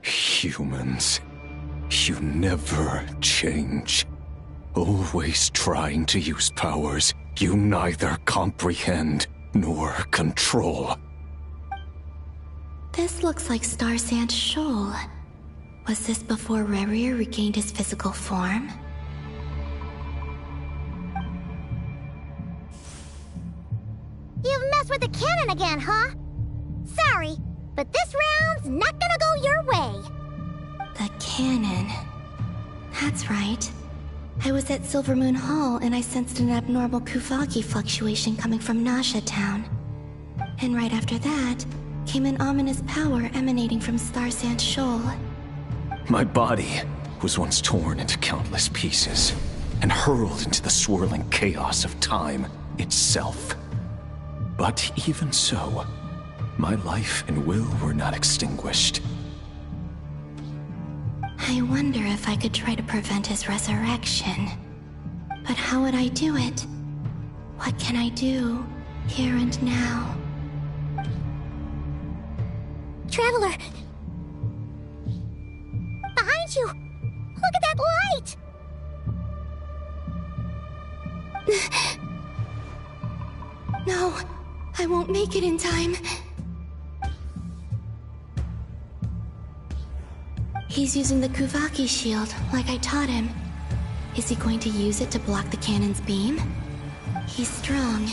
Humans, you never change. Always trying to use powers you neither comprehend nor control. This looks like Star Sand Shoal. Was this before Rerir regained his physical form? You've messed with the cannon again, huh? Sorry, but this round's not gonna go your way. The cannon. That's right. I was at Silvermoon Hall and I sensed an abnormal Kuvaki fluctuation coming from Nasha Town. And right after that, came an ominous power emanating from Star Sand Shoal. My body was once torn into countless pieces and hurled into the swirling chaos of time itself. But even so, my life and will were not extinguished. I wonder if I could try to prevent his resurrection. But how would I do it? What can I do, here and now? Traveler! Behind you! Look at that light! No, I won't make it in time. He's using the Kuvaki shield, like I taught him. Is he going to use it to block the cannon's beam? He's strong.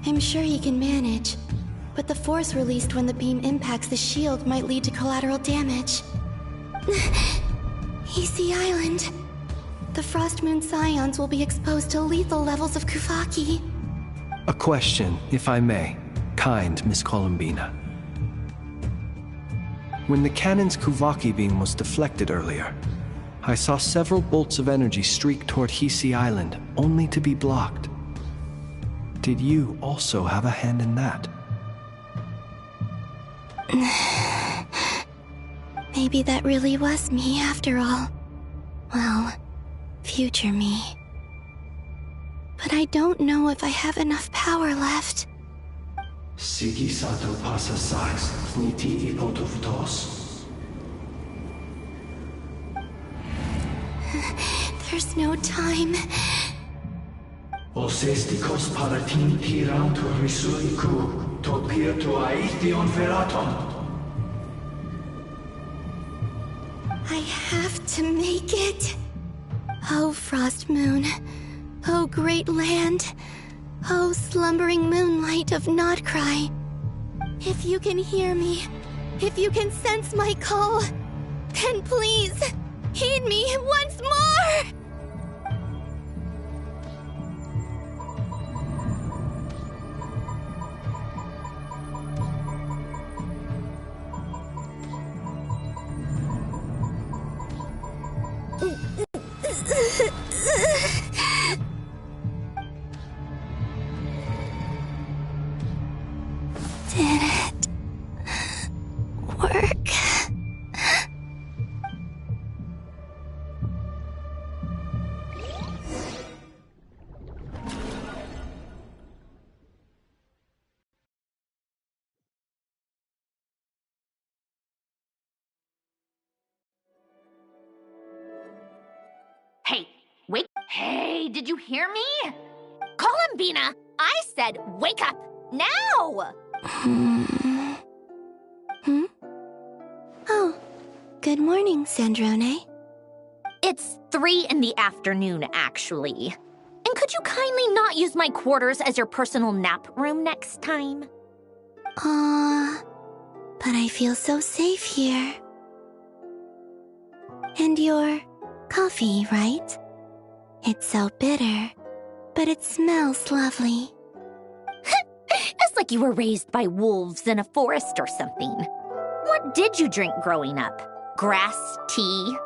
I'm sure he can manage. But the force released when the beam impacts the shield might lead to collateral damage. EC Island. The Frost Moon Scions will be exposed to lethal levels of Kuvaki. A question, if I may. Kind Miss Columbina. When the cannon's Kuvaki beam was deflected earlier, I saw several bolts of energy streak toward Hisi Island, only to be blocked. Did you also have a hand in that? Maybe that really was me after all. Well, future me. But I don't know if I have enough power left. Siki sato pasa sax niti ipotuftos. There's no time. Osestikos paratin tiran to risuiku, to pir to aithion veraton. I have to make it. Oh, Frost Moon. Oh, great land. Oh, slumbering moonlight of Notcry. If you can hear me, if you can sense my call, then please, heed me once more! Did it work? Hey, wait. Hey, did you hear me? Columbina, I said wake up now! Hmm? Oh, good morning, Sandrone. It's 3 in the afternoon, actually. And could you kindly not use my quarters as your personal nap room next time? But I feel so safe here. And your coffee, right? It's so bitter, but it smells lovely. It's like you were raised by wolves in a forest or something. What did you drink growing up? Grass tea?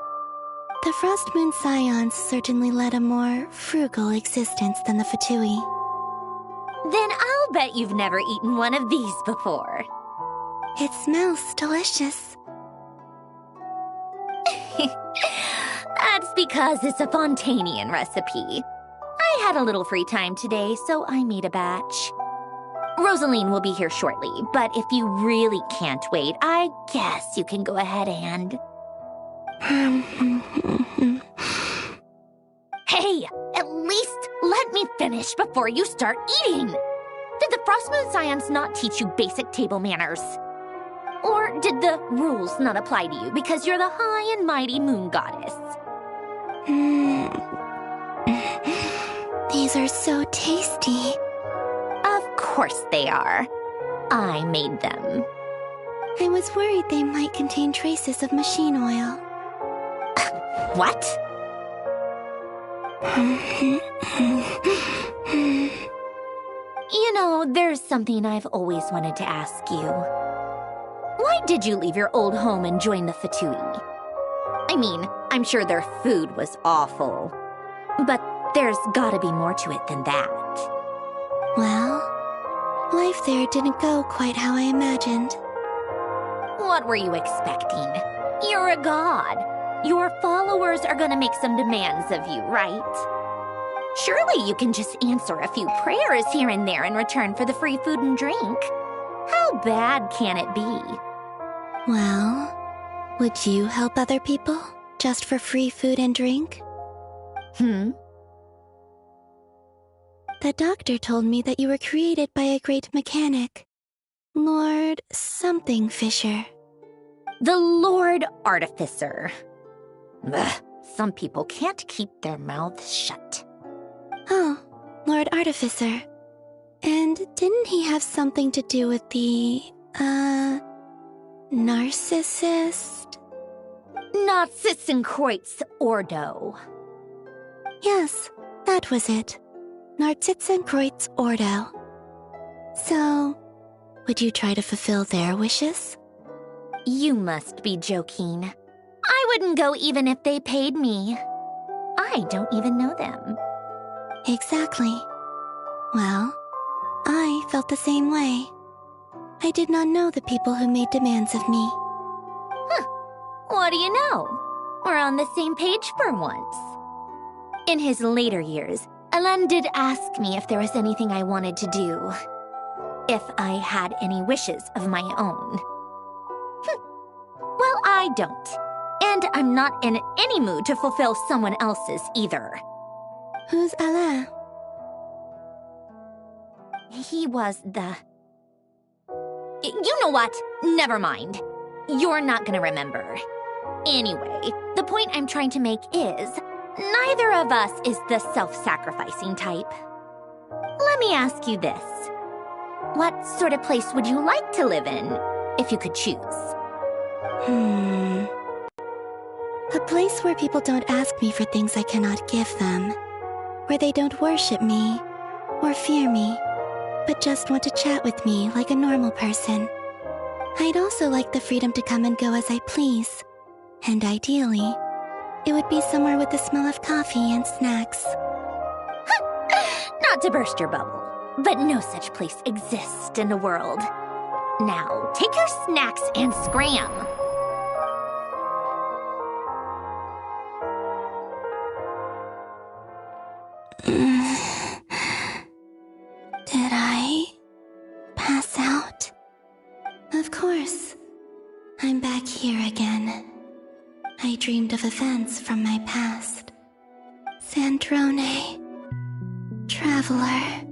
The Frost Moon Scions certainly led a more frugal existence than the Fatui. Then I'll bet you've never eaten one of these before. It smells delicious. That's because it's a Fontanian recipe. I had a little free time today, so I made a batch. Rosaline will be here shortly, but if you really can't wait, I guess you can go ahead and... Hey, at least let me finish before you start eating! Did the Frostmoon Scions not teach you basic table manners? Or did the rules not apply to you because you're the high and mighty moon goddess? These are so tasty. Of course they are. I made them. I was worried they might contain traces of machine oil. What? You know, there's something I've always wanted to ask you. Why did you leave your old home and join the Fatui? I mean, I'm sure their food was awful. But there's gotta be more to it than that. Well, life there didn't go quite how I imagined. What were you expecting? You're a god. Your followers are gonna make some demands of you, right? Surely you can just answer a few prayers here and there in return for the free food and drink. How bad can it be? Well, would you help other people just for free food and drink? The doctor told me that you were created by a great mechanic, Lord something Fisher. The Lord Artificer. Ugh, some people can't keep their mouths shut. Oh, Lord Artificer. And didn't he have something to do with the, narcissist? Narcissenkreuz Ordo. Yes, that was it. Narcissenkreuz Ordo. So, would you try to fulfill their wishes? You must be joking. I wouldn't go even if they paid me. I don't even know them. Exactly. Well, I felt the same way. I did not know the people who made demands of me. What do you know? We're on the same page for once. In his later years, Alan did ask me if there was anything I wanted to do. If I had any wishes of my own. Well, I don't. And I'm not in any mood to fulfill someone else's either. Who's Alain? He was the... You know what? Never mind. You're not gonna remember. Anyway, the point I'm trying to make is, neither of us is the self-sacrificing type. Let me ask you this. What sort of place would you like to live in, if you could choose? A place where people don't ask me for things I cannot give them. Where they don't worship me, or fear me, but just want to chat with me like a normal person. I'd also like the freedom to come and go as I please. And ideally, it would be somewhere with the smell of coffee and snacks. Not to burst your bubble, but no such place exists in the world. Now, take your snacks and scram. Did I pass out? Of course. I'm back here again. I dreamed of events from my past. Sandrone. Traveler.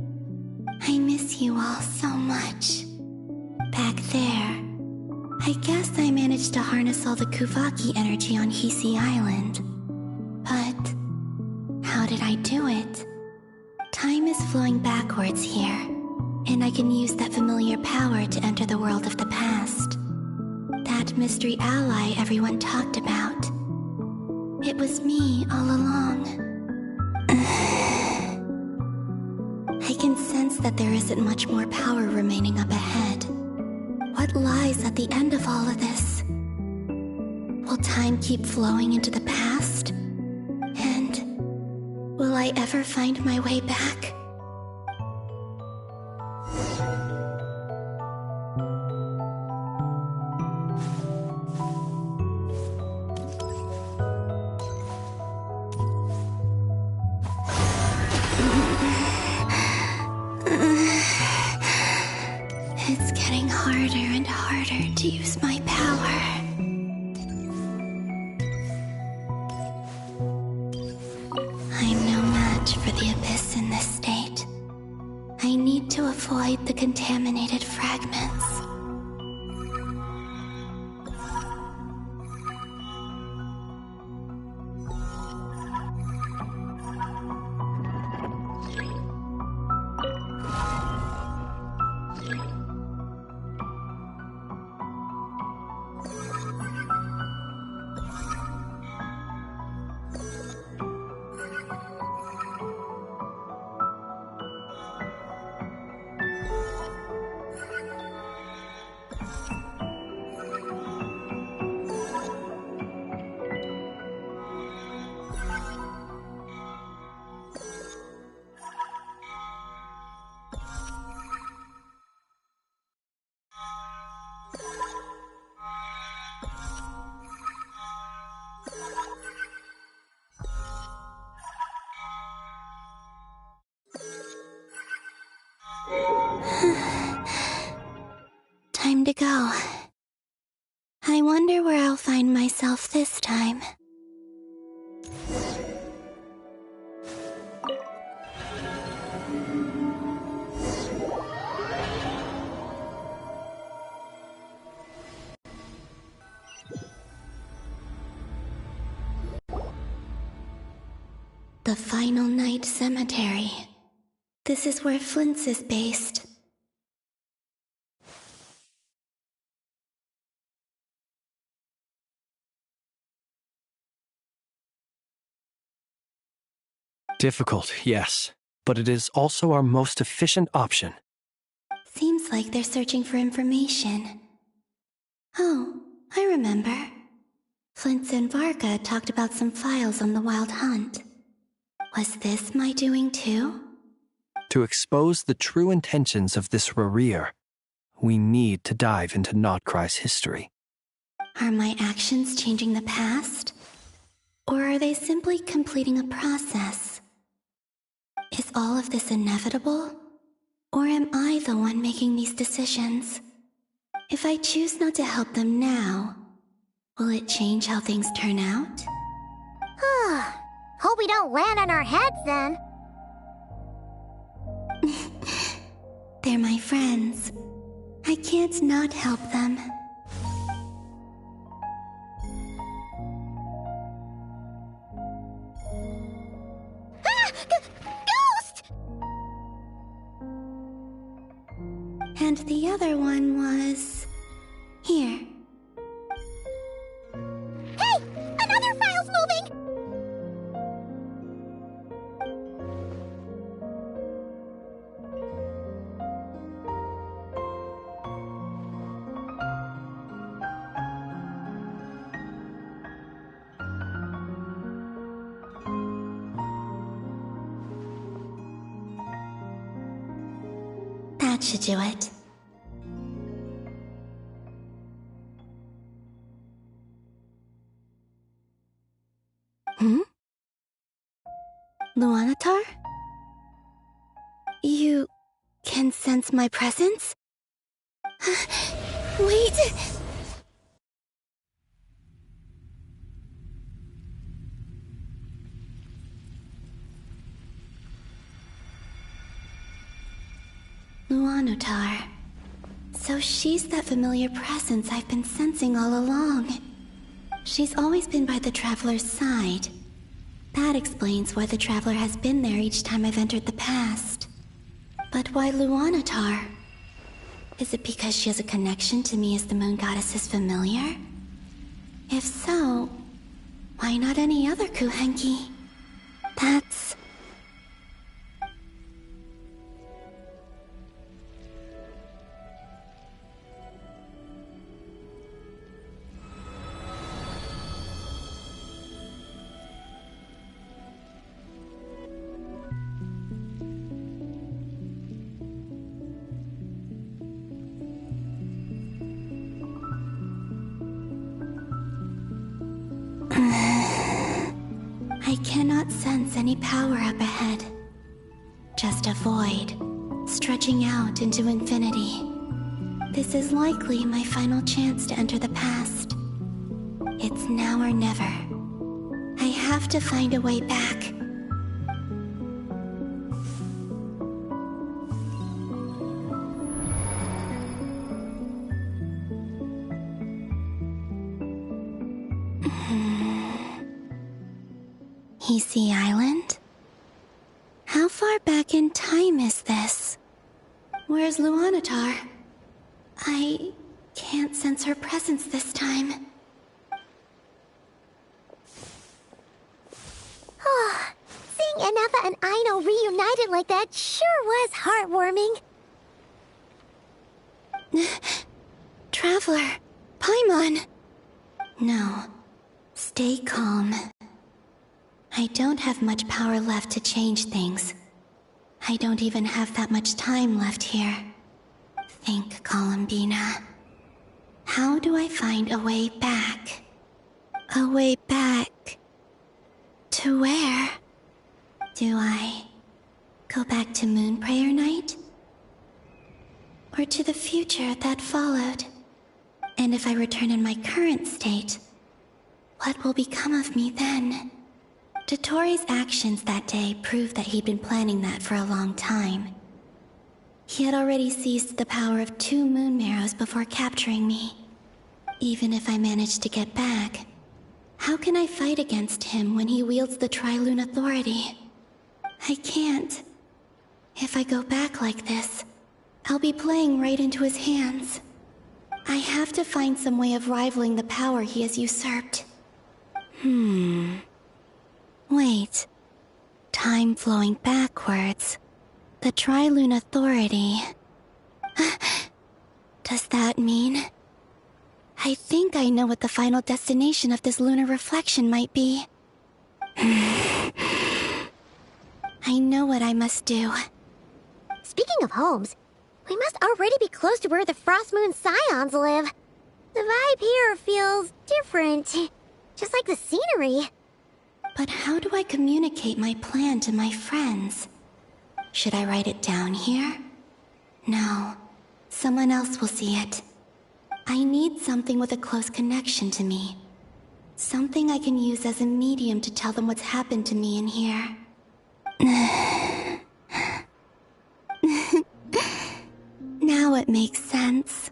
I miss you all so much. Back there, I guess I managed to harness all the Kuvaki energy on Hisi Island. But how did I do it? Time is flowing backwards here, and I can use that familiar power to enter the world of the past. That mystery ally everyone talked about. It was me all along. I can sense that there isn't much more power remaining up ahead. What lies at the end of all of this? Will time keep flowing into the past? And will I ever find my way back? It's getting harder and harder to use my power. I'm no match for the Abyss in this state. I need to avoid the contaminated fragments. Time to go. I wonder where I'll find myself this time. The Final Night Cemetery. This is where Flint's is based. Difficult, yes, but it is also our most efficient option. Seems like they're searching for information. Oh, I remember. Flint's and Varga talked about some files on the Wild Hunt. Was this my doing too? To expose the true intentions of this Rarir, we need to dive into Notcry's history. Are my actions changing the past? Or are they simply completing a process? Is all of this inevitable? Or am I the one making these decisions? If I choose not to help them now, will it change how things turn out? Hope we don't land on our heads then. They're my friends. I can't not help them. Ghost! And the other one was... here. Hey! Another file's moving! That should do it. Luanatar? You can sense my presence? Wait! Luanatar. So she's that familiar presence I've been sensing all along. She's always been by the Traveler's side. That explains why the Traveler has been there each time I've entered the past. But why Luanatar? Is it because she has a connection to me as the Moon Goddess's familiar? If so, why not any other Kuhenki? That's... I cannot sense any power up ahead. Just a void, stretching out into infinity. This is likely my final chance to enter the past. It's now or never. I have to find a way back. Hisi Island? How far back in time is this? Where's Luanatar? I can't sense her presence this time. Oh, seeing Anafa and Aino reunited like that sure was heartwarming. Traveler, Paimon. No, stay calm. I don't have much power left to change things. I don't even have that much time left here. Think, Columbina. How do I find a way back? A way back... to where? Do I go back to Moon Prayer Night? Or to the future that followed? And if I return in my current state, what will become of me then? Dotori's actions that day proved that he'd been planning that for a long time. He had already seized the power of 2 Moon Marrows before capturing me. Even if I managed to get back, how can I fight against him when he wields the Tri-Lune Authority? I can't. If I go back like this, I'll be playing right into his hands. I have to find some way of rivaling the power he has usurped. Wait. Time flowing backwards. The Tri-Lune Authority. Does that mean... I think I know what the final destination of this lunar reflection might be. I know what I must do. Speaking of homes, we must already be close to where the Frost Moon Scions live. The vibe here feels different, just like the scenery. But how do I communicate my plan to my friends? Should I write it down here? No. Someone else will see it. I need something with a close connection to me. Something I can use as a medium to tell them what's happened to me in here. Now it makes sense.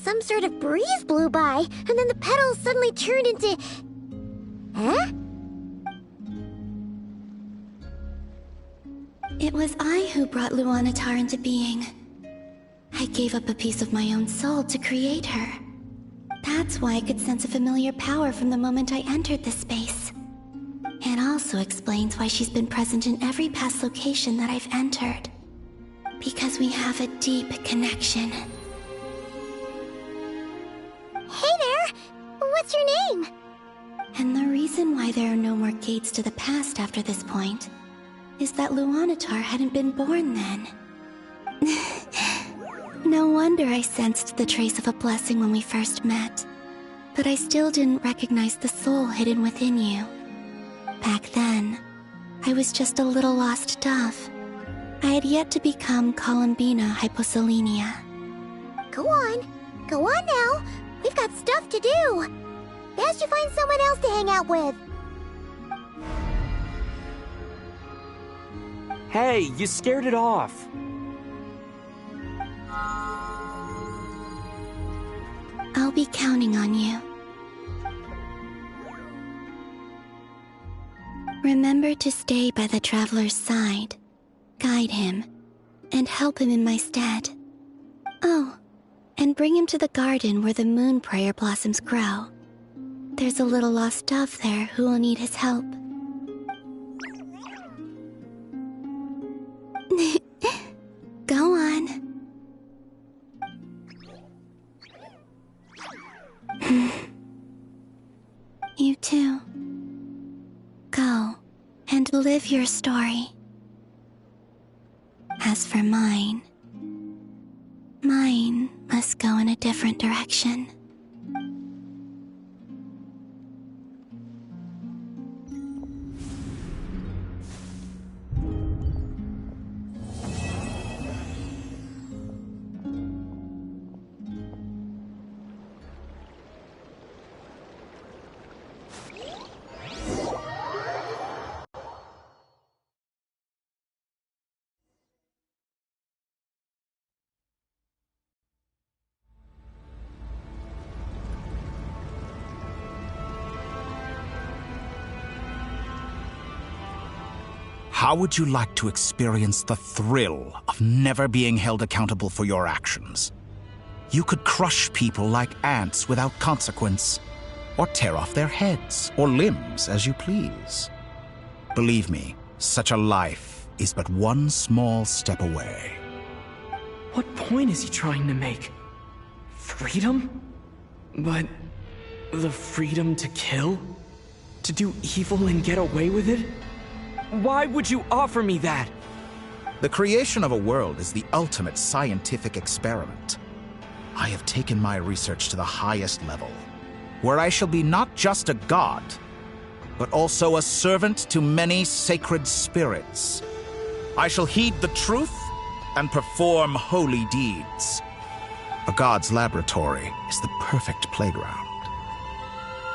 Some sort of breeze blew by, and then the petals suddenly turned into... Huh? It was I who brought Luanatar into being. I gave up a piece of my own soul to create her. That's why I could sense a familiar power from the moment I entered this space. also explains why she's been present in every past location that I've entered. Because we have a deep connection. Hey there! What's your name? And the reason why there are no more gates to the past after this point is that Luanatar hadn't been born then. No wonder I sensed the trace of a blessing when we first met. But I still didn't recognize the soul hidden within you. Back then, I was just a little lost dove. I had yet to become Columbina Hyposelenia. Go on now. We've got stuff to do. Best you find someone else to hang out with. Hey, you scared it off. I'll be counting on you. Remember to stay by the traveler's side, guide him, and help him in my stead. Oh, and bring him to the garden where the moon prayer blossoms grow. There's a little lost dove there who will need his help. Go on. You too. Go and live your story. As for mine must go in a different direction. How would you like to experience the thrill of never being held accountable for your actions? You could crush people like ants without consequence, or tear off their heads or limbs as you please. Believe me, such a life is but one small step away. What point is he trying to make? Freedom? But the freedom to kill? To do evil and get away with it? Why would you offer me that? The creation of a world is the ultimate scientific experiment. I have taken my research to the highest level, where I shall be not just a god, but also a servant to many sacred spirits. I shall heed the truth and perform holy deeds. A god's laboratory is the perfect playground.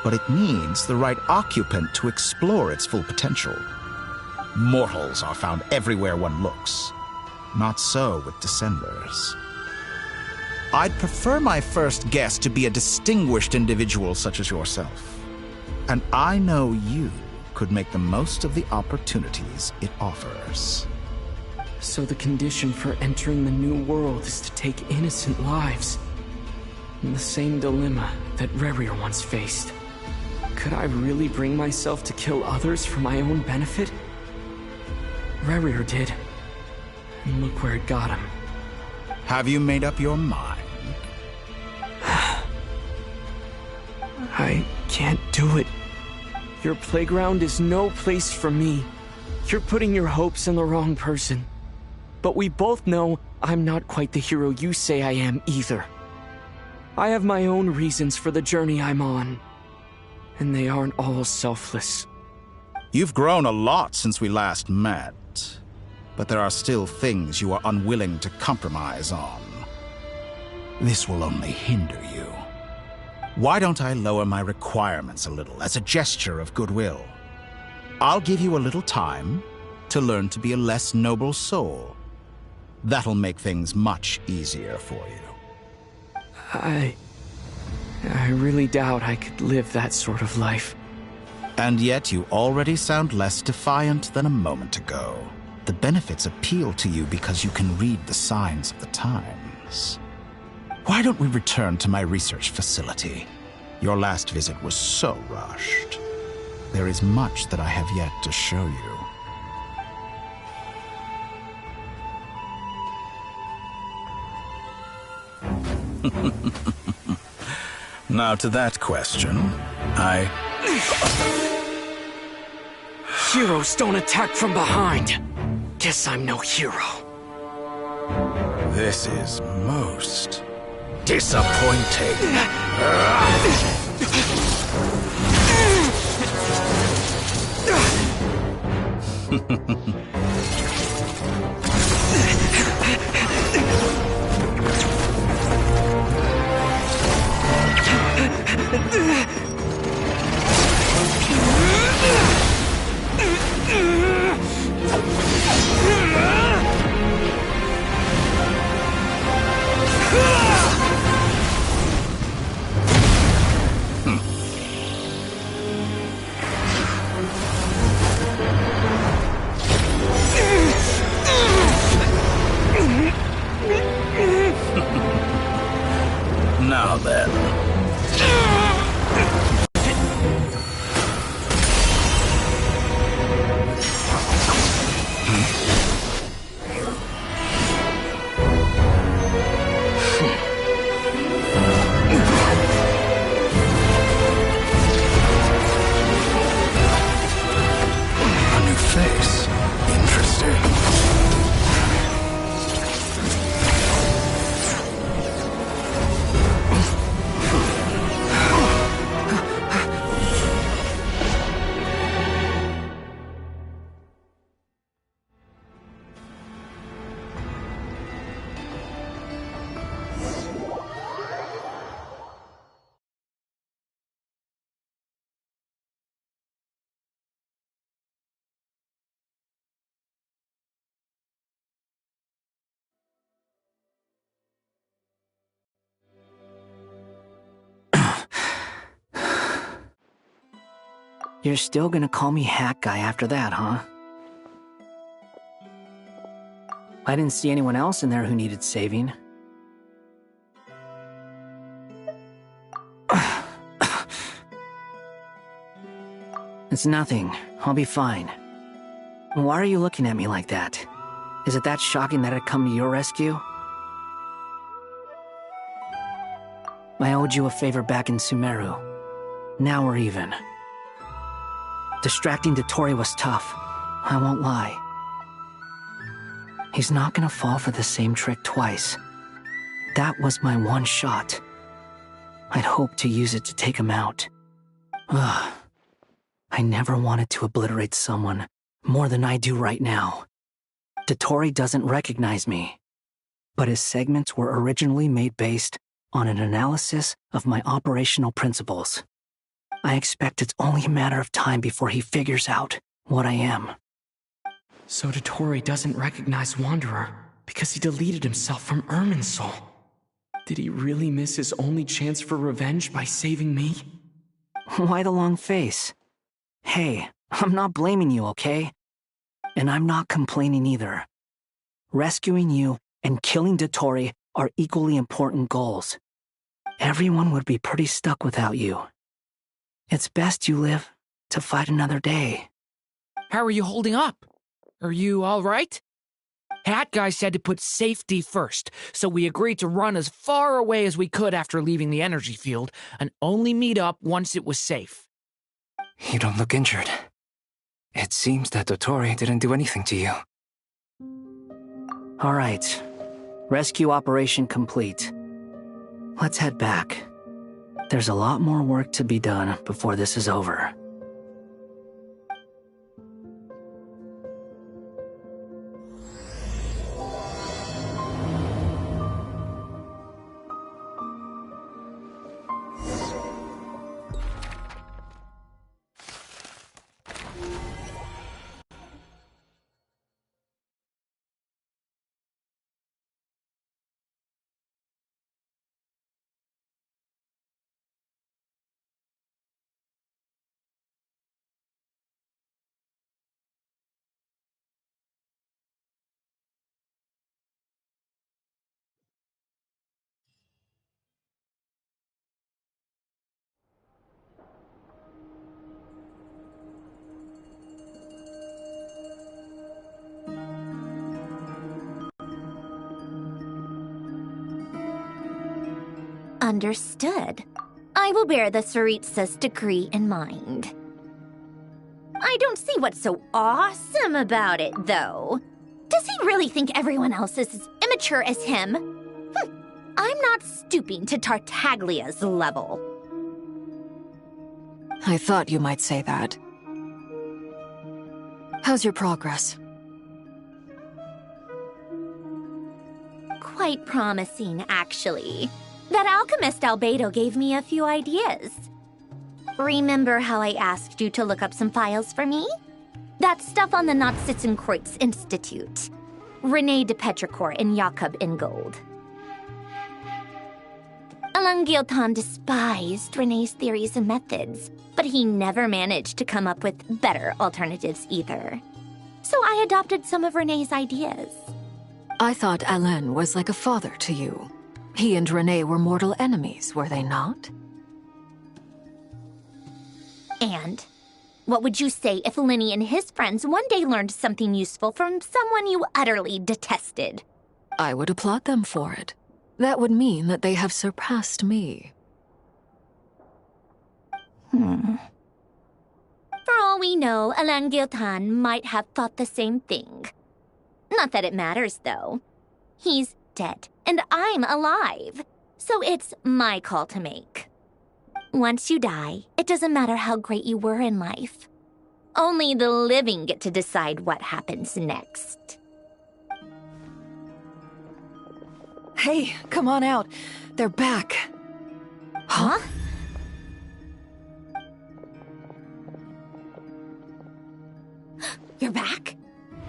But it needs the right occupant to explore its full potential. Mortals are found everywhere one looks. Not so with Descenders. I'd prefer my first guest to be a distinguished individual such as yourself. And I know you could make the most of the opportunities it offers. So the condition for entering the new world is to take innocent lives. In the same dilemma that Rerir once faced. Could I really bring myself to kill others for my own benefit? Rerir did. And look where it got him. Have you made up your mind? I can't do it. Your playground is no place for me. You're putting your hopes in the wrong person. But we both know I'm not quite the hero you say I am either. I have my own reasons for the journey I'm on. And they aren't all selfless. You've grown a lot since we last met. But there are still things you are unwilling to compromise on. This will only hinder you. Why don't I lower my requirements a little as a gesture of goodwill? I'll give you a little time to learn to be a less noble soul. That'll make things much easier for you. I really doubt I could live that sort of life. And yet you already sound less defiant than a moment ago. The benefits appeal to you because you can read the signs of the times. Why don't we return to my research facility? Your last visit was so rushed. there is much that I have yet to show you. Now to that question, Heroes don't attack from behind. Guess I'm no hero. This is most disappointing. Now then. A new face. Interesting. You're still gonna call me Hack Guy after that, huh? I didn't see anyone else in there who needed saving. It's nothing. I'll be fine. Why are you looking at me like that? Is it that shocking that I'd come to your rescue? I owed you a favor back in Sumeru. Now we're even. Distracting Dotori was tough. I won't lie. He's not gonna fall for the same trick twice. That was my one shot. I'd hoped to use it to take him out. Ugh. I never wanted to obliterate someone more than I do right now. Dotori doesn't recognize me, but his segments were originally made based on an analysis of my operational principles. I expect it's only a matter of time before he figures out what I am. So Dotori doesn't recognize Wanderer because he deleted himself from Irminsul. Did he really miss his only chance for revenge by saving me? Why the long face? Hey, I'm not blaming you, okay? And I'm not complaining either. Rescuing you and killing Dotori are equally important goals. Everyone would be pretty stuck without you. It's best you live to fight another day. How are you holding up? Are you all right? Hat Guy said to put safety first, so we agreed to run as far away as we could after leaving the energy field and only meet up once it was safe. You don't look injured. It seems that Dotori didn't do anything to you. All right. Rescue operation complete. Let's head back. There's a lot more work to be done before this is over. Understood. I will bear the Tsaritsa's decree in mind. I don't see what's so awesome about it, though. Does he really think everyone else is as immature as him? I'm not stooping to Tartaglia's level. I thought you might say that. How's your progress? Quite promising, actually. That alchemist Albedo gave me a few ideas. Remember how I asked you to look up some files for me? That stuff on the Nazi-Kreuz Institute. René de Petrichor and Jakob Ingold. Alain Guillotin despised René's theories and methods, but he never managed to come up with better alternatives either. So I adopted some of René's ideas. I thought Alain was like a father to you. He and René were mortal enemies, were they not? And what would you say if Lenny and his friends one day learned something useful from someone you utterly detested? I would applaud them for it. That would mean that they have surpassed me. For all we know, Alain Guillotin might have thought the same thing. Not that it matters, though. He's dead, and I'm alive. So it's my call to make. Once you die, it doesn't matter how great you were in life. Only the living get to decide what happens next. Hey, come on out. They're back. Huh? You're back?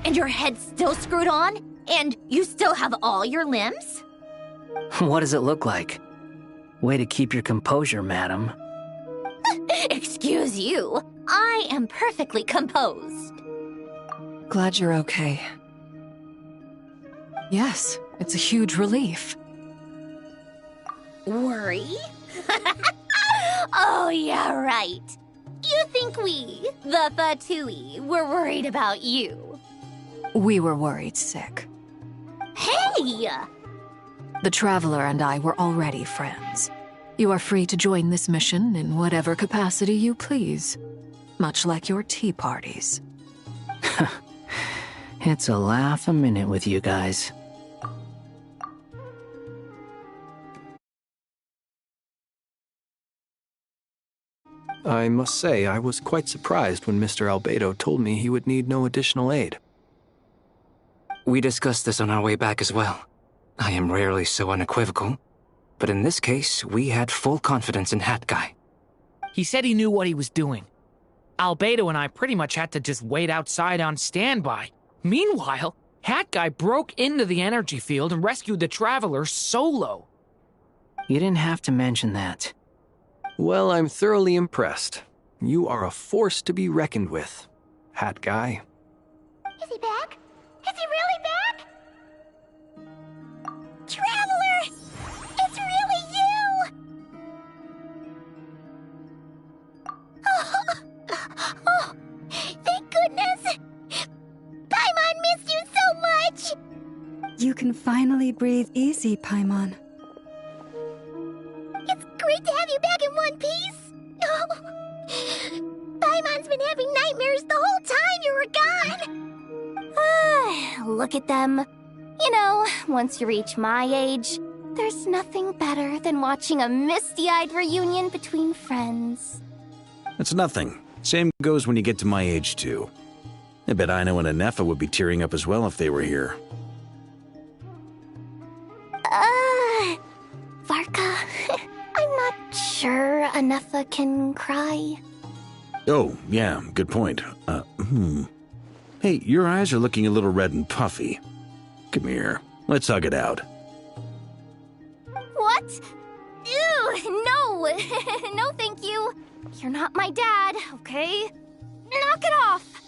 And your head's still screwed on? And you still have all your limbs? What does it look like? Way to keep your composure, madam. Excuse you. I am perfectly composed. Glad you're okay. Yes, it's a huge relief. Worry? Oh, yeah, right. You think we, the Fatui, were worried about you? We were worried sick. Hey! The Traveler and I were already friends. You are free to join this mission in whatever capacity you please. Much like your tea parties. It's a laugh a minute with you guys. I must say, I was quite surprised when Mr. Albedo told me he would need no additional aid. We discussed this on our way back as well. I am rarely so unequivocal, but in this case, we had full confidence in Hat Guy. He said he knew what he was doing. Albedo and I pretty much had to just wait outside on standby. Meanwhile, Hat Guy broke into the energy field and rescued the Traveler solo. You didn't have to mention that. Well, I'm thoroughly impressed. You are a force to be reckoned with, Hat Guy. Is he back? Is he really back? Traveler! It's really you! Oh, thank goodness! Paimon missed you so much! You can finally breathe easy, Paimon. It's great to have you back in one piece! Oh, Paimon's been having nightmares the whole time you were gone! Look at them. You know, once you reach my age, there's nothing better than watching a misty-eyed reunion between friends. It's nothing. Same goes when you get to my age, too. I bet Ino and Anefa would be tearing up as well if they were here. Varka, I'm not sure Anefa can cry. Oh, yeah, good point. Hey, your eyes are looking a little red and puffy. Come here, let's hug it out. What? Ew, no! No, thank you. You're not my dad, okay? Knock it off!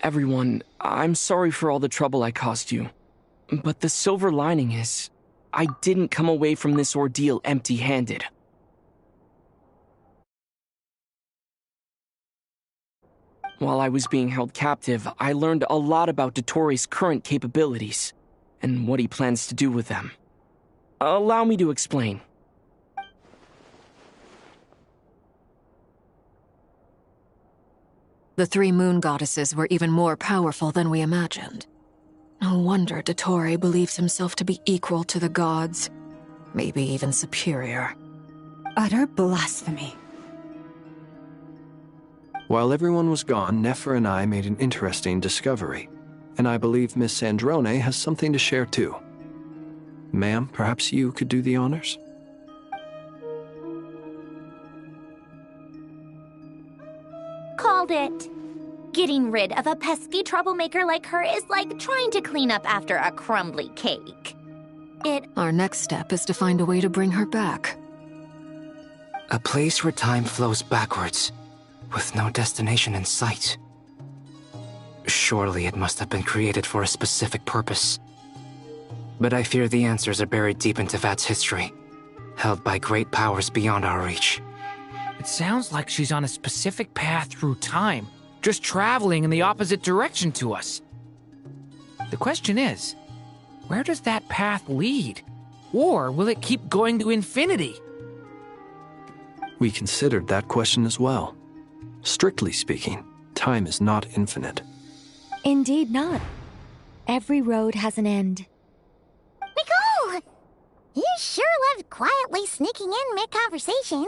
Everyone, I'm sorry for all the trouble I caused you. But the silver lining is, I didn't come away from this ordeal empty-handed. While I was being held captive, I learned a lot about Dottoro's current capabilities, and what he plans to do with them. Allow me to explain. The 3 moon goddesses were even more powerful than we imagined. No wonder Dottore believes himself to be equal to the gods, maybe even superior. Utter blasphemy. While everyone was gone, Nefer and I made an interesting discovery, and I believe Miss Sandrone has something to share too. Ma'am, perhaps you could do the honors? Called it. Getting rid of a pesky troublemaker like her is like trying to clean up after a crumbly cake. Our next step is to find a way to bring her back. A place where time flows backwards, with no destination in sight. Surely it must have been created for a specific purpose. But I fear the answers are buried deep in Tevat's history, held by great powers beyond our reach. It sounds like she's on a specific path through time, just traveling in the opposite direction to us. The question is, where does that path lead? Or will it keep going to infinity? We considered that question as well. Strictly speaking, time is not infinite. Indeed not. Every road has an end. Nicole! You sure love quietly sneaking in mid-conversation.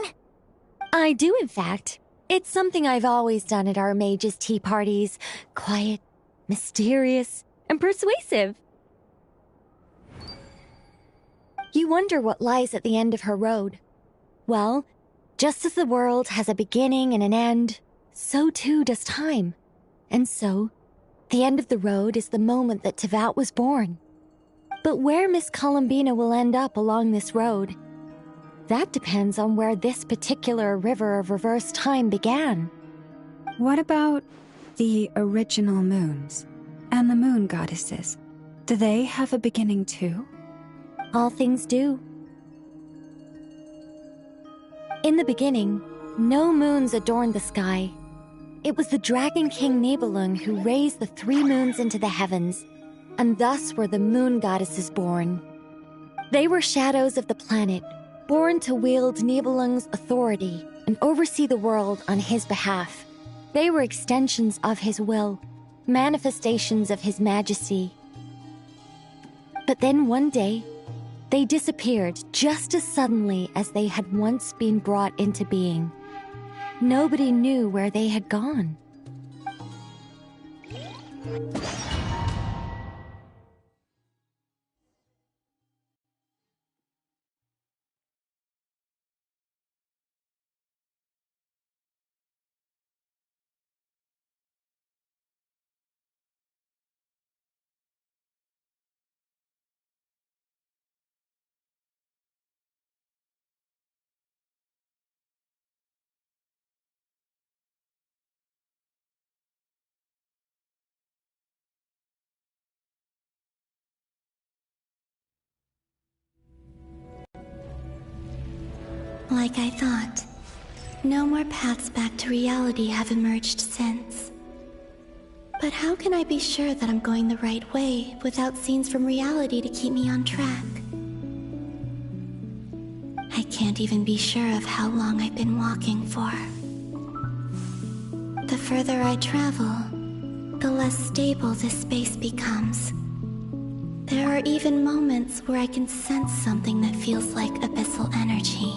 I do, in fact. It's something I've always done at our mages' tea parties. Quiet, mysterious, and persuasive. You wonder what lies at the end of her road. Well, just as the world has a beginning and an end, so too does time. And so, the end of the road is the moment that Tevat was born. But where Miss Columbina will end up along this road, that depends on where this particular river of reverse time began. What about the original moons and the moon goddesses? Do they have a beginning too? All things do. In the beginning, no moons adorned the sky. It was the Dragon King Nibelung who raised the 3 moons into the heavens, and thus were the moon goddesses born. They were shadows of the planet, born to wield Nibelung's authority and oversee the world on his behalf. They were extensions of his will, manifestations of his majesty. But then one day, they disappeared just as suddenly as they had once been brought into being. Nobody knew where they had gone. Like I thought, no more paths back to reality have emerged since. But how can I be sure that I'm going the right way without scenes from reality to keep me on track? I can't even be sure of how long I've been walking for. The further I travel, the less stable this space becomes. There are even moments where I can sense something that feels like abyssal energy.